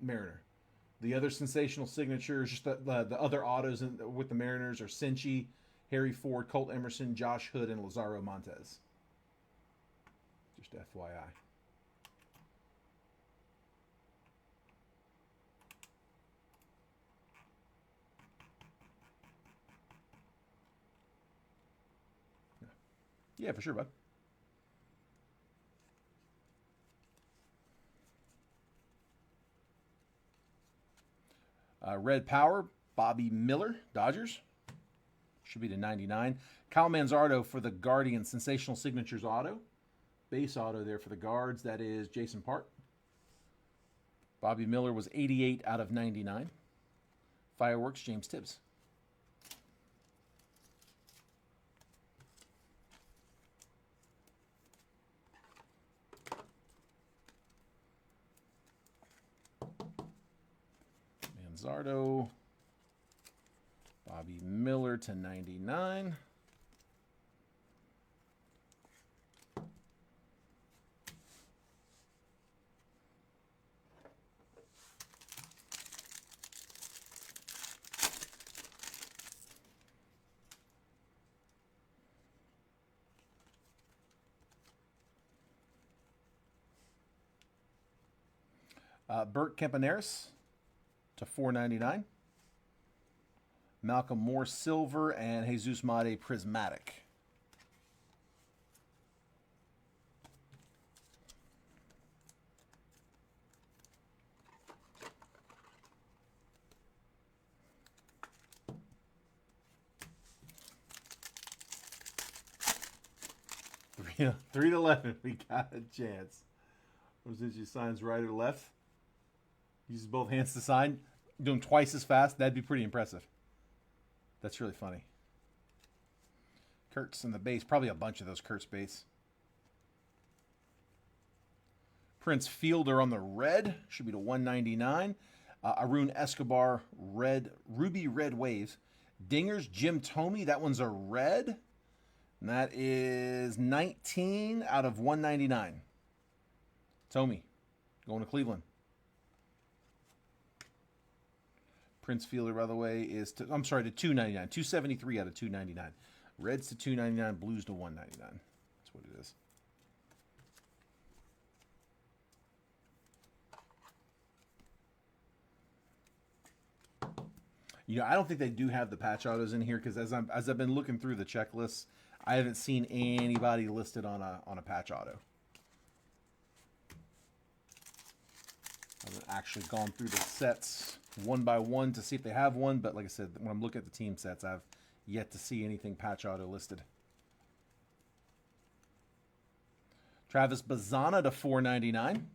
Mariner. The other sensational signatures, just the other autos with the Mariners are Cincy, Harry Ford, Colt Emerson, Josh Hood, and Lazaro Montez. Just FYI. Yeah, for sure, bud. Red Power, Bobby Miller, Dodgers. Should be to 99. Kyle Manzardo for the Guardians, sensational signatures auto. Base auto there for the Guards. That is Jason Park. Bobby Miller was 88 out of 99. Fireworks, James Tibbs. Manzardo, Bobby Miller to 99. Bert Campaneris to 499. Malcolm Moore silver and Jesus Mate prismatic. Three to 11. We got a chance. Since you signs right or left. Uses both hands to sign. Do them twice as fast. That'd be pretty impressive. That's really funny. Kurtz in the base. Probably a bunch of those Kurtz base. Prince Fielder on the red. Should be to 199. Arun Escobar red. Ruby red waves. Dingers Jim Thome. That one's a red. And that is 19 out of 199. Thome going to Cleveland. Prince Fielder, by the way, is to, I'm sorry, to 299. 273 out of 299. Reds to 299, Blues to 199. That's what it is. You know, I don't think they do have the patch autos in here because as I've been looking through the checklists, I haven't seen anybody listed on a patch auto. I haven't actually gone through the sets one by one to see if they have one, but like I said, when I'm looking at the team sets, I've yet to see anything patch auto listed. Travis Bazzana to 499.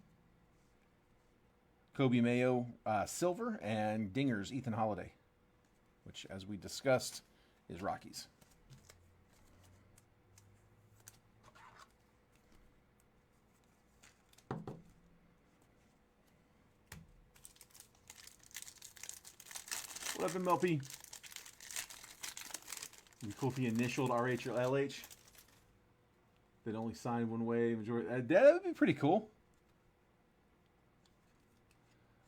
Kobe Mayo, silver, and Dingers, Ethan Holiday, which, as we discussed, is Rockies. What up, MLP? It'd be cool if he initialed RH or LH. They'd only sign one way. Majority. That would be pretty cool.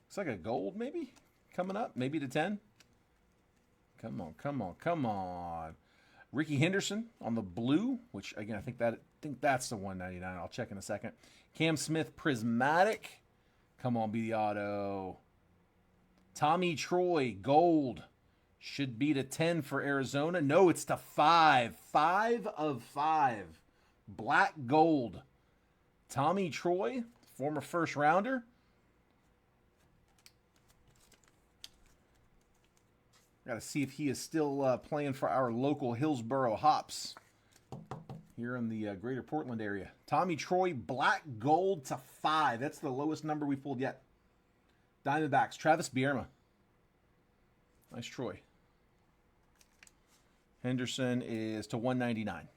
Looks like a gold, maybe, coming up. Maybe to 10. Come on, come on, come on. Ricky Henderson on the blue, which, again, I think that's the 199. I'll check in a second. Cam Smith, prismatic. Come on, be the auto. Tommy Troy, gold. Should be to 10 for Arizona. No, it's to 5. 5 of 5. Black gold. Tommy Troy, former first rounder. Got to see if he is still playing for our local Hillsboro Hops here in the greater Portland area. Tommy Troy, black gold to 5. That's the lowest number we've pulled yet. Diamondbacks, Travis Bierma. Nice Troy. Henderson is to 199.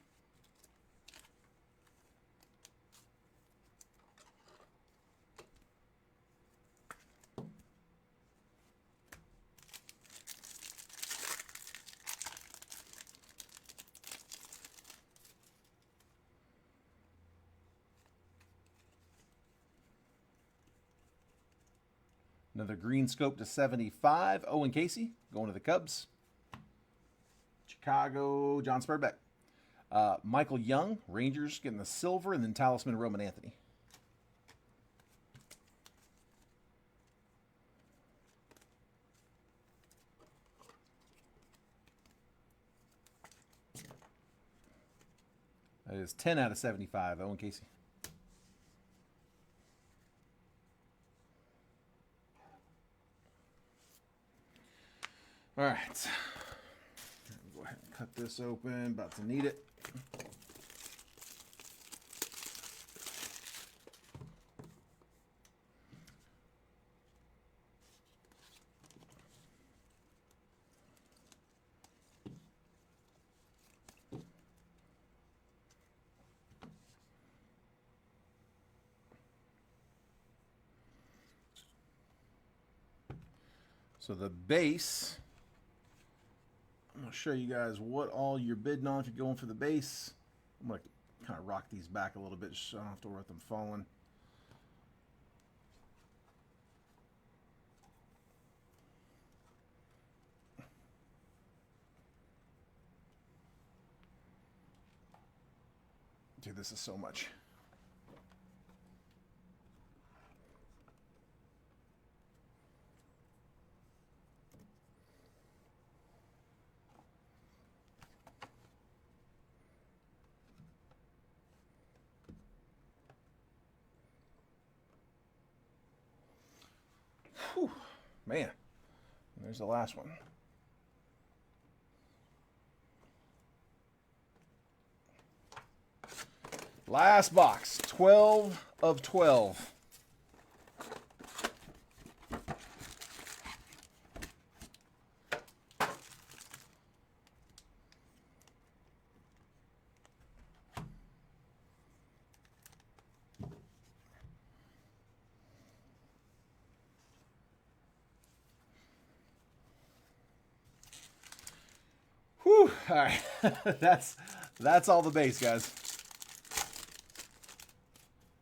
Another green scope to 75. Owen Casey going to the Cubs. Chicago, John Spurbeck. Michael Young, Rangers getting the silver, and then Talisman Roman Anthony. That is 10 out of 75, Owen Casey. All right. Go ahead and cut this open. About to need it. So the base, I'm going to show you guys what all you're bidding on if you're going for the base. I'm going to kind of rock these back a little bit so I don't have to worry about them falling. Dude, this is so much. Whew, man, there's the last one. Last box, 12 of 12. Whew, all right, that's all the base, guys.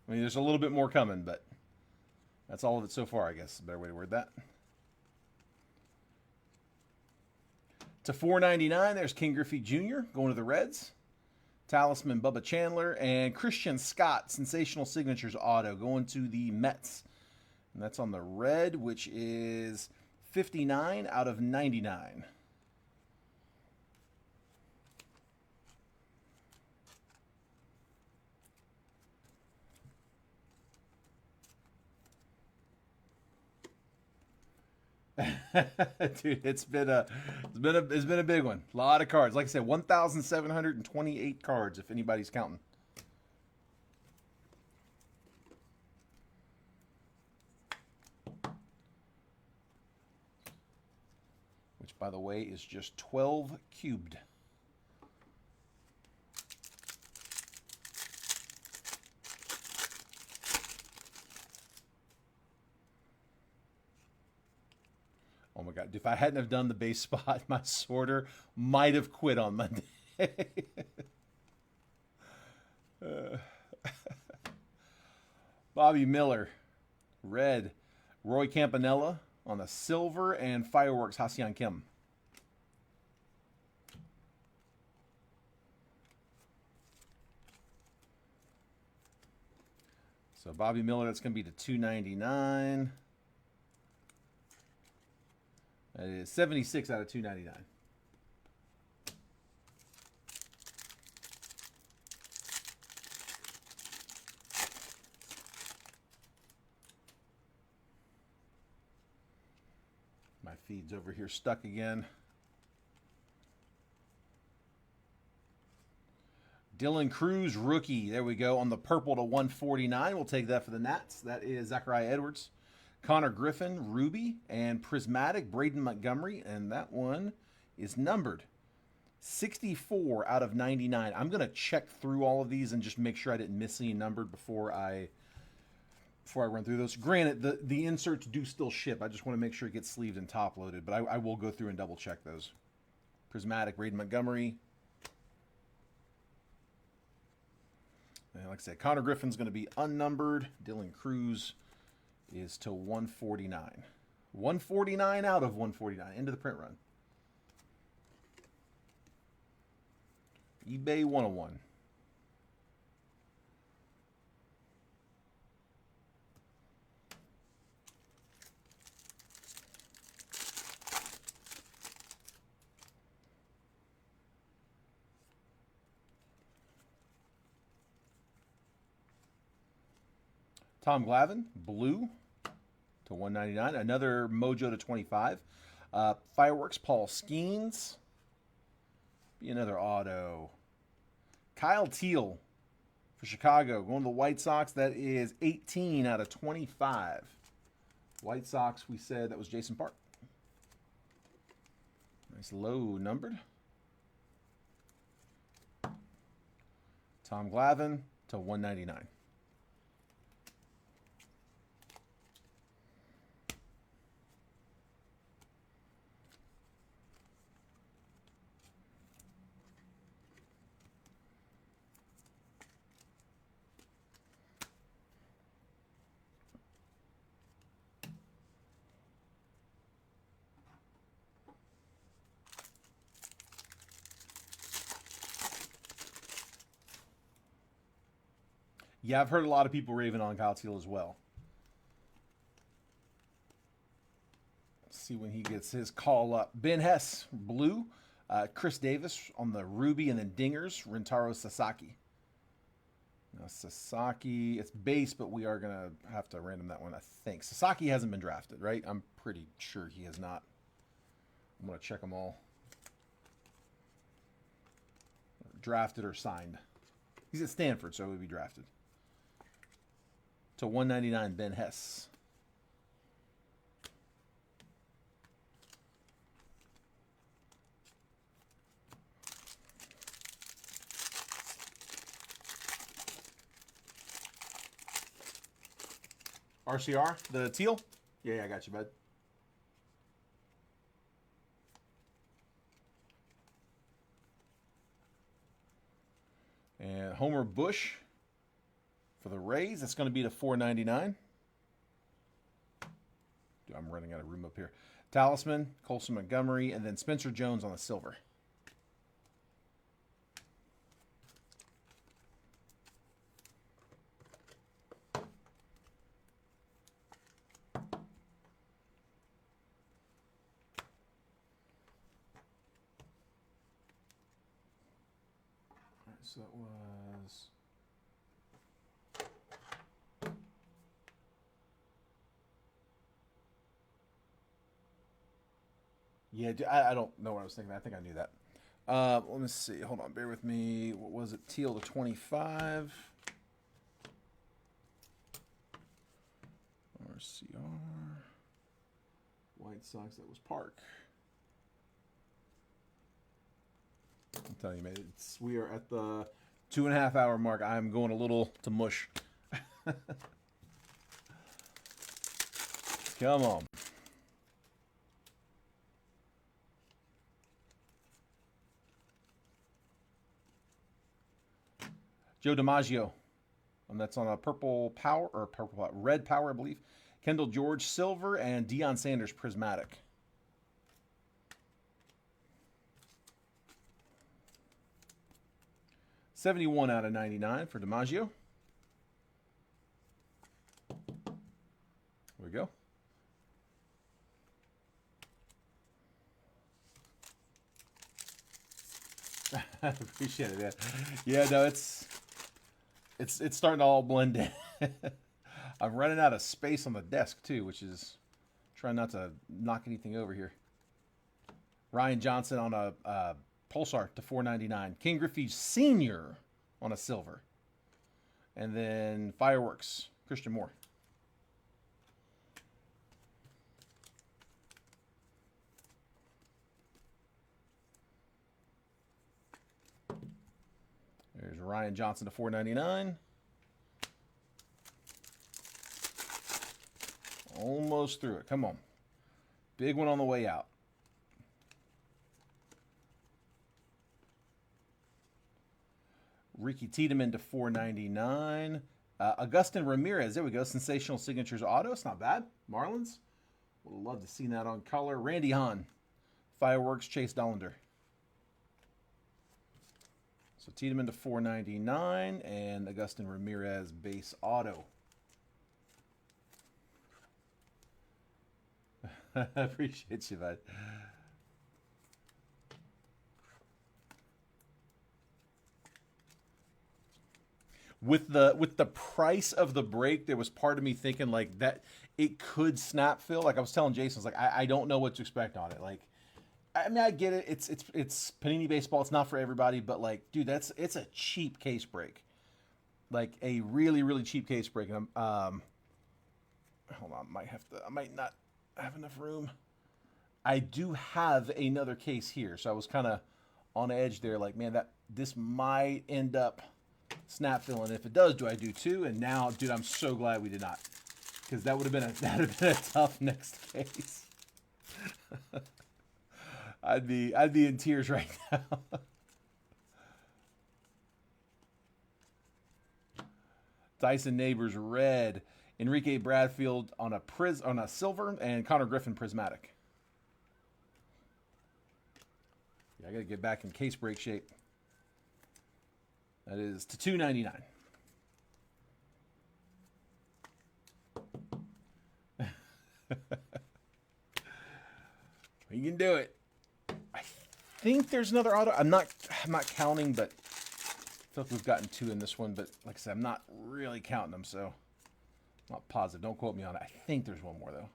I mean, there's a little bit more coming, but that's all of it so far, I guess. A better way to word that. To $4.99, there's King Griffey Jr. going to the Reds. Talisman Bubba Chandler and Christian Scott, Sensational Signatures auto, going to the Mets. And that's on the red, which is 59 out of 99. Dude, it's been a big one. A lot of cards. Like I said, 1,728 cards if anybody's counting. by the way, is just 12 cubed. Oh my God, if I hadn't have done the base spot, my sorter might have quit on Monday. Bobby Miller, red. Roy Campanella on the silver, and Fireworks Ha-Seong Kim. So Bobby Miller, that's going to be to 299. That is 76 out of 299. My feed's over here stuck again. Dylan Cruz, rookie. There we go. On the purple to 149. We'll take that for the Nats. That is Zachariah Edwards. Connor Griffin, ruby. And prismatic, Braden Montgomery. And that one is numbered 64 out of 99. I'm going to check through all of these and just make sure I didn't miss any numbered before I run through those. Granted, the inserts do still ship. I just want to make sure it gets sleeved and top loaded. But I will go through and double check those. Prismatic, Braden Montgomery. And like I said, Connor Griffin's going to be unnumbered. Dylan Cruz is to 149. 149 out of 149. Into the print run. eBay 101. Tom Glavine, blue to 199. Another Mojo to 25. Fireworks, Paul Skeens. Be another auto. Kyle Teal for Chicago. Going to the White Sox. That is 18 out of 25. White Sox, we said that was Jason Park. Nice low numbered. Tom Glavine to 199. Yeah, I've heard a lot of people raving on Kyle Teal as well. Let's see when he gets his call up. Ben Hess, blue. Chris Davis on the ruby, and then dingers, Rentaro Sasaki. Now, Sasaki, it's base, but we are going to have to random that one, I think. Sasaki hasn't been drafted, right? I'm pretty sure he has not. I'm going to check them all. Drafted or signed. He's at Stanford, so he would be drafted. To 199, Ben Hess. RCR, the teal? Yeah, I got you, bud. And Homer Bush for the Rays. That's going to be to 499. I'm running out of room up here. Talisman, Colson Montgomery, and then Spencer Jones on the silver. So that was... Yeah, I don't know what I was thinking. I think I knew that. Let me see. Hold on. Bear with me. What was it? Teal to 25. RCR. White Sox. That was Park. I'm telling you, man, we are at the 2.5 hour mark. I'm going a little to mush. Come on. Joe DiMaggio. And that's on a purple power, or red power, I believe. Kendall George, silver, and Deion Sanders, prismatic. $71 out of 99 for DiMaggio. There we go. I appreciate it, man. Yeah, no, it's starting to all blend in. I'm running out of space on the desk too, which is trying not to knock anything over here. Ryan Johnson on a Pulsar to $4.99. King Griffey Sr. on a silver. And then Fireworks, Christian Moore. There's Ryan Johnson to $4.99. Almost through it. Come on. Big one on the way out. Ricky Tiedemann to $4.99. Augustin Ramirez. There we go. Sensational Signatures Auto. It's not bad. Marlins. Would love to see that on color. Randy Hahn. Fireworks. Chase Dollander. So Tiedemann to $4.99 and Augustin Ramirez base auto. I appreciate you, bud. With the price of the break, there was part of me thinking like that it could snap fill. Like I was telling Jason, I was like, I don't know what to expect on it. Like, I mean, I get it. It's Panini baseball. It's not for everybody, but like, dude, it's a cheap case break, like a really really cheap case break. And hold on, I might not have enough room. I do have another case here, so I was kind of on edge there. Like, man, this might end up snap filling. If it does, do I do two? And now, dude, I'm so glad we did not, because that would have been a tough next case. I'd be in tears right now. Dyson Neighbors red, Enrique Bradfield on a silver, and Connor Griffin prismatic. Yeah, I got to get back in case break shape. That is to $2.99. You can do it. I think there's another auto. I'm not counting, but I feel like we've gotten two in this one. But like I said, I'm not really counting them, so I'm not positive. Don't quote me on it. I think there's one more though.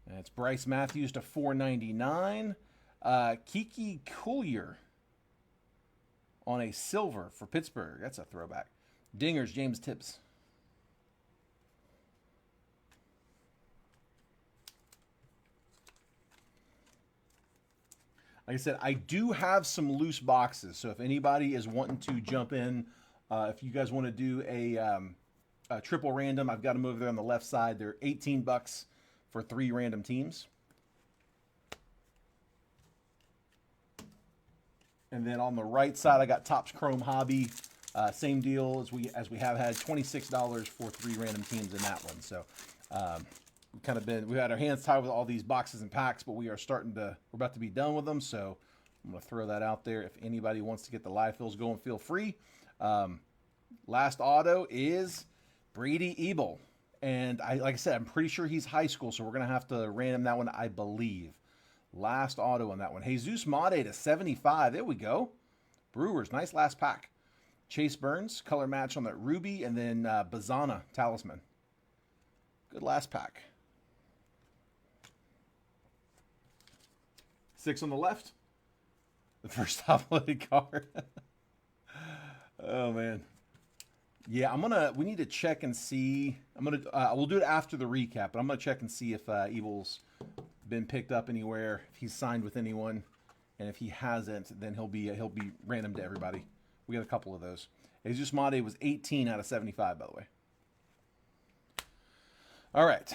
And it's Bryce Matthews to $4.99. Kiki Collier on a silver for Pittsburgh. That's a throwback. Dingers, James Tibbs. Like I said, I do have some loose boxes, so if anybody is wanting to jump in, if you guys want to do a triple random, I've got them over there on the left side. They're $18 for 3 random teams. And then on the right side, I got Topps Chrome Hobby. Same deal as we have had, $26 for 3 random teams in that one. So we had our hands tied with all these boxes and packs, but we're about to be done with them. So I'm going to throw that out there. If anybody wants to get the live fills going, feel free. Last auto is Brady Ebel. And like I said, I'm pretty sure he's high school, so we're going to have to random that one, I believe. Last auto on that one. Jesus Made to 75. There we go. Brewers, nice last pack. Chase Burns, color match on that Ruby, and then Bazana, Talisman. Good last pack. 6 on the left. The first top-loaded card. Oh, man. Yeah, we need to check and see. We'll do it after the recap, but I'm going to check and see if Ebel's been picked up anywhere, if he's signed with anyone, and if he hasn't, then he'll be random to everybody. We got a couple of those. Jesus Mate was 18 out of 75, by the way. All right.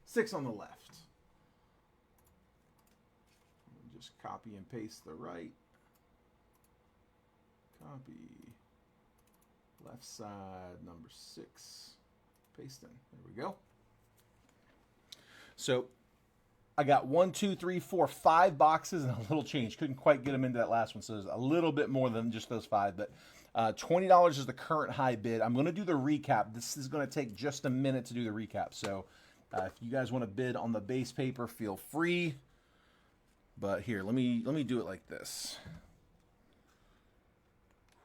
6 on the left. Just copy and paste the right. Copy. Left side, number 6. Paste in. There we go. So I got 1, 2, 3, 4, 5 boxes and a little change. Couldn't quite get them into that last one, so there's a little bit more than just those 5. But $20 is the current high bid. I'm going to do the recap. This is going to take just a minute to do the recap. So if you guys want to bid on the base paper, feel free. But here, let me do it like this.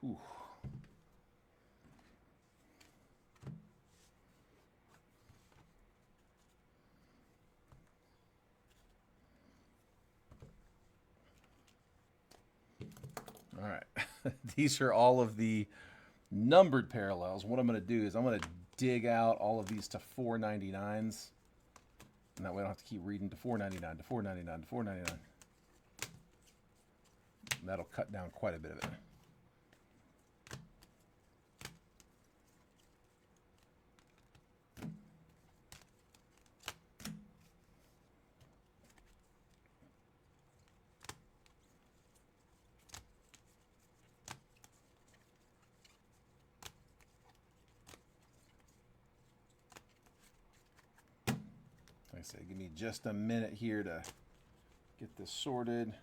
Whew. All right, these are all of the numbered parallels. What I'm going to do is I'm going to dig out all of these to 499s, and that way I don't have to keep reading to 499 to 499 to 499. That'll cut down quite a bit of it. Like I said, give me just a minute here to get this sorted.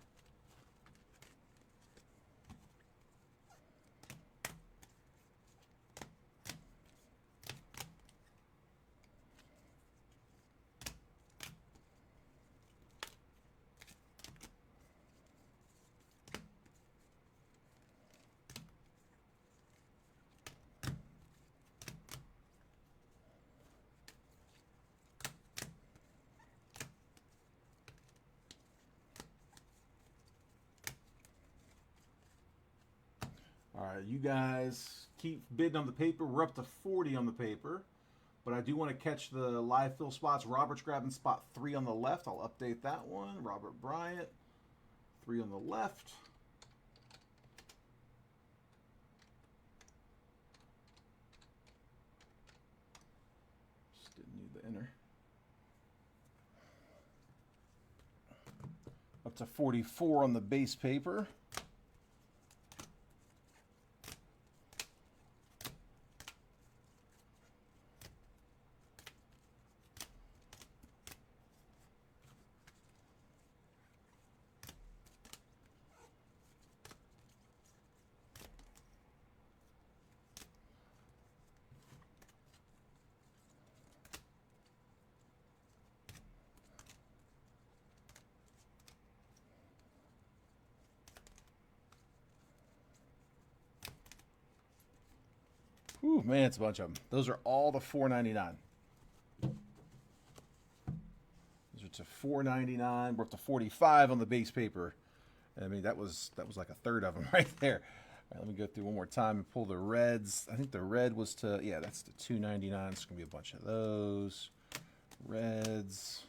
All right, you guys keep bidding on the paper. We're up to 40 on the paper, but I do want to catch the live fill spots. Robert's grabbing spot 3 on the left. I'll update that one. Robert Bryant, 3 on the left. Just didn't need the enter. Up to 44 on the base paper. Ooh, man, it's a bunch of them. Those are all the $4.99. Those are to $4.99. We're up to 45 on the base paper. I mean, that was like a third of them right there. All right, let me go through one more time and pull the reds. I think the red was to, yeah, that's the $2.99. It's going to be a bunch of those. Reds.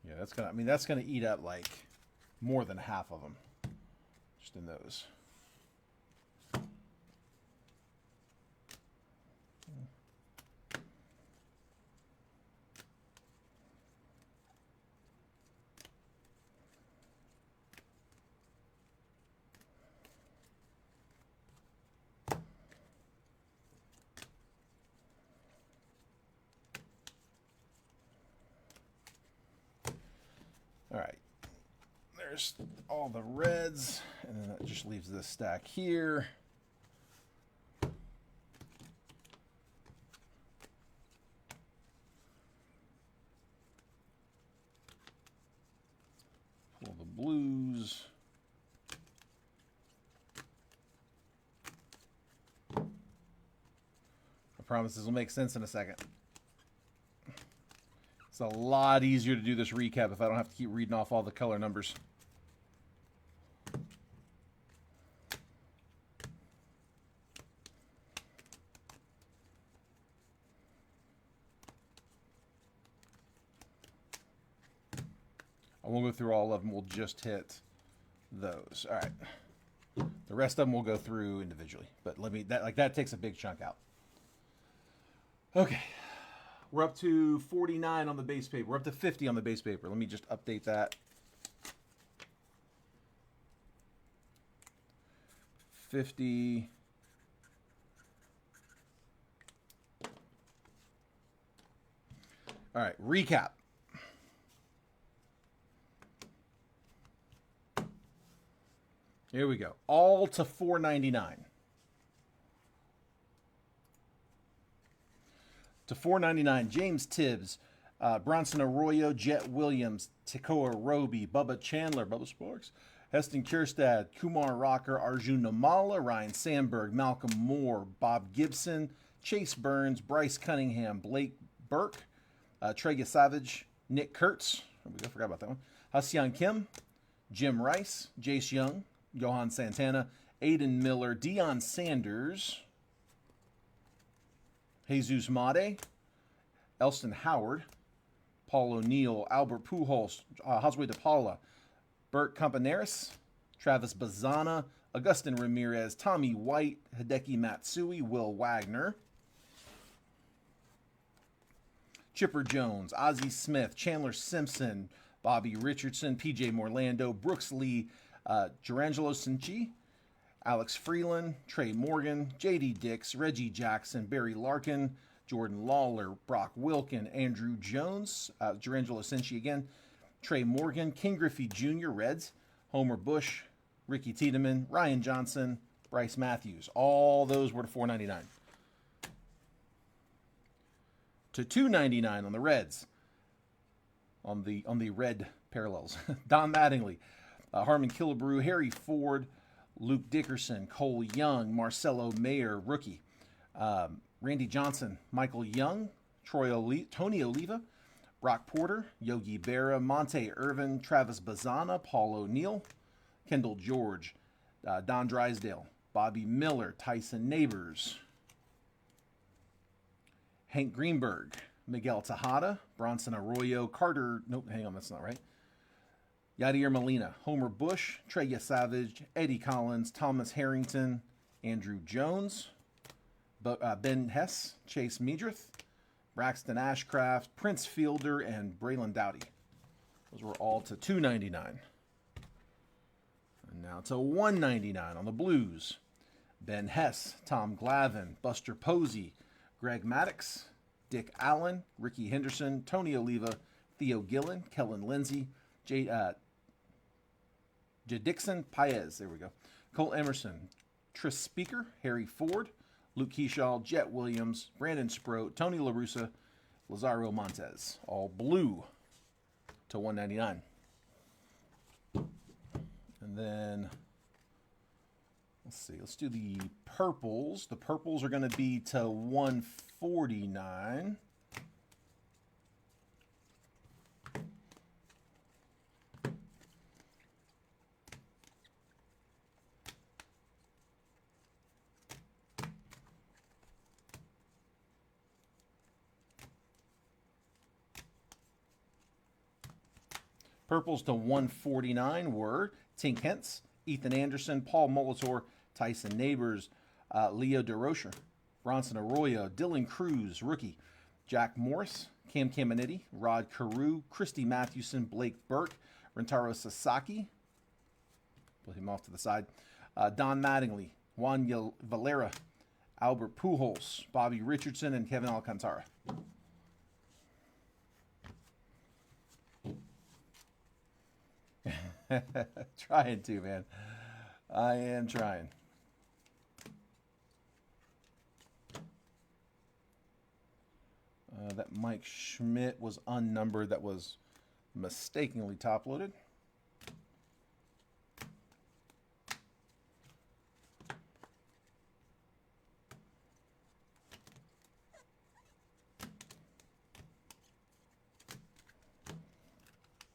Yeah, that's gonna. I mean, that's gonna eat up like more than half of them, just in those. All right, there's all the reds, and then that just leaves this stack here. blues. I promise this will make sense in a second. It's a lot easier to do this recap if I don't have to keep reading off all the color numbers. I won't go through all of them. We'll just hit those. All right. The rest of them we'll go through individually. But that takes a big chunk out. Okay. We're up to 49 on the base paper. We're up to 50 on the base paper. Let me just update that. 50. All right, recap. Here we go. All to $4.99. To $4.99, James Tibbs, Bronson Arroyo, Jet Williams, Tekoa Roby, Bubba Chandler, Bubba Sparks, Heston Kierstad, Kumar Rocker, Arjun Namala, Ryan Sandberg, Malcolm Moore, Bob Gibson, Chase Burns, Bryce Cunningham, Blake Burke, Trey Savage, Nick Kurtz, I forgot about that one, Ha-Seong Kim, Jim Rice, Jace Young, Johan Santana, Aiden Miller, Deion Sanders, Jesus Made, Elston Howard, Paul O'Neill, Albert Pujols, Josue DePaula, Bert Campaneris, Travis Bazana, Augustin Ramirez, Tommy White, Hideki Matsui, Will Wagner, Chipper Jones, Ozzie Smith, Chandler Simpson, Bobby Richardson, PJ Morlando, Brooks Lee, Gerangelo Cinci, Alex Freeland, Trey Morgan, J.D. Dix, Reggie Jackson, Barry Larkin, Jordan Lawler, Brock Wilkin, Andrew Jones, Gerangelo Cinci again, Trey Morgan, King Griffey Jr., Reds, Homer Bush, Ricky Tiedemann, Ryan Johnson, Bryce Matthews. All those were to $4.99. To $2.99 on the Reds. On the red parallels. Don Mattingly, Harmon Killebrew, Harry Ford, Luke Dickerson, Cole Young, Marcelo Mayer, rookie, Randy Johnson, Michael Young, Tony Oliva, Brock Porter, Yogi Berra, Monte Irvin, Travis Bazana, Paul O'Neill, Kendall George, Don Drysdale, Bobby Miller, Tyson Neighbors, Hank Greenberg, Miguel Tejada, Bronson Arroyo, Carter, nope, hang on, that's not right. Yadier Molina, Homer Bush, Trey Savage, Eddie Collins, Thomas Harrington, Andrew Jones, Ben Hess, Chase Meadrith, Braxton Ashcraft, Prince Fielder, and Braylon Dowdy. Those were all to $2.99. And now to $1.99 on the Blues. Ben Hess, Tom Glavine, Buster Posey, Greg Maddux, Dick Allen, Ricky Henderson, Tony Oliva, Theo Gillen, Kellen Lindsay, Dixon Paez, there we go, Cole Emerson, Tris Speaker, Harry Ford, Luke Keyshaw, Jet Williams, Brandon Sproat, Tony La Russa, Lazario Montez, all blue to $1.99. And then, let's see, let's do the purples. The purples are going to be to $149. Purples to $149 were Tink Hentz, Ethan Anderson, Paul Molitor, Tyson Neighbors, Leo DeRocher, Bronson Arroyo, Dylan Cruz, rookie, Jack Morris, Cam Caminiti, Rod Carew, Christy Mathewson, Blake Burke, Rentaro Sasaki, put him off to the side, Don Mattingly, Juan Valera, Albert Pujols, Bobby Richardson, and Kevin Alcantara. Trying to, man. I am trying. That Mike Schmidt was unnumbered. That was mistakenly top-loaded.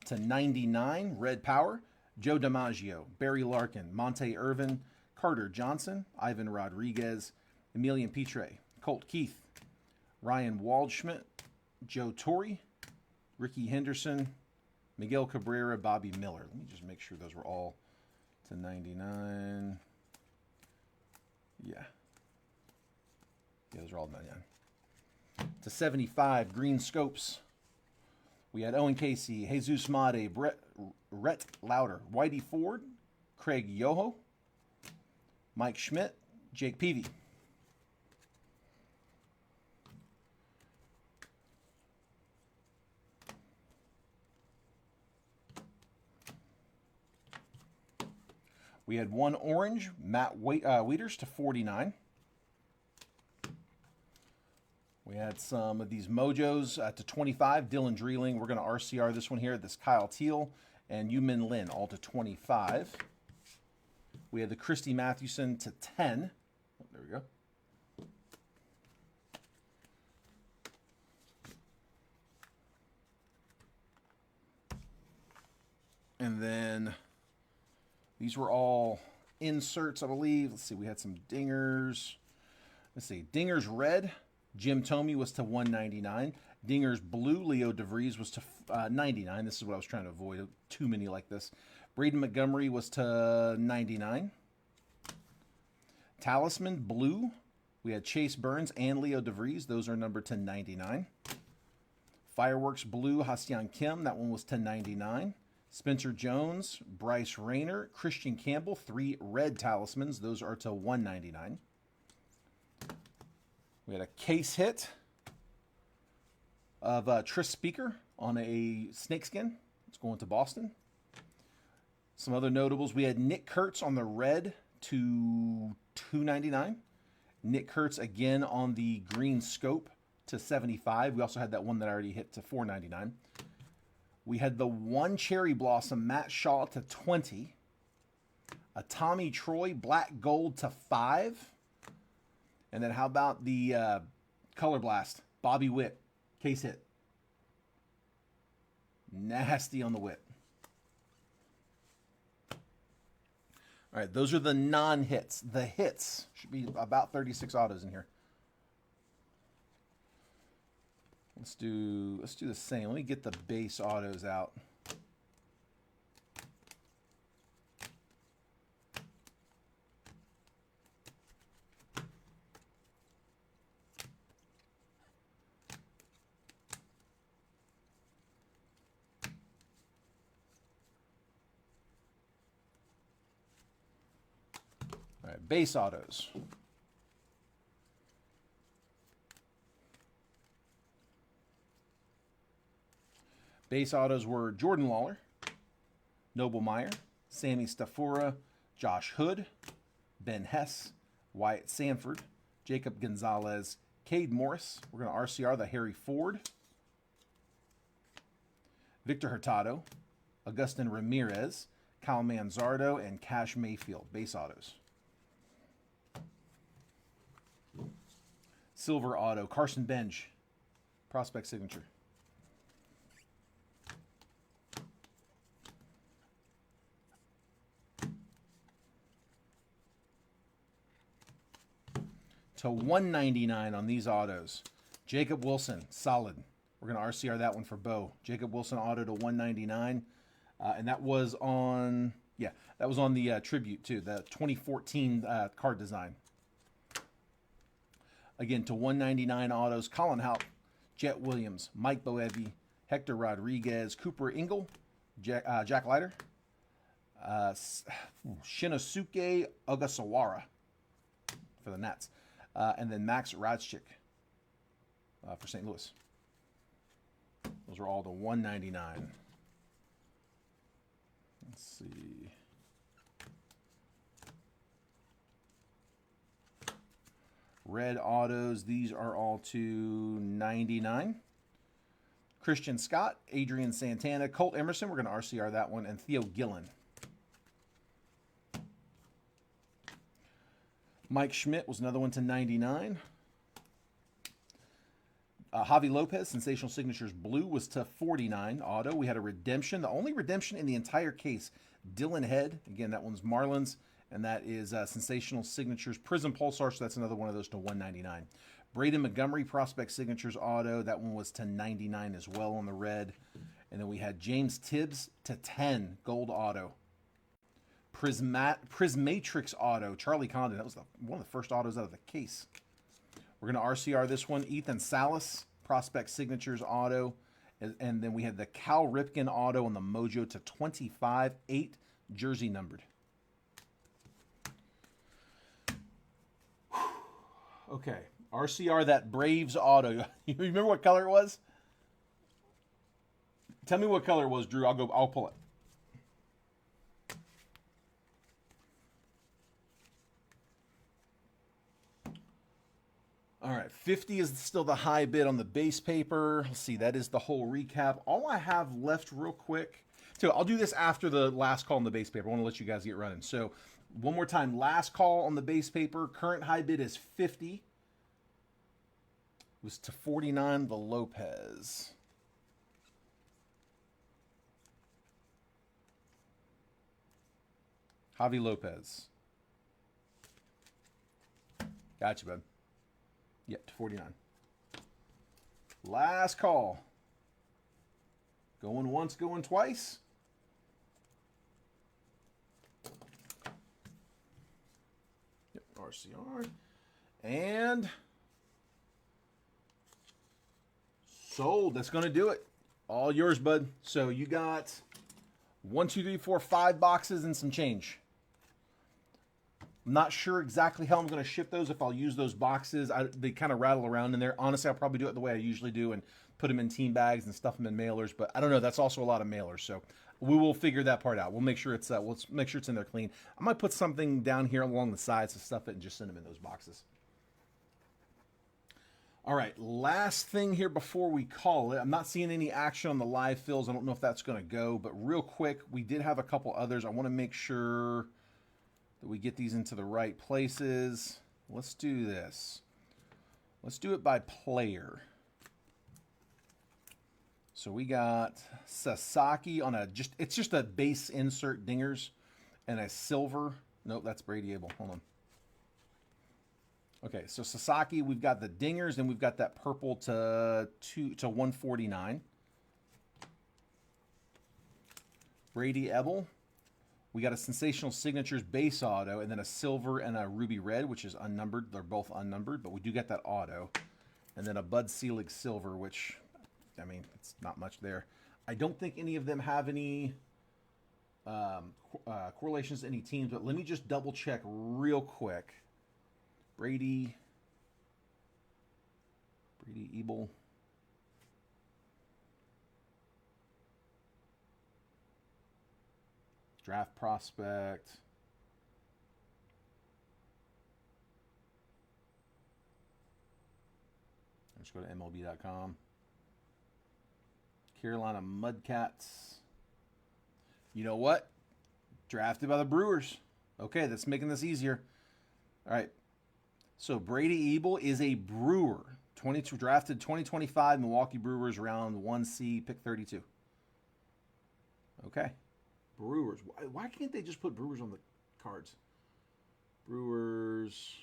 to 99, Red Power, Joe DiMaggio, Barry Larkin, Monte Irvin, Carter Johnson, Ivan Rodriguez, Emilian Pitre, Colt Keith, Ryan Waldschmidt, Joe Torre, Ricky Henderson, Miguel Cabrera, Bobby Miller. Let me just make sure those were all to 99. Yeah. Yeah, those are all 99. To 75, Green Scopes. We had Owen Casey, Jesus Made, Rhett Lauder, Whitey Ford, Craig Yoho, Mike Schmidt, Jake Peavy. We had one orange, Matt Wieters to 49. We had some of these Mojos to 25. Dylan Dreeling. We're going to RCR this one here. This Kyle Teal and Yumin Lin all to 25. We had the Christy Mathewson to 10. Oh, there we go. And then these were all inserts, I believe. Let's see. We had some dingers. Let's see. Dingers red. Jim Thome was to 199. Dingers blue, Leo DeVries was to 99. This is what I was trying to avoid. Too many like this. Braden Montgomery was to 99. Talisman blue. We had Chase Burns and Leo DeVries. Those are numbered to 99. Fireworks blue, Hasyan Kim. That one was to 99. Spencer Jones, Bryce Rayner, Christian Campbell. 3 red talismans. Those are to 199. We had a case hit of Tris Speaker on a snakeskin. It's going to Boston. Some other notables. We had Nick Kurtz on the red to 299. Nick Kurtz again on the green scope to 75. We also had that one that I already hit to 499. We had the one Cherry Blossom Matt Shaw to 20. A Tommy Troy black gold to 5. And then how about the Color Blast? Bobby Witt. Case hit. Nasty on the Witt. All right, those are the non-hits. The hits should be about 36 autos in here. Let's do the same. Let me get the base autos out. All right, base autos. Base autos were Jordan Lawler, Noble Meyer, Sammy Stafura, Josh Hood, Ben Hess, Wyatt Sanford, Jacob Gonzalez, Cade Morris. We're going to RCR the Harry Ford, Victor Hurtado, Augustin Ramirez, Kyle Manzardo, and Cash Mayfield. Base autos. Silver auto, Carson Bench, prospect signature. To 199 on these autos. Jacob Wilson, solid. We're going to RCR that one for Bo. Jacob Wilson auto to 199. And that was on, yeah, that was on the Tribute too, the 2014 card design. Again, to 199 autos, Colin Houck, Jet Williams, Mike Boevi, Hector Rodriguez, Cooper Ingle, Jack Leiter, Shinosuke Ogasawara for the Nats, and then Max Radchik for St. Louis. Those are all to 199. Let's see. Red autos, these are all to 99. Christian Scott, Adrian Santana, Colt Emerson, we're going to RCR that one, and Theo Gillen. Mike Schmidt was another one to 99. Javi Lopez, Sensational Signatures Blue, was to 49 auto. We had a redemption, the only redemption in the entire case. Dylan Head, again, that one's Marlins, and that is Sensational Signatures Prizm Pulsar, so that's another one of those to 199. Braden Montgomery, Prospect Signatures auto, that one was to 99 as well on the red. And then we had James Tibbs to 10, gold auto. Prismatrix auto, Charlie Condon, that was one of the first autos out of the case. We're going to RCR this one. Ethan Salas, Prospect Signatures auto. And then we had the Cal Ripken auto on the Mojo to 25, 8 jersey numbered. Okay, RCR that Braves auto. You remember what color it was? Tell me what color it was, Drew. I'll pull it. All right, 50 is still the high bid on the base paper. Let's see, that is the whole recap. All I have left real quick. So I'll do this after the last call on the base paper. I want to let you guys get running. So one more time, last call on the base paper. Current high bid is 50. It was to 49, the Lopez. Javi Lopez. Gotcha, bud. Yep, to 49. Last call. Going once, going twice. Yep, RCR. And sold. That's going to do it. All yours, bud. So you got 1, 2, 3, 4, 5 boxes and some change. I'm not sure exactly how I'm going to ship those, if I'll use those boxes. They kind of rattle around in there. Honestly, I'll probably do it the way I usually do and put them in team bags and stuff them in mailers. But I don't know. That's also a lot of mailers. So we will figure that part out. We'll make sure it's in there clean. I might put something down here along the sides to stuff it and just send them in those boxes. All right, last thing here before we call it. I'm not seeing any action on the live fills. I don't know if that's going to go. But real quick, we did have a couple others. I want to make sure that we get these into the right places. Let's do this. Let's do it by player. So we got Sasaki on it's just a base insert dingers and a silver. Nope, that's Brady Abel. Hold on. Okay, so Sasaki, we've got the dingers and we've got that purple to 149. Brady Ebel. We got a Sensational Signatures base auto and then a silver and a ruby red, which is unnumbered. They're both unnumbered, but we do get that auto. And then a Bud Selig silver, which, I mean, it's not much there. I don't think any of them have any correlations to any teams, but let me just double check real quick. Brady Ebel. Draft prospect. Let's go to MLB.com. Carolina Mudcats. You know what? Drafted by the Brewers. Okay, that's making this easier. All right. So Brady Ebel is a Brewer. Drafted 2025 Milwaukee Brewers, round 1C, pick 32. Okay. Brewers. Why can't they just put Brewers on the cards? Brewers.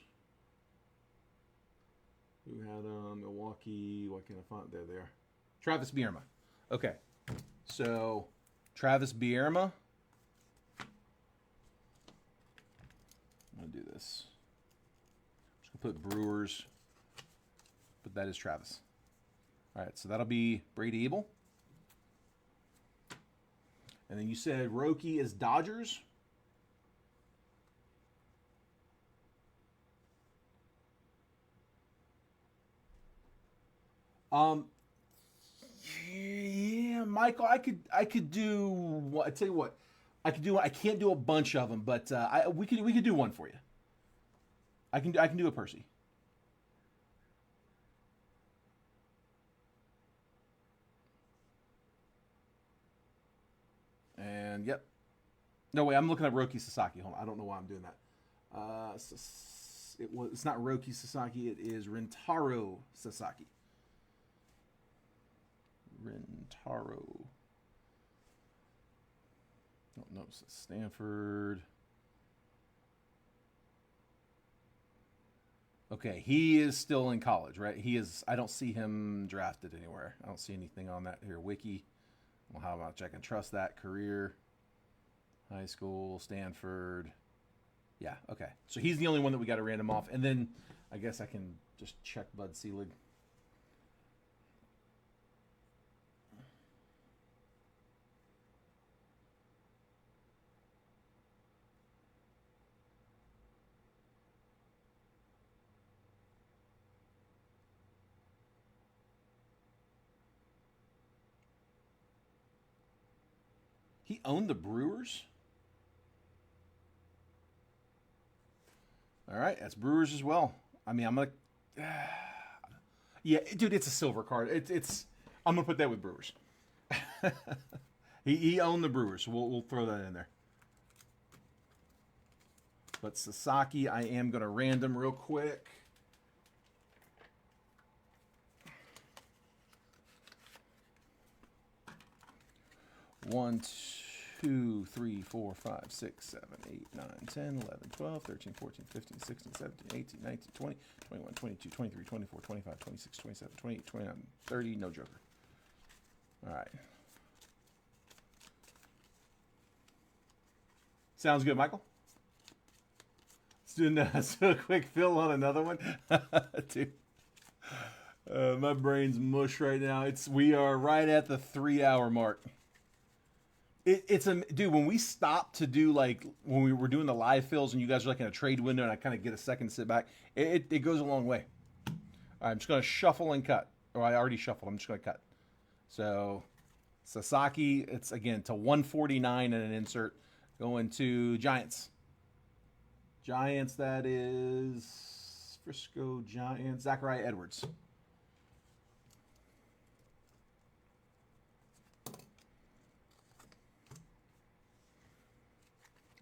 Who had Milwaukee? Why can't I find it? There. Travis Bierma. Okay. So, Travis Bierma. I'm going to do this. I'm just going to put Brewers. But that is Travis. All right. So, that'll be Brady Ebel. And then you said Roki is Dodgers. Yeah, Michael, I could do. I tell you what, I could do. I can't do a bunch of them, but we could do one for you. I can do a Percy. And yep. No way, I'm looking at Roki Sasaki. Hold on, I don't know why I'm doing that. It's not Roki Sasaki. It is Rentaro Sasaki. Rentaro. Oh, no, Stanford. Okay, he is still in college, right? He is. I don't see him drafted anywhere. I don't see anything on that here. Wiki. Well, how about check and trust that career? High school, Stanford. Yeah, okay. So he's the only one that we got to random off. And then I guess I can just check Bud Selig. He owned the Brewers? All right, that's Brewers as well. I mean, I'm going to... yeah, dude, it's a silver card. It's I'm going to put that with Brewers. he owned the Brewers. We'll throw that in there. But Sasaki, I am going to random real quick. One, 2, 3, 4, 5, 6, 7, 8, 9, 10, 11, 12, 13, 14, 15, 16, 17, 18, 19, 20, 21, 22, 23, 24, 25, 26, 27, 28, 29, 30. No joker. All right. Sounds good, Michael. Let's do a quick fill on another one. Dude. My brain's mush right now. We are right at the 3-hour mark. It's a dude. When we stopped to do when we were doing the live fills and you guys are in a trade window and I kind of get a second to sit back, it goes a long way. All right, I'm just gonna shuffle and cut. Or I already shuffled. I'm just gonna cut. So Sasaki, it's again to 149 and an insert going to Giants. Giants, that is Frisco Giants. Zachariah Edwards.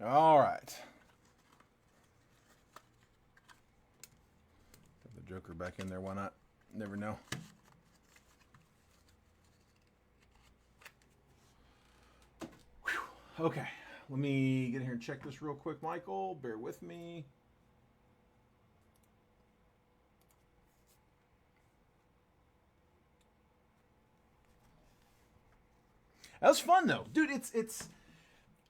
All right. Put the Joker back in there. Why not? Never know. Whew. Okay. Let me get here and check this real quick, Michael. Bear with me. That was fun though, dude. It's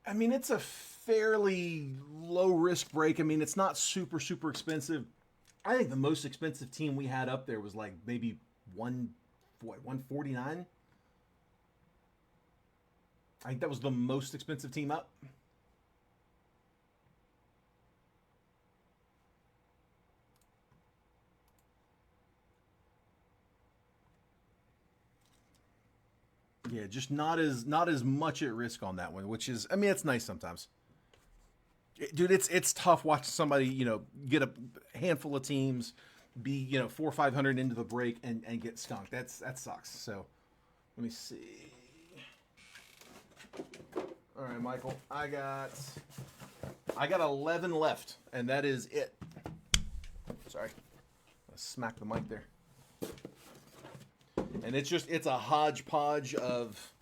I mean, it's a fairly low risk break. I mean, it's not super expensive. I think the most expensive team we had up there was maybe 149. I think that was the most expensive team up. Yeah, just not as much at risk on that one, which is, I mean, it's nice sometimes. Dude, it's tough watching somebody, get a handful of teams, be 400 or 500 into the break and get skunked. That sucks. So let me see. All right, Michael, I got 11 left, and that is it. Sorry, I smacked the mic there. And it's a hodgepodge of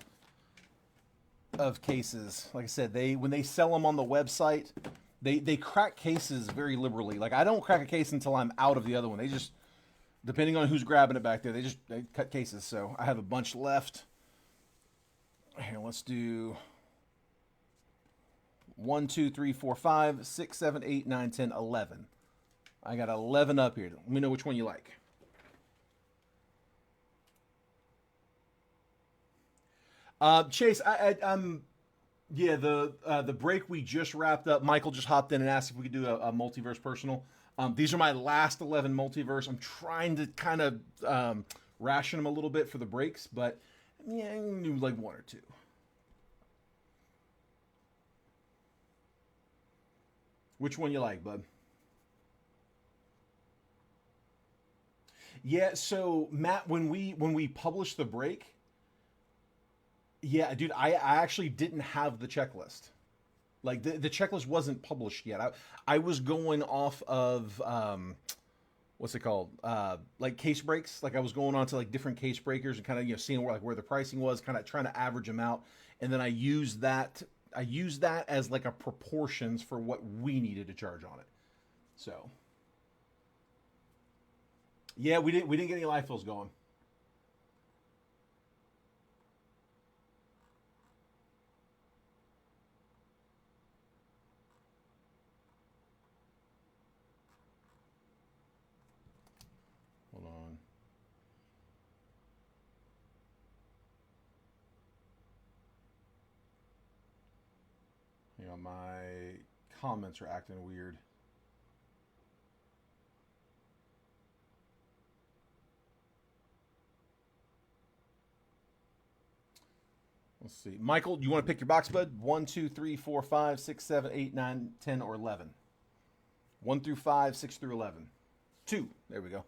cases. Like I said, when they sell them on the website, they crack cases very liberally. Like I don't crack a case until I'm out of the other one. They just, depending on who's grabbing it back there, they cut cases. So I have a bunch left. Here, let's do 1, 2, 3, 4, 5, 6, 7, 8, 9, 10, 11. I got 11 up here. Let me know which one you like. Chase, I'm the break we just wrapped up. Michael just hopped in and asked if we could do a multiverse personal. These are my last 11 multiverse. I'm trying to kind of ration them a little bit for the breaks, but yeah, I can do like one or two. Which one you like, bud? Yeah, so Matt, when we published the break, yeah, dude, I actually didn't have the checklist. Like the checklist wasn't published yet. I was going off of what's it called? Like case breaks. Like I was going on to like different case breakers and kind of seeing where the pricing was, kind of trying to average them out, and then I used that. I used that as like a proportions for what we needed to charge on it. So yeah, we didn't get any life fills going. Hold on. My comments are acting weird. Let's see. Michael, do you want to pick your box, bud? 1, 2, 3, 4, 5, 6, 7, 8, 9, 10, or 11. 1 through 5, 6 through 11. 2. There we go.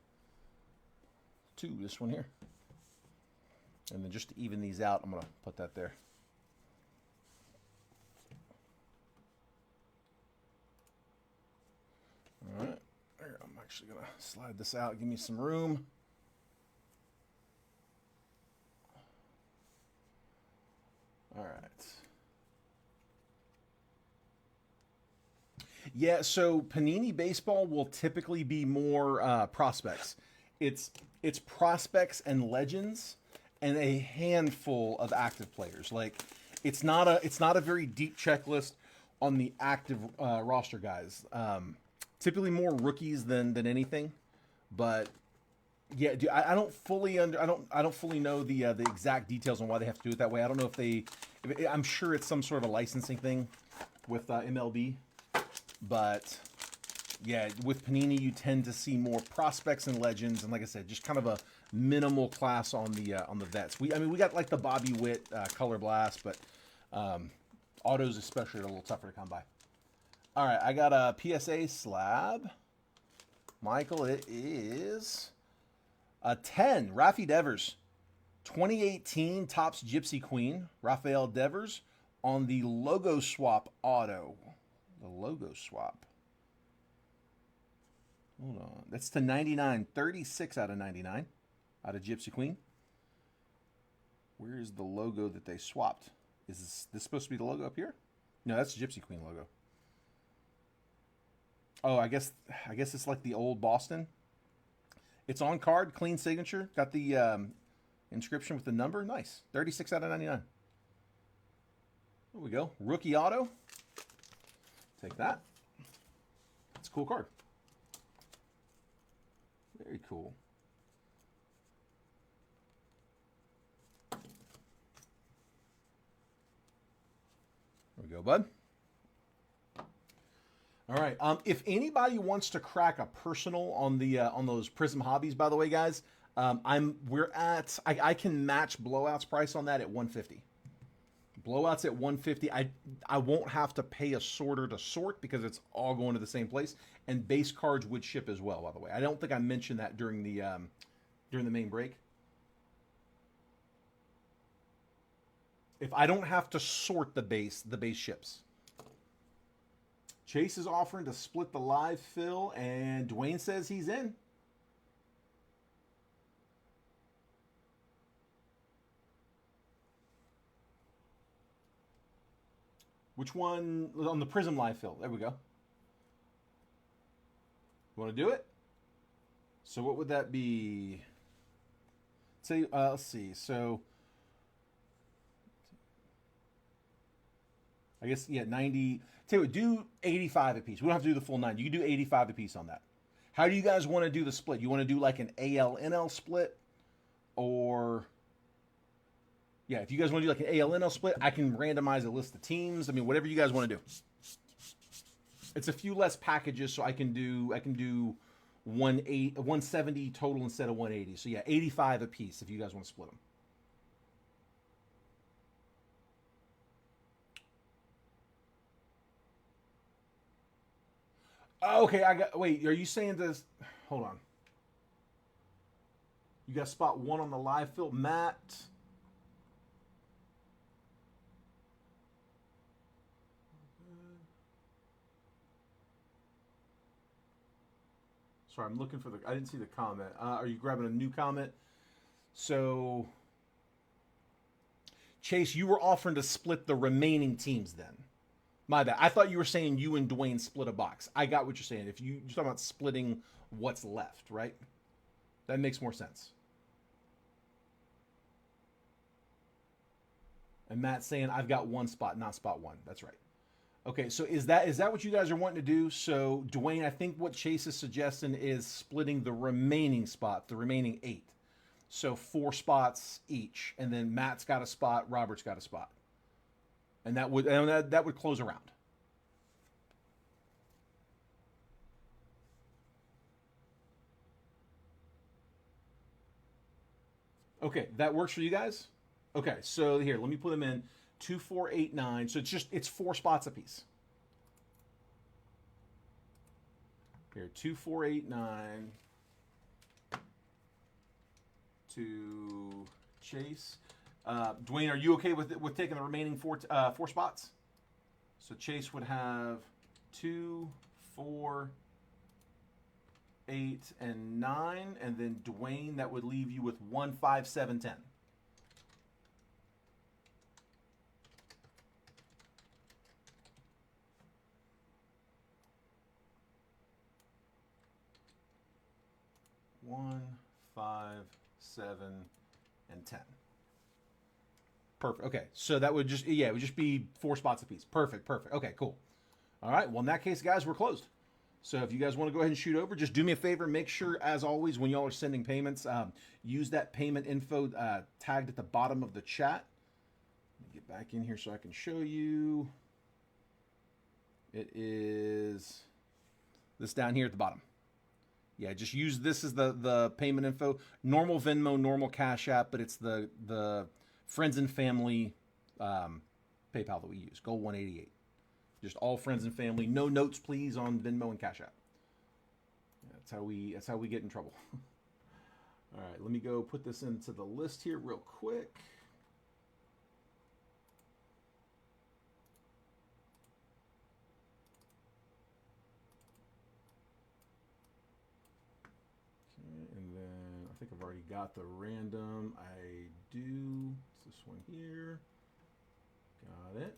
2, this one here. And then just to even these out, I'm going to put that there. All right. I'm actually going to slide this out. Give me some room. All right. Yeah, so Panini Baseball will typically be more prospects. It's prospects and legends, and a handful of active players. Like it's not a very deep checklist on the active roster guys. Typically more rookies than anything, but yeah, I don't fully I don't fully know the exact details on why they have to do it that way. I don't know if they. I'm sure it's some sort of a licensing thing with MLB, but yeah, with Panini you tend to see more prospects and legends, and like I said, just kind of a minimal class on the vets. We got like the Bobby Witt Color Blast, but autos especially are a little tougher to come by. All right, I got a PSA slab. Michael, it is a 10. Rafi Devers, 2018 Topps Gypsy Queen. Rafael Devers on the logo swap auto. The logo swap. Hold on. That's to 99. 36 out of 99 out of Gypsy Queen. Where is the logo that they swapped? Is this supposed to be the logo up here? No, that's the Gypsy Queen logo. Oh, I guess it's like the old Boston. It's on card, clean signature. Got the inscription with the number. Nice. 36 out of 99. There we go. Rookie auto. Take that. It's a cool card. Very cool. There we go, bud. All right. If anybody wants to crack a personal on the on those Prizm hobbies, by the way, guys, I can match Blowout's price on that at 150. Blowouts at 150. I won't have to pay a sorter to sort because it's all going to the same place, and base cards would ship as well. By the way, I don't think I mentioned that during the main break. If I don't have to sort the base ships. Chase is offering to split the live fill, and Dwayne says he's in. Which one? On the Prizm live fill. There we go. You want to do it? So what would that be? Say, let's see. So I guess, yeah, 90. Tell you what, do 85 apiece. We don't have to do the full 90. You can do 85 apiece on that. How do you guys want to do the split? You want to do like an AL-NL split? Or, yeah, if you guys want to do like an AL-NL split, I can randomize a list of teams. I mean, whatever you guys want to do. It's a few less packages, so I can do 170 total instead of 180. So yeah, 85 apiece if you guys want to split them. Okay, wait, are you saying this? Hold on. You got spot one on the live fill. Matt. Sorry, I'm looking for the. I didn't see the comment. Are you grabbing a new comment? So, Chase, you were offering to split the remaining teams then. My bad. I thought you were saying you and Dwayne split a box. I got what you're saying. If you're talking about splitting what's left, right? That makes more sense. And Matt's saying I've got one spot, not spot one. That's right. Okay, so is that what you guys are wanting to do? So Dwayne, I think what Chase is suggesting is splitting the remaining spot, the remaining 8. So 4 spots each, and then Matt's got a spot, Robert's got a spot, and that would close around. Okay, that works for you guys. Okay, so here, let me put them in 2, 4, 8, 9. So it's 4 spots apiece. Here, 2, 4, 8, 9. To Chase. Dwayne, are you okay with taking the remaining 4 spots? So Chase would have 2, 4, 8, and 9, and then Dwayne, that would leave you with 1, 5, 7, 10. One, 5, 7, and 10. Perfect. Okay, so that would just it would just be 4 spots apiece. Perfect. Okay, cool. All right. Well, in that case, guys, we're closed. So if you guys want to go ahead and shoot over, just do me a favor. Make sure, as always, when y'all are sending payments, use that payment info tagged at the bottom of the chat. Let me get back in here so I can show you. It is this down here at the bottom. Yeah, just use this as the payment info. Normal Venmo, normal Cash App, but it's the friends and family PayPal that we use. Goal 188. Just all friends and family. No notes, please, on Venmo and Cash App. Yeah, that's how we get in trouble. All right, let me go put this into the list here real quick. I think I've already got the random. I do. It's this one here. Got it.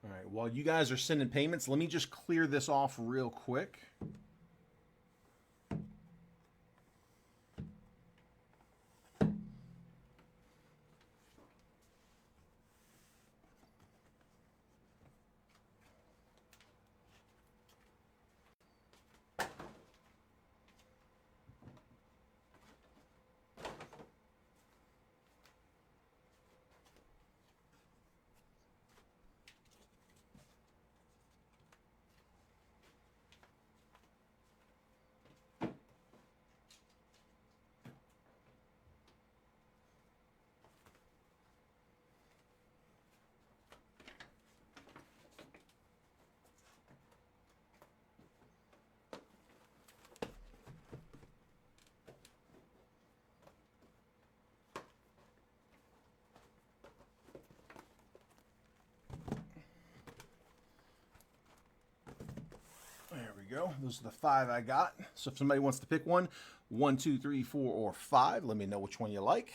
All right. While you guys are sending payments, let me just clear this off real quick. There we go. Those are the 5 I got. So if somebody wants to pick one, 1, 2, 3, 4, or 5, let me know which one you like.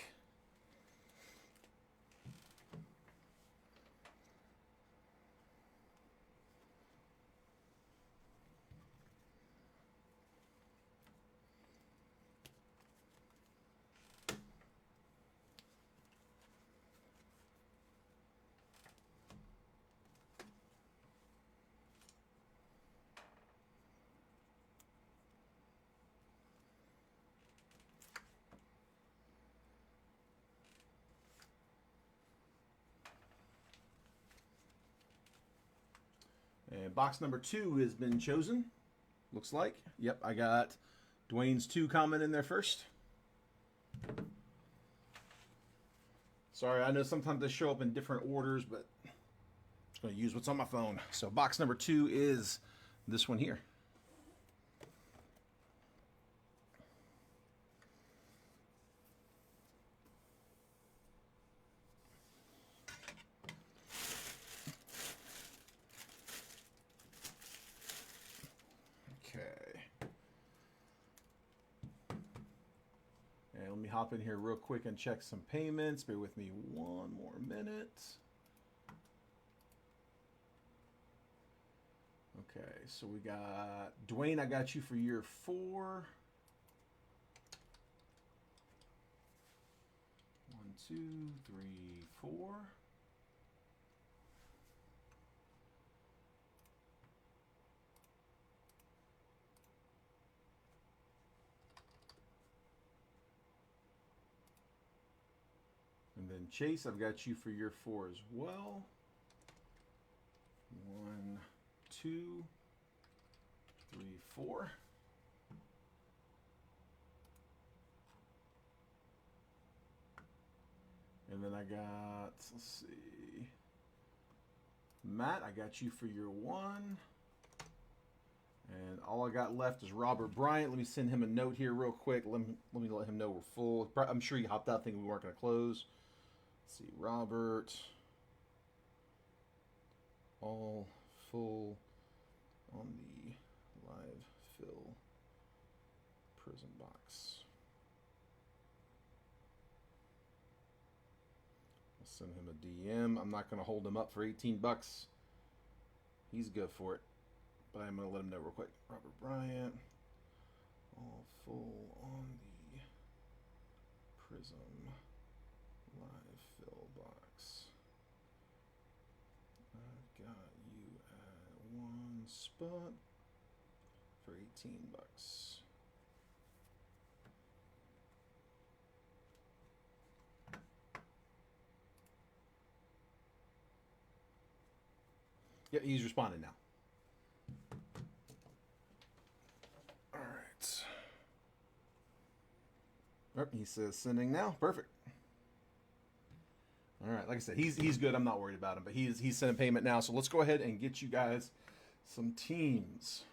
And box number 2 has been chosen. Looks like. Yep, I got Dwayne's 2 comment in there first. Sorry, I know sometimes they show up in different orders, but I'm just going to use what's on my phone. So box number 2 is this one here. hop in here real quick and check some payments. Bear with me one more minute. Okay, so we got Dwayne, I got you for year 4. 1, 2, 3, 4. And then Chase, I've got you for year 4 as well. 1, 2, 3, 4. And then I got, let's see, Matt, I got you for year 1. And all I got left is Robert Bryant. Let me send him a note here real quick. Let me let him know we're full. I'm sure he hopped out thinking we weren't going to close. Let's see, Robert. All full on the live fill Prizm box. I'll send him a DM. I'm not going to hold him up for 18 bucks. He's good for it. But I'm going to let him know real quick. Robert Bryant. All full on the Prizm live fill box. I've got you at 1 spot for 18 bucks. Yeah, he's responding now. All right. Oh, he says sending now. Perfect. All right, like I said, he's good. I'm not worried about him, but he's sending payment now. So let's go ahead and get you guys some teams.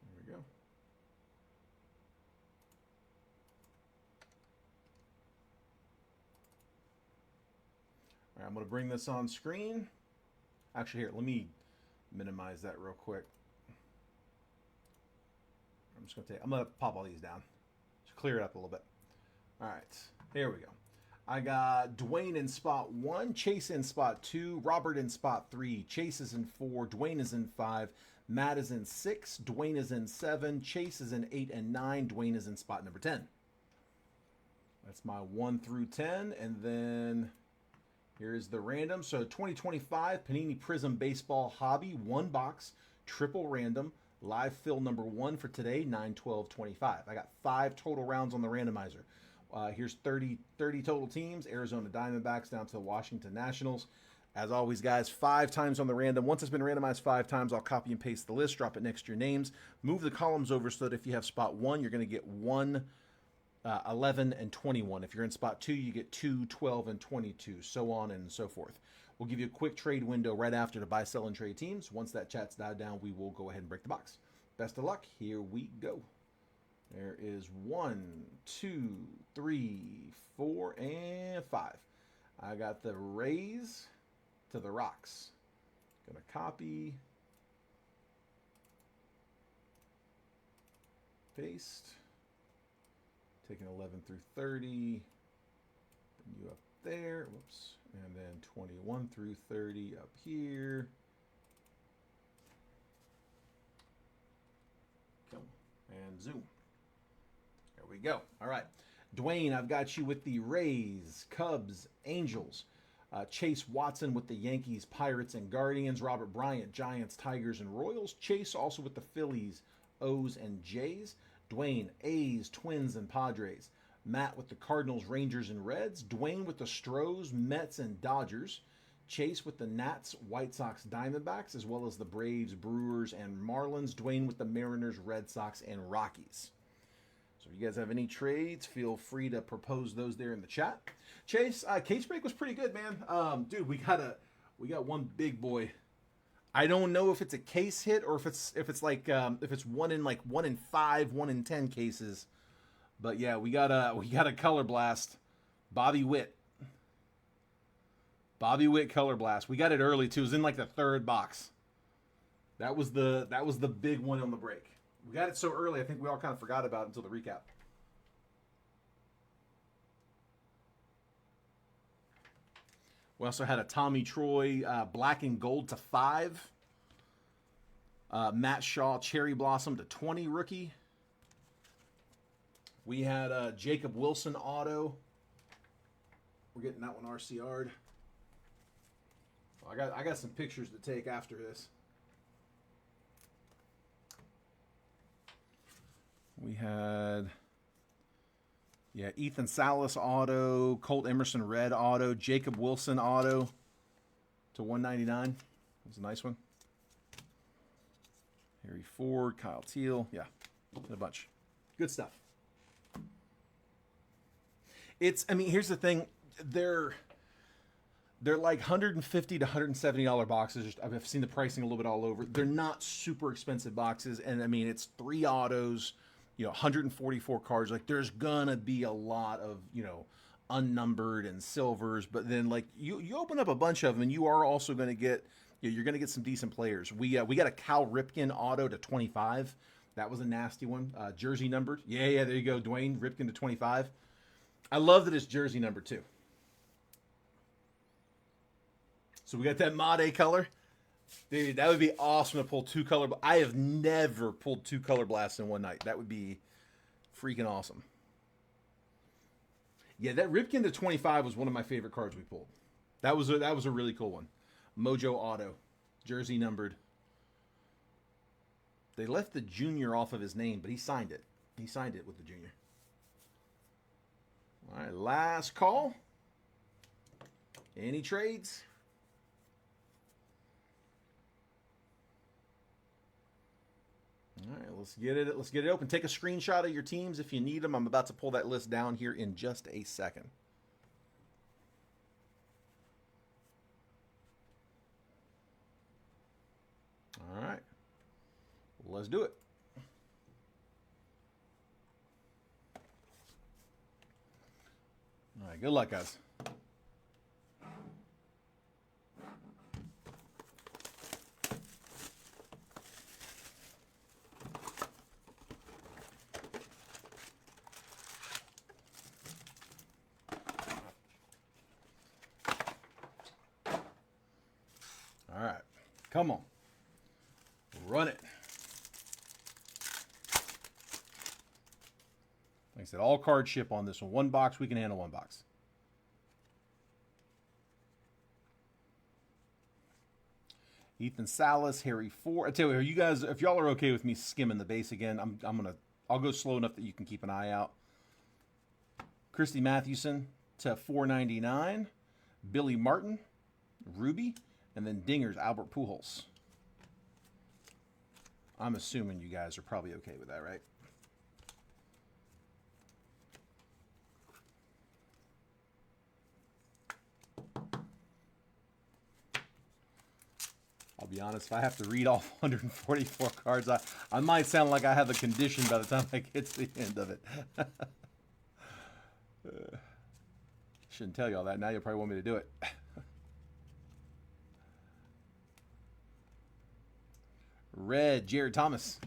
There we go. All right, I'm going to bring this on screen. Actually, here, let me minimize that real quick. I'm gonna pop all these down. Just clear it up a little bit. All right, here we go. I got Dwayne in spot 1, Chase in spot 2, Robert in spot 3, Chase is in 4, Dwayne is in 5, Matt is in 6, Dwayne is in 7, Chase is in 8 and 9, Dwayne is in spot number 10. That's my 1 through 10, and then here's the random. So 2025 Panini Prizm Baseball Hobby 1 box, triple random. Live fill number 1 for today, 9/12/25. I got 5 total rounds on the randomizer. Here's 30 total teams, Arizona Diamondbacks down to the Washington Nationals. As always, guys, 5 times on the random. Once it's been randomized 5 times, I'll copy and paste the list, drop it next to your names, move the columns over so that if you have spot 1, you're going to get 1, 11, and 21. If you're in spot 2, you get 2, 12, and 22, so on and so forth. We'll give you a quick trade window right after to buy, sell, and trade teams. Once that chat's died down, we will go ahead and break the box. Best of luck. Here we go. There is 1, 2, 3, 4, and 5. I got the Rays to the Rocks. Gonna copy, paste, taking 11 through 30, bring you up there, whoops, and then 21 through 30 up here. Go, and zoom. There we go. All right. Dwayne, I've got you with the Rays, Cubs, Angels. Chase Watson with the Yankees, Pirates, and Guardians. Robert Bryant, Giants, Tigers, and Royals. Chase also with the Phillies, O's, and Jays. Dwayne, A's, Twins, and Padres. Matt with the Cardinals, Rangers, and Reds. Dwayne with the Stros, Mets, and Dodgers. Chase with the Nats, White Sox, Diamondbacks, as well as the Braves, Brewers, and Marlins. Dwayne with the Mariners, Red Sox, and Rockies. So if you guys have any trades, feel free to propose those there in the chat. Chase, case break was pretty good, man. Dude, we got one big boy. I don't know if it's a case hit or if it's one in 5, 1 in 10 cases. But yeah, we got a color blast. Bobby Witt color blast. We got it early too. It was in like the 3rd box. That was the big one on the break. We got it so early, I think we all kind of forgot about it until the recap. We also had a Tommy Troy black and gold to 5. Matt Shaw Cherry Blossom to 20 rookie. We had Jacob Wilson auto. We're getting that one RCR'd. I got some pictures to take after this. We had, yeah, Ethan Salas auto, Colt Emerson red auto, Jacob Wilson auto to 199. That was a nice one. Harry Ford, Kyle Teal, yeah, a bunch. Good stuff. I mean, here's the thing. They're like $150 to $170 boxes. I've seen the pricing a little bit all over. They're not super expensive boxes. And I mean, it's 3 autos, 144 cards. Like there's gonna be a lot of, unnumbered and silvers, but then like you open up a bunch of them and you are also going to get, you're going to get some decent players. We got a Cal Ripken auto to 25. That was a nasty one. Jersey numbered. Yeah, there you go. Dwayne Ripken to 25. I love that it's jersey number 2. So we got that Made color. Dude, that would be awesome to pull 2 color. I have never pulled 2 color blasts in one night. That would be freaking awesome. Yeah, that Ripken to 25 was one of my favorite cards we pulled. That was a really cool one. Mojo auto, jersey numbered. They left the junior off of his name, but he signed it. He signed it with the junior. All right, last call. Any trades? All right, let's get it open. Take a screenshot of your teams if you need them. I'm about to pull that list down here in just a second. All right, let's do it. All right, good luck, guys. All right, come on. Run it. Like I said, all card ship on this one. 1 box, we can handle 1 box. Ethan Salas, Harry Ford. I tell you, you guys, if y'all are okay with me skimming the base again, I'll go slow enough that you can keep an eye out. Christy Mathewson to 499. Billy Martin, Ruby, and then Dingers, Albert Pujols. I'm assuming you guys are probably okay with that, right? I'll be honest, if I have to read all 144 cards, I might sound like I have a condition by the time I get to the end of it. Shouldn't tell you all that. Now you'll probably want me to do it. Red, Jared Thomas.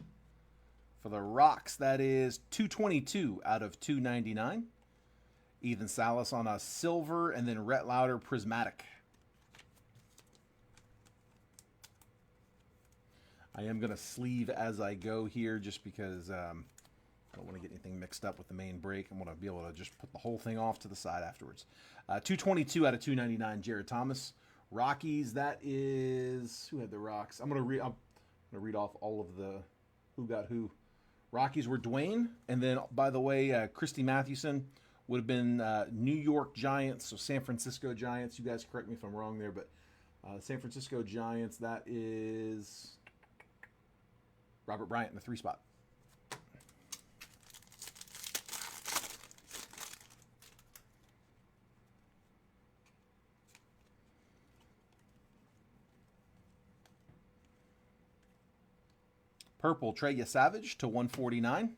For the Rocks, that is 222 out of 299. Ethan Salas on a silver, and then Rhett Lauder Prismatic. I am going to sleeve as I go here just because I don't want to get anything mixed up with the main break. I want to be able to just put the whole thing off to the side afterwards. 222 out of 299, Jared Thomas. Rockies, that is... Who had the Rocks? I'm going to read off all of the who got who. Rockies were Dwayne. And then, by the way, Christy Mathewson would have been New York Giants, so San Francisco Giants. You guys correct me if I'm wrong there, but San Francisco Giants, that is... Robert Bryant in the 3 spot. Purple, Treya Savage to 149.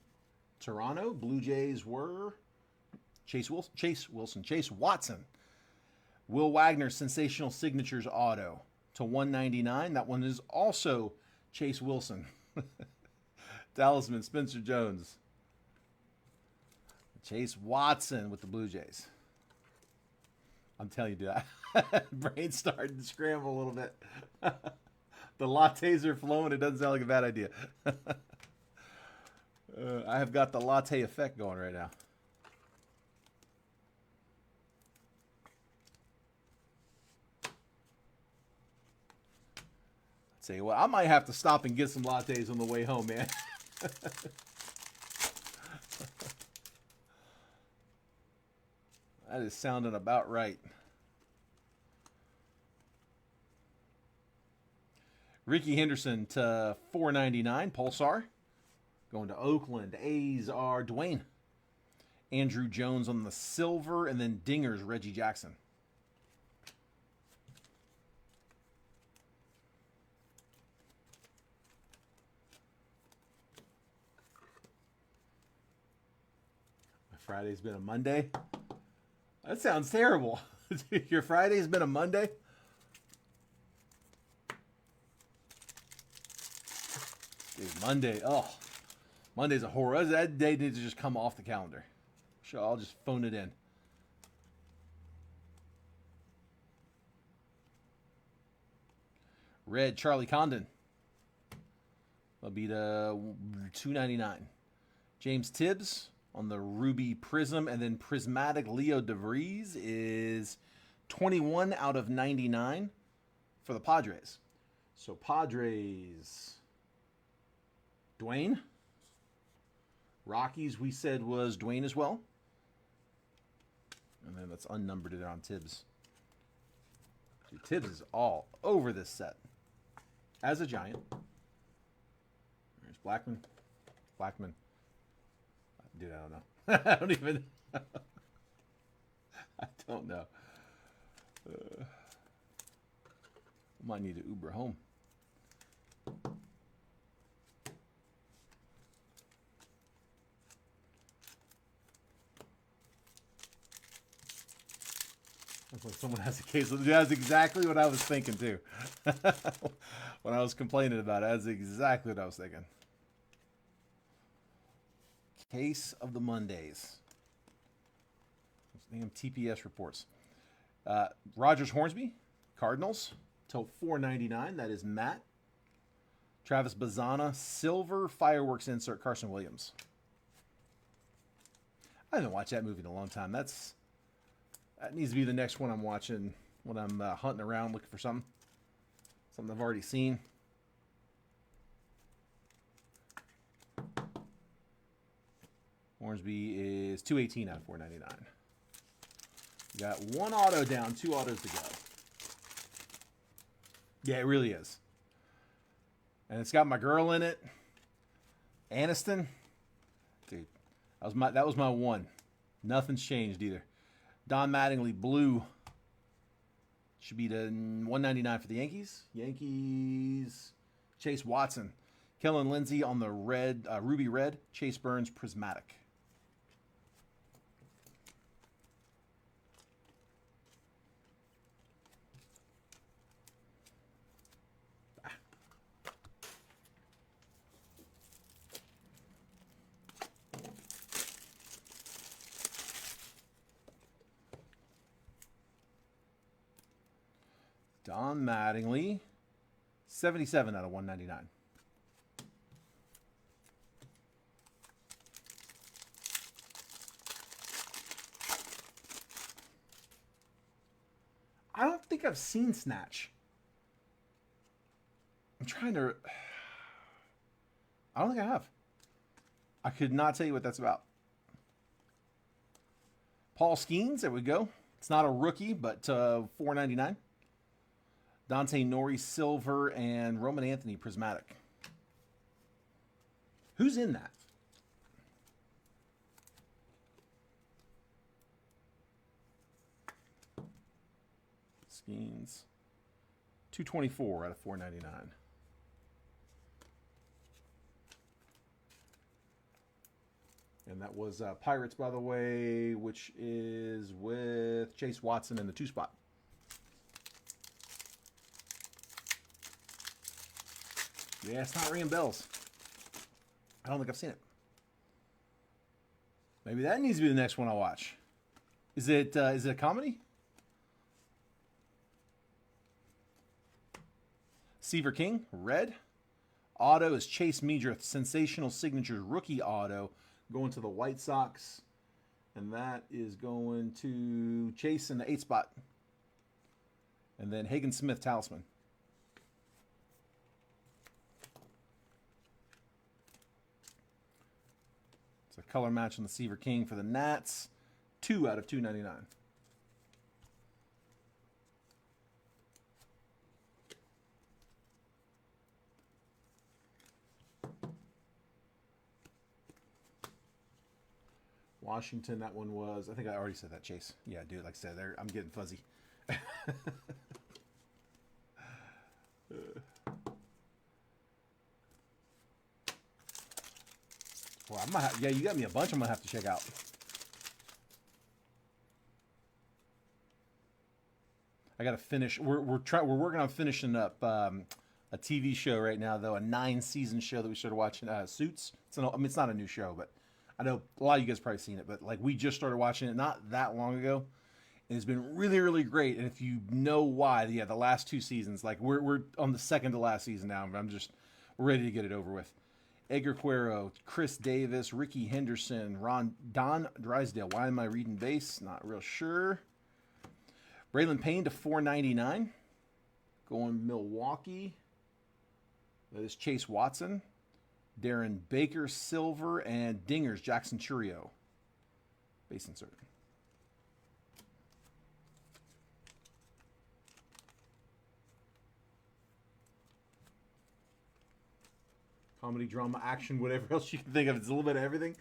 Toronto, Blue Jays were Chase Watson. Will Wagner, Sensational Signatures auto to 199. That one is also Chase Wilson. Talisman, Spencer Jones. Chase Watson with the Blue Jays. I'm telling you, dude, brain's starting to scramble a little bit. The lattes are flowing. It doesn't sound like a bad idea. I have got the latte effect going right now. Say, well, I might have to stop and get some lattes on the way home, man. That is sounding about right. Ricky Henderson to $4.99. Pulsar. Going to Oakland. A's are Dwayne. Andrew Jones on the silver. And then Dingers, Reggie Jackson. Friday's been a Monday. That sounds terrible. Your Friday's been a Monday? Dude, Monday. Oh, Monday's a horror. That day needs to just come off the calendar. Sure, I'll just phone it in. Red, Charlie Condon. That'll be the $2.99. James Tibbs on the Ruby Prizm, and then Prismatic Leo DeVries is 21 out of 99 for the Padres. So Padres, Dwayne. Rockies, we said, was Dwayne as well. And then that's unnumbered there on Tibbs. Dude, Tibbs is all over this set. As a Giant. There's Blackman. Blackman. Dude, I don't know. I don't even. I don't know. Might need to Uber home. Looks like someone has a case. That's exactly what I was thinking too. When I was complaining about it, that's exactly what I was thinking. Case of the Mondays. Damn TPS reports. Rogers Hornsby, Cardinals, till $4.99. That is Matt. Travis Bazana, silver fireworks insert, Carson Williams. I haven't watched that movie in a long time. That needs to be the next one I'm watching when I'm hunting around looking for something. Something I've already seen. Hornsby is $2.18 out of $4.99. We got one auto down, two autos to go. Yeah, it really is. And it's got my girl in it. Aniston. Dude, that was my one. Nothing's changed either. Don Mattingly, blue. Should be the $1.99 for the Yankees. Yankees. Chase Watson. Kellen Lindsey on the red, ruby red. Chase Burns, prismatic. Don Mattingly, 77 out of 199. I don't think I've seen Snatch. I'm trying to... I don't think I have. I could not tell you what that's about. Paul Skeens, there we go. It's not a rookie, but $4.99. Dante Nori, silver, and Roman Anthony, prismatic. Who's in that? Skeens. 224 out of 499. And that was Pirates, by the way, which is with Chase Watson in the 2 spot. Yeah, it's not ringing bells. I don't think I've seen it. Maybe that needs to be the next one I watch. Is it a comedy? Seaver King, red. Auto is Chase Meadrith, Sensational Signatures rookie auto, going to the White Sox. And that is going to Chase in the 8 spot. And then Hagen Smith, Talisman. It's a color match on the Seaver King for the Nats. 2 out of 299. Washington, that one was, I think I already said that, Chase. Yeah, dude, like I said, I'm getting fuzzy. Well, yeah, you got me a bunch I'm going to have to check out. I got to finish. We're working on finishing up a TV show right now, though, a 9-season show that we started watching, Suits. It's not a new show, but I know a lot of you guys probably seen it, but like we just started watching it not that long ago. And it's been really, really great. And if you know why, yeah, the last 2 seasons, like we're on the second to last season now. We're ready to get it over with. Edgar Cuero, Chris Davis, Ricky Henderson, Don Drysdale. Why am I reading base? Not real sure. Braylon Payne to 499. Going Milwaukee. That is Chase Watson. Darren Baker, silver, and Dingers, Jackson Churio. Base insert. Comedy, drama, action, whatever else you can think of. It's a little bit of everything.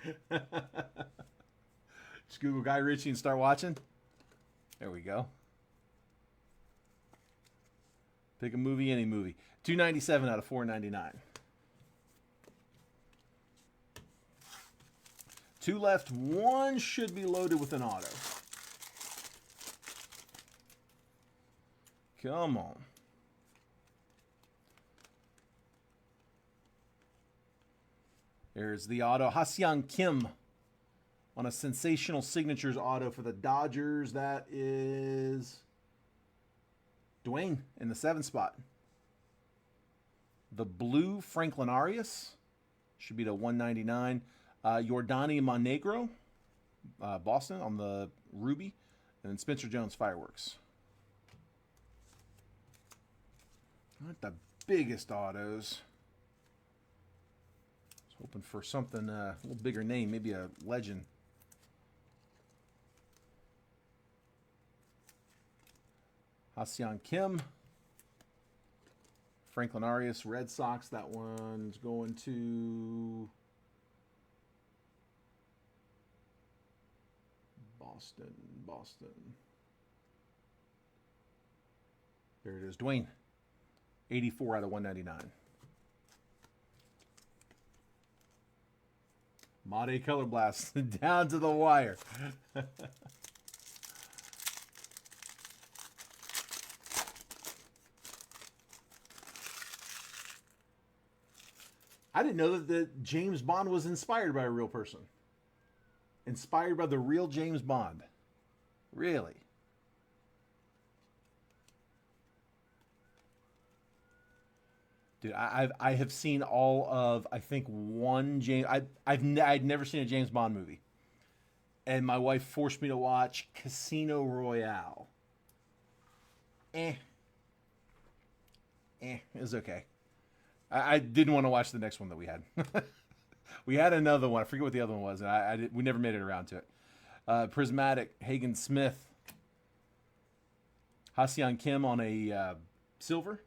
Just Google Guy Ritchie and start watching. There we go. Pick a movie, any movie. 297 out of 499. 2 left. 1 should be loaded with an auto. Come on. There's the auto. Ha-Seong Kim on a Sensational Signatures auto for the Dodgers. That is Dwayne in the 7 spot. The blue Franklin Arias should be to 199. Yordani Montenegro, Boston on the Ruby. And then Spencer Jones Fireworks. Not the biggest autos. I was hoping for something a little bigger name, maybe a legend. Ha-Seong Kim. Franklin Arias, Red Sox. That one's going to Boston. There it is. Dwayne. 84 out of 199. Made Color Blast down to the wire. I didn't know that James Bond was inspired by a real person. Inspired by the real James Bond. Really? Dude, I have seen all of, I think, one James... I'd never seen a James Bond movie. And my wife forced me to watch Casino Royale. It was okay. I didn't want to watch the next one that we had. We had another one. I forget what the other one was. And we never made it around to it. Prismatic, Hagen Smith. Ha-Seong Kim on a silver.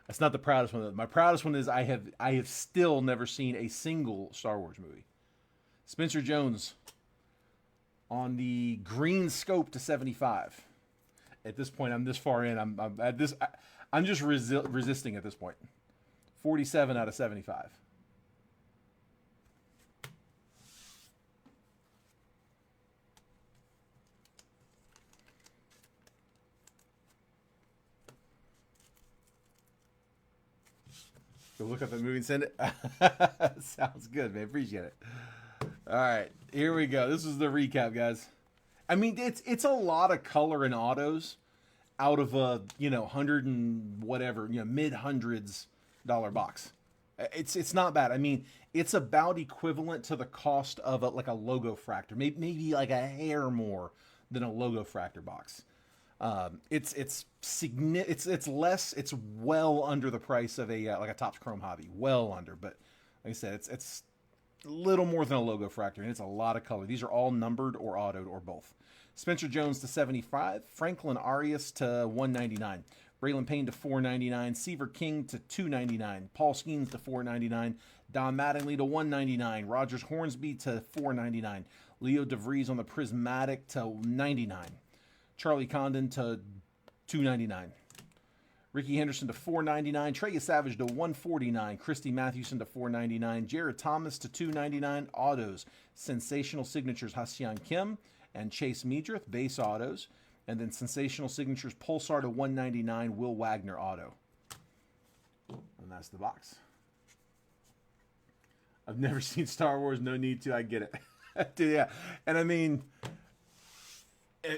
That's not the proudest one. My proudest one is I have still never seen a single Star Wars movie. Spencer Jones on the green scope to 75. At this point, I'm this far in. I'm just resisting at this point. 47 out of 75. Go look up the movie and send it. Sounds good, man. Appreciate it. All right, here we go. This is the recap, guys. I mean, it's a lot of color and autos out of a hundred and whatever mid hundreds dollar box. It's not bad. I mean, it's about equivalent to the cost of like a logo fractor, maybe like a hair more than a logo fractor box. It's less. It's well under the price of a like a Topps Chrome Hobby, well under. But like I said, it's a little more than a logo fractor, and it's a lot of color. These are all numbered or autoed or both. Spencer Jones to 75, Franklin Arias to 199, Braylon Payne to 499, Seaver King to 299, Paul Skeens to 499, Don Mattingly to 199, Rogers Hornsby to 499, Leo DeVries on the Prismatic to 99, Charlie Condon to 299. Ricky Henderson to 499, Trey Savage to 149, Christy Mathewson to 499, Jared Thomas to 299, autos, sensational signatures Hassan Kim and Chase Meadrith, base autos, and then sensational signatures Pulsar to 199, Will Wagner auto. And that's the box. I've never seen Star Wars, no need to, I get it. Dude, yeah, and I mean,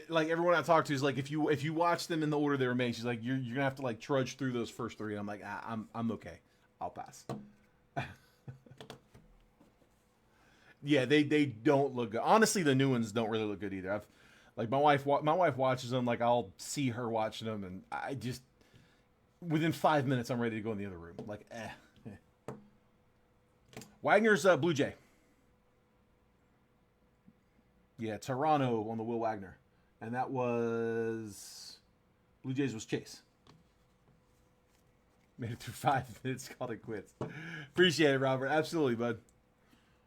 like everyone I talk to is like, if you watch them in the order they were made, she's like, you're gonna have to like trudge through those first three. And I'm like, I'm okay, I'll pass. Yeah, they don't look good. Honestly, the new ones don't really look good either. Like my wife watches them. Like I'll see her watching them, and I just within 5 minutes I'm ready to go in the other room. Like, Wagner's Blue Jay. Yeah, Toronto on the Will Wagner. And that was Blue Jays was Chase. Made it through 5 minutes, called it quits. Appreciate it, Robert. Absolutely, bud.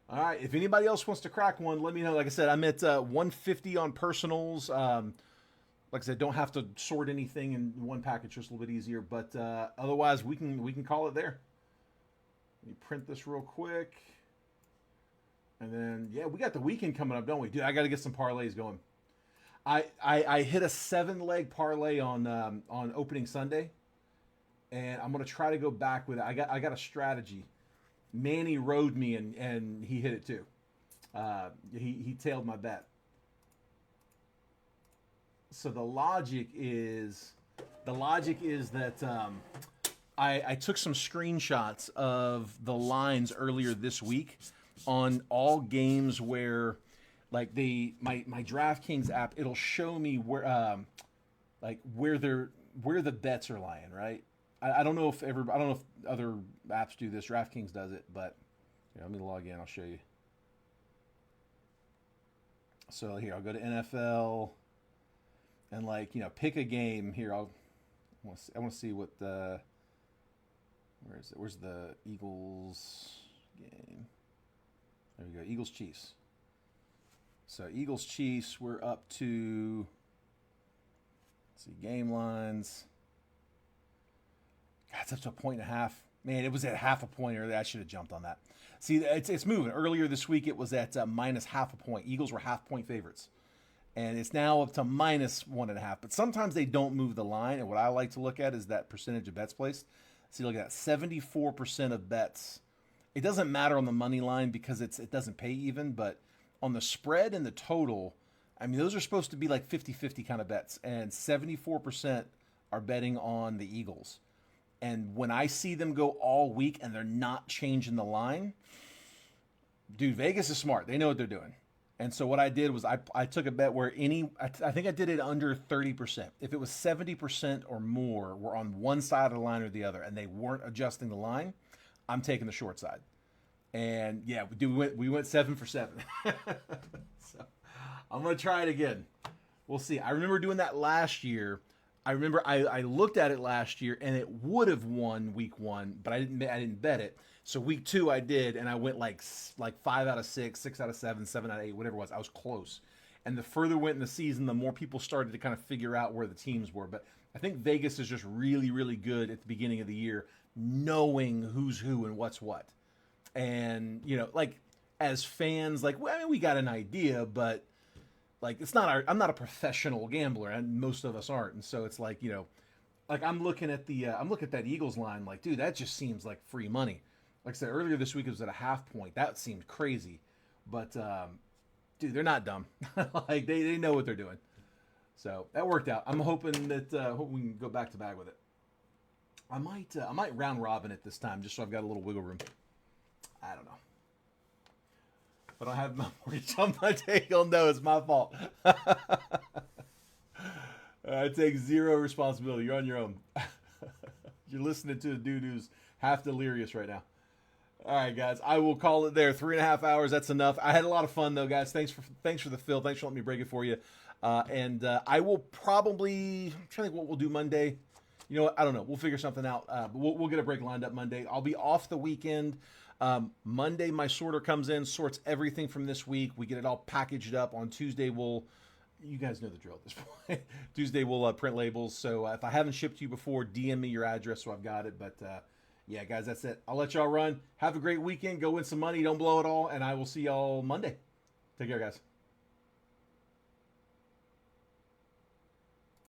All right, if anybody else wants to crack one, let me know. Like I said, I'm at 150 on personals. Like I said, don't have to sort anything in one package, just a little bit easier. But otherwise, we can call it there. Let me print this real quick. And then, yeah, we got the weekend coming up, don't we? Dude, I got to get some parlays going. I hit a 7-leg parlay on opening Sunday, and I'm gonna try to go back with it. I got a strategy. Manny rode me and he hit it too. He tailed my bet. So the logic is that I took some screenshots of the lines earlier this week on all games where, like, my DraftKings app, it'll show me where where the bets are lying, right? I don't know if other apps do this. DraftKings does it, but here, let me log in. I'll show you. So here, I'll go to NFL and pick a game. Here, I want to see what the where is it? Where's the Eagles game? There we go. Eagles Chiefs. So Eagles Chiefs, we're up to, let's see, game lines. God, it's up to a 1.5. Man, it was at half a point earlier. I should have jumped on that. See, it's moving. Earlier this week, it was at minus half a point. Eagles were half-point favorites. And it's now up to minus 1.5. But sometimes they don't move the line. And what I like to look at is that percentage of bets placed. See, look at that. 74% of bets. It doesn't matter on the money line because it doesn't pay even. But on the spread and the total, I mean, those are supposed to be like 50-50 kind of bets. And 74% are betting on the Eagles. And when I see them go all week and they're not changing the line, dude, Vegas is smart. They know what they're doing. And so what I did was I took a bet where I think I did it under 30%. If it was 70% or more were on one side of the line or the other and they weren't adjusting the line, I'm taking the short side. And yeah, we went 7 for 7. So I'm going to try it again. We'll see. I remember doing that last year. I remember I looked at it last year and it would have won week 1, but I didn't bet it. So week 2 I did, and I went like 5 out of 6, 6 out of 7, 7 out of 8, whatever it was. I was close. And the further went in the season, the more people started to kind of figure out where the teams were. But I think Vegas is just really, really good at the beginning of the year, knowing who's who and what's what. And, as fans, we got an idea, but it's not I'm not a professional gambler, and most of us aren't. And so it's like I'm looking at that Eagles line, like, dude, that just seems like free money. Like I said earlier this week, it was at a half point. That seemed crazy, but dude, they're not dumb. Like they know what they're doing. So that worked out. I'm hoping that hope we can go back to back with it. I might round robin it this time just so I've got a little wiggle room. I don't know. If I don't have my mortgage on Monday, you'll know it's my fault. I take zero responsibility. You're on your own. You're listening to a dude who's half delirious right now. All right, guys. I will call it there. 3.5 hours. That's enough. I had a lot of fun, though, guys. Thanks for the fill. Thanks for letting me break it for you. And I will probably, I'm trying to think what we'll do Monday. You know what? I don't know. We'll figure something out. But we'll get a break lined up Monday. I'll be off the weekend. Monday, my sorter comes in, sorts everything from this week. We get it all packaged up. On Tuesday, you guys know the drill at this point. Tuesday, we'll print labels. So if I haven't shipped to you before, DM me your address so I've got it. But yeah, guys, that's it. I'll let y'all run. Have a great weekend. Go win some money. Don't blow it all. And I will see y'all Monday. Take care, guys.